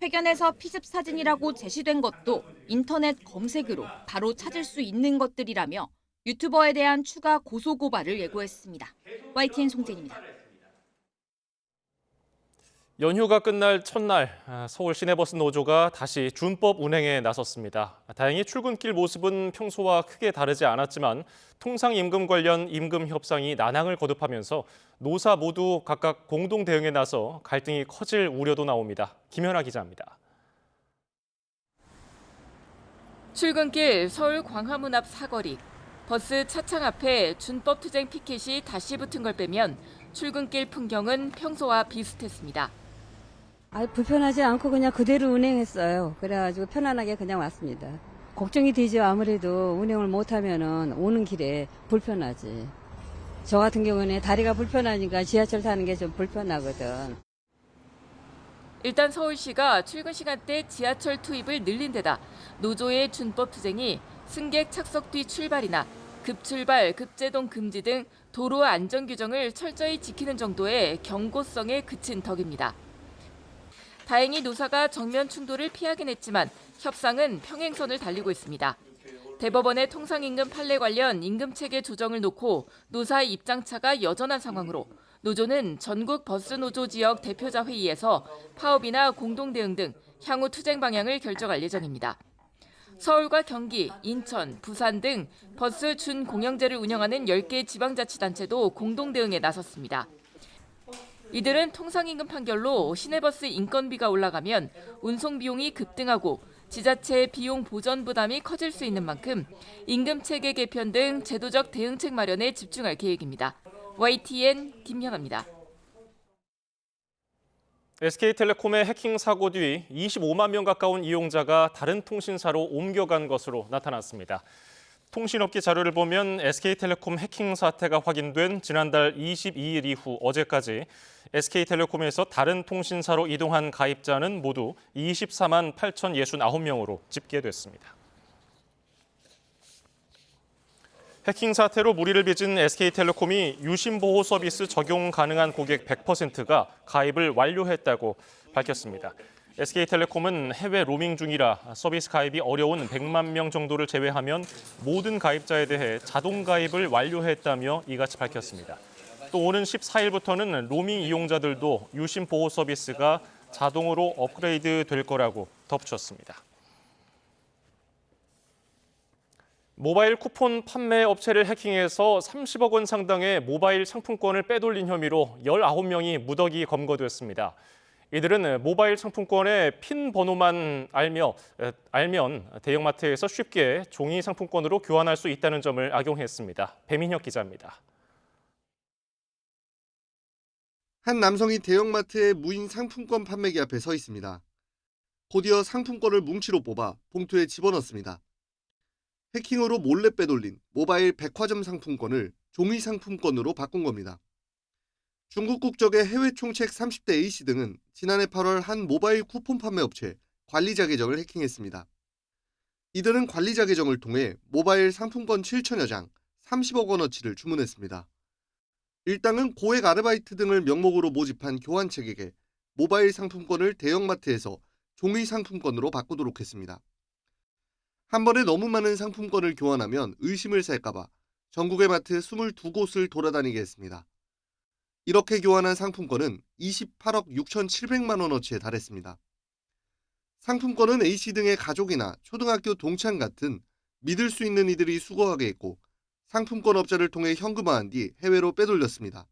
회견에서 피습 사진이라고 제시된 것도 인터넷 검색으로 바로 찾을 수 있는 것들이라며 유튜버에 대한 추가 고소고발을 예고했습니다. YTN 송재인입니다. 연휴가 끝날 첫날 서울 시내버스 노조가 다시 준법 운행에 나섰습니다. 다행히 출근길 모습은 평소와 크게 다르지 않았지만 통상임금 관련 임금 협상이 난항을 거듭하면서 노사 모두 각각 공동 대응에 나서 갈등이 커질 우려도 나옵니다. 김현아 기자입니다. 출근길 서울 광화문 앞 사거리. 버스 차창 앞에 준법 투쟁 피켓이 다시 붙은 걸 빼면 출근길 풍경은 평소와 비슷했습니다. 불편하지 않고 그냥 그대로 운행했어요. 그래가지고 편안하게 그냥 왔습니다. 걱정이 되죠. 아무래도 운행을 못하면은 오는 길에 불편하지. 저 같은 경우는 다리가 불편하니까 지하철 타는 게 좀 불편하거든. 일단 서울시가 출근 시간대 지하철 투입을 늘린 데다 노조의 준법 투쟁이 승객 착석 뒤 출발이나 급출발, 급제동 금지 등 도로 안전 규정을 철저히 지키는 정도의 경고성에 그친 덕입니다. 다행히 노사가 정면 충돌을 피하긴 했지만 협상은 평행선을 달리고 있습니다. 대법원의 통상임금 판례 관련 임금체계 조정을 놓고 노사 입장차가 여전한 상황으로 노조는 전국 버스노조 지역 대표자 회의에서 파업이나 공동대응 등 향후 투쟁 방향을 결정할 예정입니다. 서울과 경기, 인천, 부산 등 버스 준공영제를 운영하는 10개 지방자치단체도 공동대응에 나섰습니다. 이들은 통상임금 판결로 시내버스 인건비가 올라가면 운송 비용이 급등하고 지자체의 비용 보전 부담이 커질 수 있는 만큼 임금체계 개편 등 제도적 대응책 마련에 집중할 계획입니다. YTN 김현아입니다. SK텔레콤의 해킹 사고 뒤 25만 명 가까운 이용자가 다른 통신사로 옮겨간 것으로 나타났습니다. 통신업계 자료를 보면 SK텔레콤 해킹 사태가 확인된 지난달 22일 이후 어제까지 SK텔레콤에서 다른 통신사로 이동한 가입자는 모두 24만 8,069명으로 집계됐습니다. 해킹 사태로 무리를 빚은 SK텔레콤이 유심보호 서비스 적용 가능한 고객 100%가 가입을 완료했다고 밝혔습니다. SK텔레콤은 해외 로밍 중이라 서비스 가입이 어려운 100만 명 정도를 제외하면 모든 가입자에 대해 자동 가입을 완료했다며 이같이 밝혔습니다. 또 오는 14일부터는 로밍 이용자들도 유심보호 서비스가 자동으로 업그레이드 될 거라고 덧붙였습니다. 모바일 쿠폰 판매 업체를 해킹해서 30억 원 상당의 모바일 상품권을 빼돌린 혐의로 19명이 무더기 검거됐습니다. 이들은 모바일 상품권의 핀 번호만 알면 대형마트에서 쉽게 종이 상품권으로 교환할 수 있다는 점을 악용했습니다. 배민혁 기자입니다. 한 남성이 대형마트의 무인 상품권 판매기 앞에 서 있습니다. 곧이어 상품권을 뭉치로 뽑아 봉투에 집어넣습니다. 해킹으로 몰래 빼돌린 모바일 백화점 상품권을 종이 상품권으로 바꾼 겁니다. 중국 국적의 해외 총책 30대 A씨 등은 지난해 8월 한 모바일 쿠폰 판매 업체 관리자 계정을 해킹했습니다. 이들은 관리자 계정을 통해 모바일 상품권 7천여 장, 30억 원어치를 주문했습니다. 일당은 고액 아르바이트 등을 명목으로 모집한 교환책에게 모바일 상품권을 대형마트에서 종이 상품권으로 바꾸도록 했습니다. 한 번에 너무 많은 상품권을 교환하면 의심을 살까봐 전국의 마트 22곳을 돌아다니게 했습니다. 이렇게 교환한 상품권은 28억 6,700만 원어치에 달했습니다. 상품권은 A씨 등의 가족이나 초등학교 동창 같은 믿을 수 있는 이들이 수거하게 했고 상품권 업자를 통해 현금화한 뒤 해외로 빼돌렸습니다.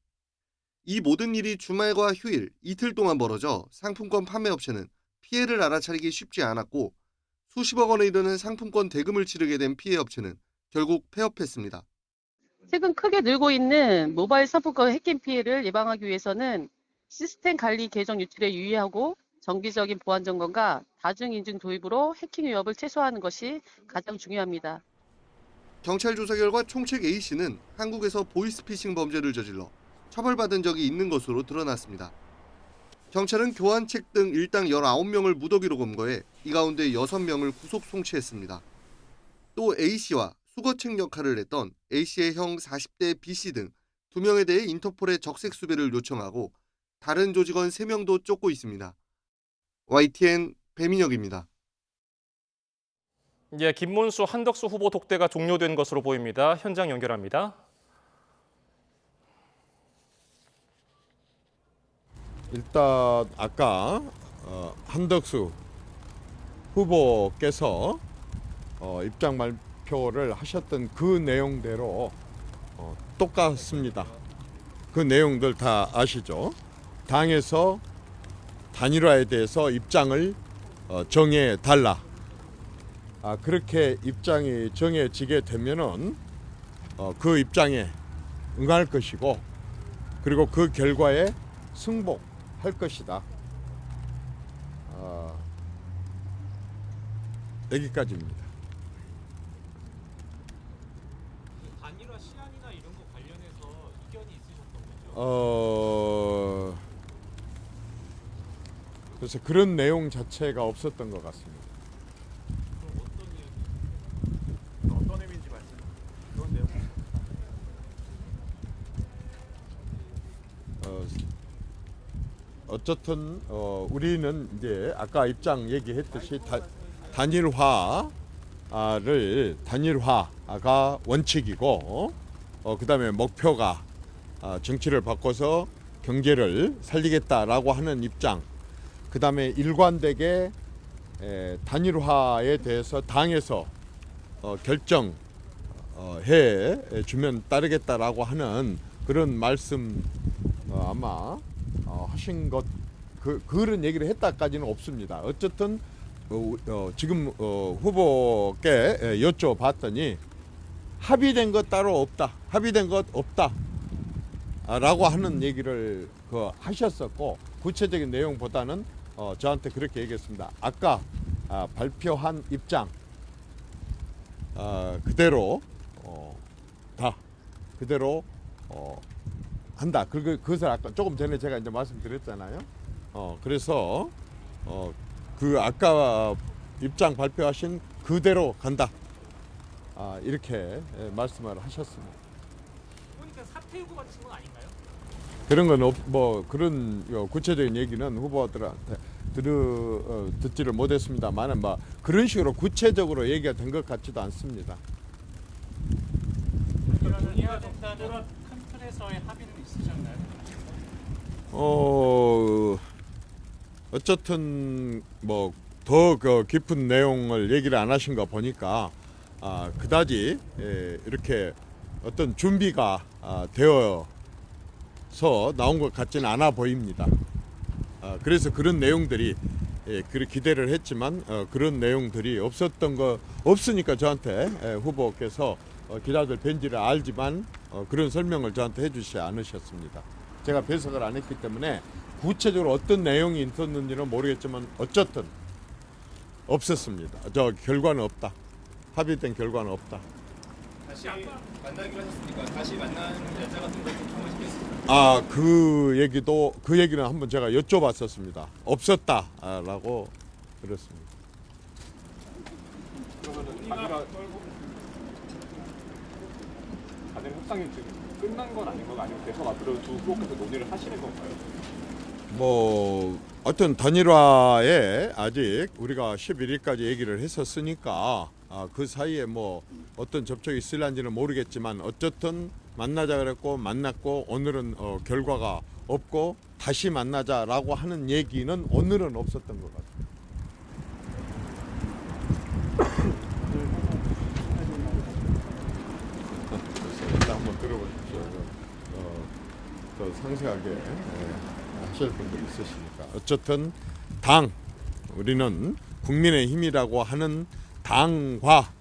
이 모든 일이 주말과 휴일, 이틀 동안 벌어져 상품권 판매업체는 피해를 알아차리기 쉽지 않았고 수십억 원에 이르는 상품권 대금을 치르게 된 피해 업체는 결국 폐업했습니다. 최근 크게 늘고 있는 모바일 상품권 해킹 피해를 예방하기 위해서는 시스템 관리 계정 유출에 유의하고 정기적인 보안 점검과 다중인증 도입으로 해킹 위협을 최소화하는 것이 가장 중요합니다. 경찰 조사 결과 총책 A씨는 한국에서 보이스피싱 범죄를 저질러 처벌받은 적이 있는 것으로 드러났습니다. 경찰은 교환책 등 일당 19명을 무더기로 검거해 이 가운데 6명을 구속 송치했습니다. 또 A씨와 수거책 역할을 했던 A씨의 형 40대 B씨 등 2명에 대해 인터폴에 적색 수배를 요청하고 다른 조직원 3명도 쫓고 있습니다. YTN 배민혁입니다. 김문수, 한덕수 후보 독대가 종료된 것으로 보입니다. 현장 연결합니다. 일단 아까 한덕수 후보께서 입장 발표를 하셨던 그 내용대로 똑같습니다. 그 내용들 다 아시죠? 당에서 단일화에 대해서 입장을 정해달라. 그렇게 입장이 정해지게 되면은 그 입장에 응할 것이고 그리고 그 결과에 승복할 것이다. 여기까지입니다. 단일화 시안이나 이런 거 관련해서 이견이 있으셨던 거죠? 그래서 그런 내용 자체가 없었던 것 같습니다. 그럼 어떤 의미인지 말씀. 그런 내용. 어쨌든 우리는 이제 아까 입장 얘기했듯이 단일화가 원칙이고 그다음에 목표가 정치를 바꿔서 경제를 살리겠다라고 하는 입장. 그다음에 일관되게 단일화에 대해서 당에서 결정해 주면 따르겠다라고 하는 그런 말씀 아마 하신 것 그런 얘기를 했다까지는 없습니다. 어쨌든 지금 후보께 여쭤봤더니 합의된 것 따로 없다. 합의된 것 없다. 라고 하는 얘기를 하셨었고 구체적인 내용보다는 저한테 그렇게 얘기했습니다. 아까 발표한 입장 그대로 다 그대로 한다. 그것을 아까 조금 전에 제가 이제 말씀드렸잖아요. 그래서 그 아까 입장 발표하신 그대로 간다. 이렇게 말씀을 하셨습니다. 그러니까 사퇴 후보 같은 건 아닌가요? 그런 건 그런 구체적인 얘기는 후보들한테 듣지를 못했습니다만 그런 식으로 구체적으로 얘기가 된 것 같지도 않습니다. 논의가 됐다는 큰 틀에서의 합의는 있으셨나요? 어쨌든 더 깊은 내용을 얘기를 안 하신 거 보니까 그다지 이렇게 어떤 준비가 되어서 나온 것 같지는 않아 보입니다. 그래서 그런 내용들이 그렇게 기대를 했지만 그런 내용들이 없으니까 저한테 후보께서 기자들 뵌지를 알지만 그런 설명을 저한테 해주시지 않으셨습니다. 제가 배석을 안 했기 때문에 구체적으로 어떤 내용이 있었는지는 모르겠지만 어쨌든 없었습니다. 결과는 없다. 합의된 결과는 없다. 다시 만나기로 하셨으니까 다시 만나는 날짜 같은 걸좀 정하시겠습니까? 그 얘기는 한번 제가 여쭤봤었습니다. 없었다라고 그랬습니다. 그러면은 단일 협상이 지금 끝난 건 아닌 건가요? 아니면 계속 앞으로 두 후보께서 논의를 하시는 건가요? 어떤 단일화에 아직 우리가 11일까지 얘기를 했었으니까 그 사이에 어떤 접촉이 있을런지는 모르겠지만 어쨌든 만나자 그랬고 만났고 오늘은 결과가 없고 다시 만나자라고 하는 얘기는 오늘은 없었던 것 같아요. 일단 한번 들어보십시오. 더 상세하게 하실 분들이 있으시니까. 어쨌든 우리는 국민의힘이라고 하는 당과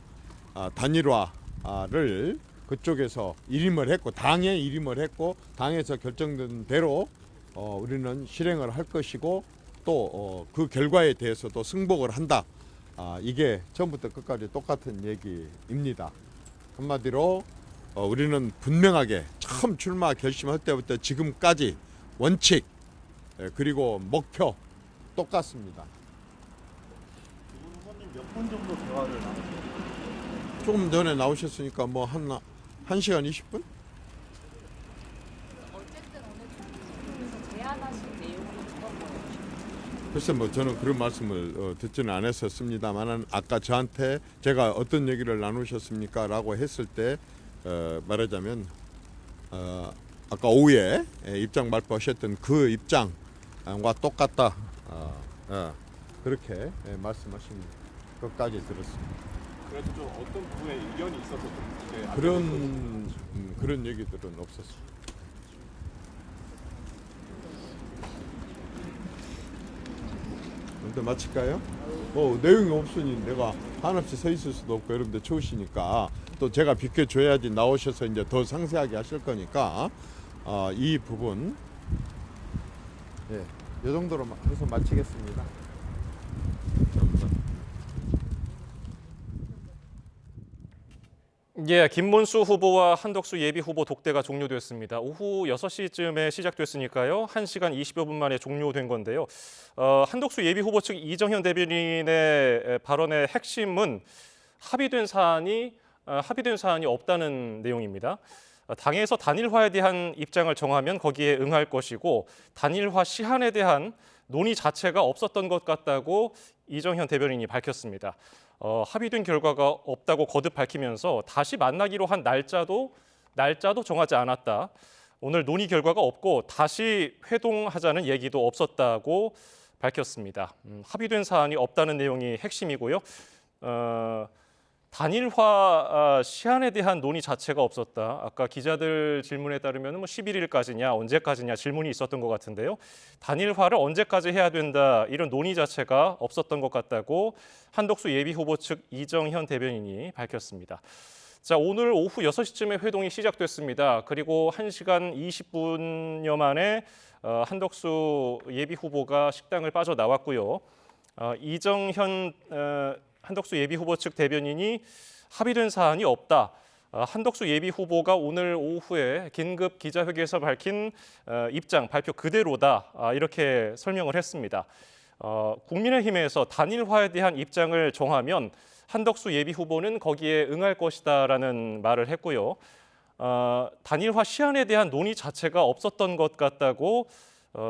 단일화를 그쪽에서 일임을 했고 당에 일임을 했고 당에서 결정된 대로 우리는 실행을 할 것이고 또 그 결과에 대해서도 승복을 한다. 이게 처음부터 끝까지 똑같은 얘기입니다. 한마디로 우리는 분명하게 처음 출마 결심할 때부터 지금까지 원칙 그리고 목표 똑같습니다. 후보님 몇 분 정도 대화를 나누셨어요? 조금 전에 나오셨으니까 한 시간 20분? 어쨌든 오늘 총리에서 제안하신 내용이 어떤 거예요? 글쎄 저는 그런 말씀을 듣지는 않았었습니다만 아까 저한테 제가 어떤 얘기를 나누셨습니까? 라고 했을 때 말하자면 아까 오후에 입장 발표하셨던 그 입장과 똑같다. 그렇게 말씀하신 것까지 들었습니다. 그래도 좀 어떤 부분에 의견이 있어서 그런 얘기들은 없었습니다. 먼저 마칠까요? 내용이 없으니 내가 한없이 서 있을 수도 없고 여러분들 추우시니까 또 제가 비켜줘야지 나오셔서 이제 더 상세하게 하실 거니까 이 부분 이 정도로 해서 마치겠습니다. 예, 김문수 후보와 한덕수 예비 후보 독대가 종료됐습니다. 오후 6시쯤에 시작됐으니까요. 1시간 20여 분 만에 종료된 건데요. 한덕수 예비 후보 측 이정현 대변인의 발언의 핵심은 합의된 사안이 없다는 내용입니다. 당에서 단일화에 대한 입장을 정하면 거기에 응할 것이고 단일화 시한에 대한 논의 자체가 없었던 것 같다고 이정현 대변인이 밝혔습니다. 합의된 결과가 없다고 거듭 밝히면서 다시 만나기로 한 날짜도 정하지 않았다. 오늘 논의 결과가 없고 다시 회동하자는 얘기도 없었다고 밝혔습니다. 합의된 사안이 없다는 내용이 핵심이고요. 단일화 시한에 대한 논의 자체가 없었다. 아까 기자들 질문에 따르면 11일까지냐 언제까지냐 질문이 있었던 것 같은데요. 단일화를 언제까지 해야 된다 이런 논의 자체가 없었던 것 같다고 한덕수 예비 후보 측 이정현 대변인이 밝혔습니다. 자, 오늘 오후 6시쯤에 회동이 시작됐습니다. 그리고 1시간 20분여 만에 한덕수 예비 후보가 식당을 빠져나왔고요. 이정현 한덕수 예비 후보 측 대변인이 합의된 사안이 없다. 한덕수 예비 후보가 오늘 오후에 긴급 기자회견에서 밝힌 입장 발표 그대로다. 이렇게 설명을 했습니다. 국민의힘에서 단일화에 대한 입장을 정하면 한덕수 예비 후보는 거기에 응할 것이다라는 말을 했고요. 단일화 시한에 대한 논의 자체가 없었던 것 같다고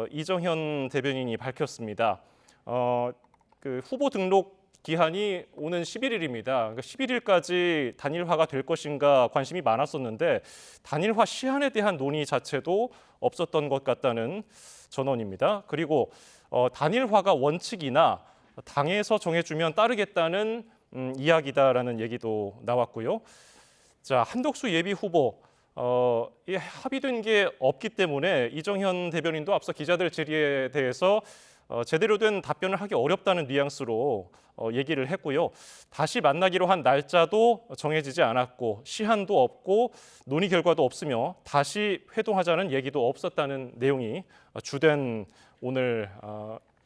이정현 대변인이 밝혔습니다. 그 후보 등록 기한이 오는 11일입니다. 그러니까 11일까지 단일화가 될 것인가 관심이 많았었는데 단일화 시한에 대한 논의 자체도 없었던 것 같다는 전언입니다. 그리고 단일화가 원칙이나 당에서 정해주면 따르겠다는 이야기다라는 얘기도 나왔고요. 자, 한덕수 예비 후보 합의된 게 없기 때문에 이정현 대변인도 앞서 기자들 질의에 대해서 제대로 된 답변을 하기 어렵다는 뉘앙스로 얘기를 했고요. 다시 만나기로 한 날짜도 정해지지 않았고 시한도 없고 논의 결과도 없으며 다시 회동하자는 얘기도 없었다는 내용이 주된 오늘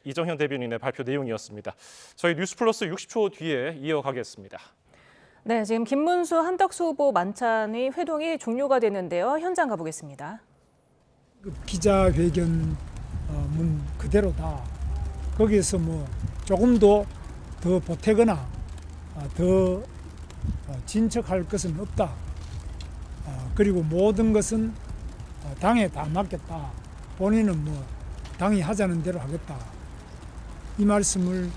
이정현 대변인의 발표 내용이었습니다. 저희 뉴스플러스 60초 뒤에 이어가겠습니다. 네, 지금 김문수 한덕수 후보 만찬의 회동이 종료가 되는데요. 현장 가보겠습니다. 기자회견 문 그대로다. 거기에서 조금도 더 보태거나 더 진척할 것은 없다. 그리고 모든 것은 당에 다 맡겼다. 본인은 당이 하자는 대로 하겠다. 이 말씀을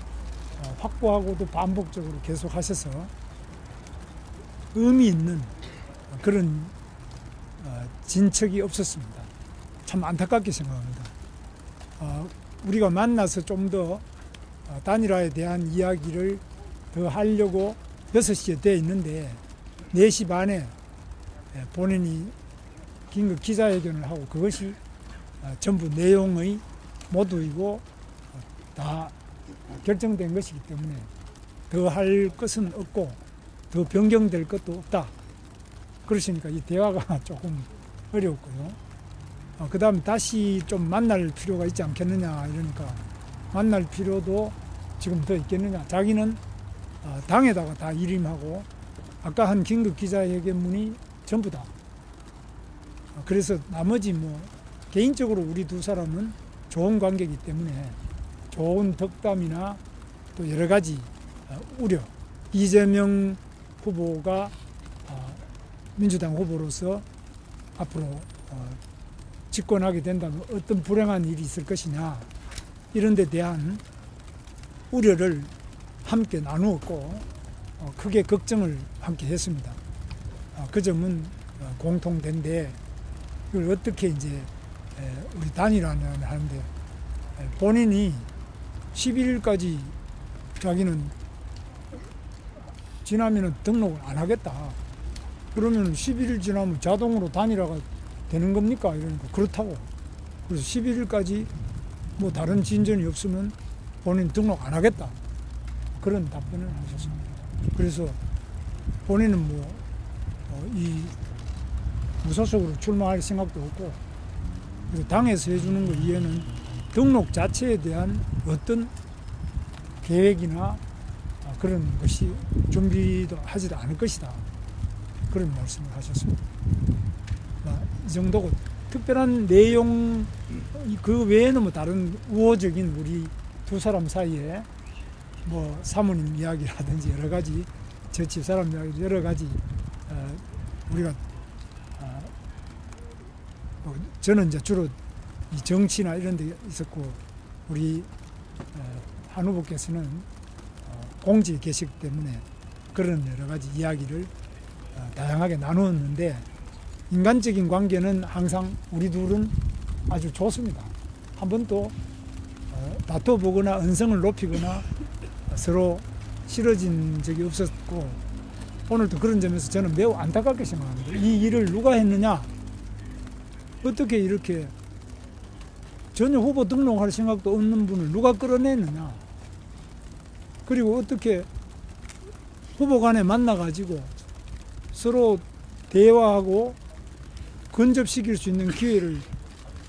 확고하고도 반복적으로 계속 하셔서 의미 있는 그런 진척이 없었습니다. 참 안타깝게 생각합니다. 우리가 만나서 좀 더 단일화에 대한 이야기를 더 하려고 6시에 되어 있는데 4시 반에 본인이 긴급 기자회견을 하고 그것이 전부 내용의 모두이고 다 결정된 것이기 때문에 더 할 것은 없고 더 변경될 것도 없다. 그러시니까 이 대화가 조금 어려웠고요. 그 다음에 다시 좀 만날 필요가 있지 않겠느냐 이러니까 만날 필요도 지금 더 있겠느냐. 자기는 당에다가 다 일임하고 아까 한 긴급 기자회견문이 전부다. 그래서 나머지 개인적으로 우리 두 사람은 좋은 관계이기 때문에 좋은 덕담이나 또 여러 가지 우려. 이재명 후보가 민주당 후보로서 앞으로 집권하게 된다면 어떤 불행한 일이 있을 것이냐 이런 데 대한 우려를 함께 나누었고 크게 걱정을 함께 했습니다. 그 점은 공통된데 이걸 어떻게 이제 우리 단일화는 하는데 본인이 11일까지 자기는 지나면 등록을 안 하겠다. 그러면 11일 지나면 자동으로 단일화가 되는 겁니까? 이러니까 그렇다고. 그래서 11일까지 다른 진전이 없으면 본인 등록 안 하겠다. 그런 답변을 하셨습니다. 그래서 본인은 이 무소속으로 출마할 생각도 없고, 그리고 당에서 해주는 것 이외에는 등록 자체에 대한 어떤 계획이나 그런 것이 준비도 하지도 않을 것이다. 그런 말씀을 하셨습니다. 이 정도고 특별한 내용 그 외에는 다른 우호적인 우리 두 사람 사이에 사모님 이야기라든지 여러 가지 저 집사람 이야기 여러 가지 우리가 저는 이제 주로 이 정치나 이런 데 있었고 우리 한 후보께서는 공직에 계시기 때문에 그런 여러 가지 이야기를 다양하게 나누었는데 인간적인 관계는 항상 우리 둘은 아주 좋습니다. 한 번도 다퉈보거나 언성을 높이거나 서로 싫어진 적이 없었고 오늘도 그런 점에서 저는 매우 안타깝게 생각합니다. 이 일을 누가 했느냐? 어떻게 이렇게 전혀 후보 등록할 생각도 없는 분을 누가 끌어내느냐? 그리고 어떻게 후보 간에 만나가지고 서로 대화하고 근접시킬 수 있는 기회를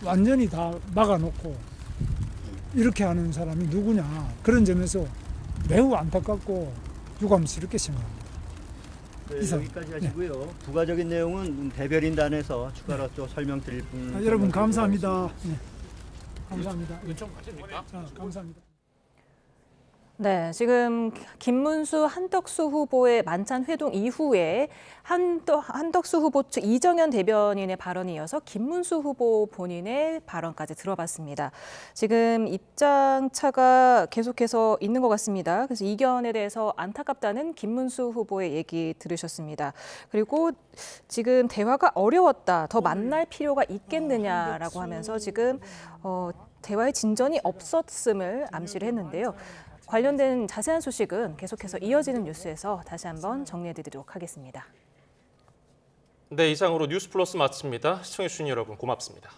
완전히 다 막아놓고 이렇게 하는 사람이 누구냐? 그런 점에서 매우 안타깝고 유감스럽게 생각합니다. 여기까지 하시고요. 부가적인 내용은 대변인단에서 추가로 또 설명드릴 분. 여러분 감사합니다. 네. 감사합니다. 감사합니다. 네, 지금 김문수, 한덕수 후보의 만찬 회동 이후에 한덕수 후보 측 이정현 대변인의 발언에 이어서 김문수 후보 본인의 발언까지 들어봤습니다. 지금 입장차가 계속해서 있는 것 같습니다. 그래서 이견에 대해서 안타깝다는 김문수 후보의 얘기 들으셨습니다. 그리고 지금 대화가 어려웠다, 더 만날 필요가 있겠느냐라고 하면서 지금 대화의 진전이 없었음을 암시를 했는데요. 관련된 자세한 소식은 계속해서 이어지는 뉴스에서 다시 한번 정리해드리도록 하겠습니다. 네, 이상으로 뉴스 플러스 마칩니다. 시청해주신 여러분 고맙습니다.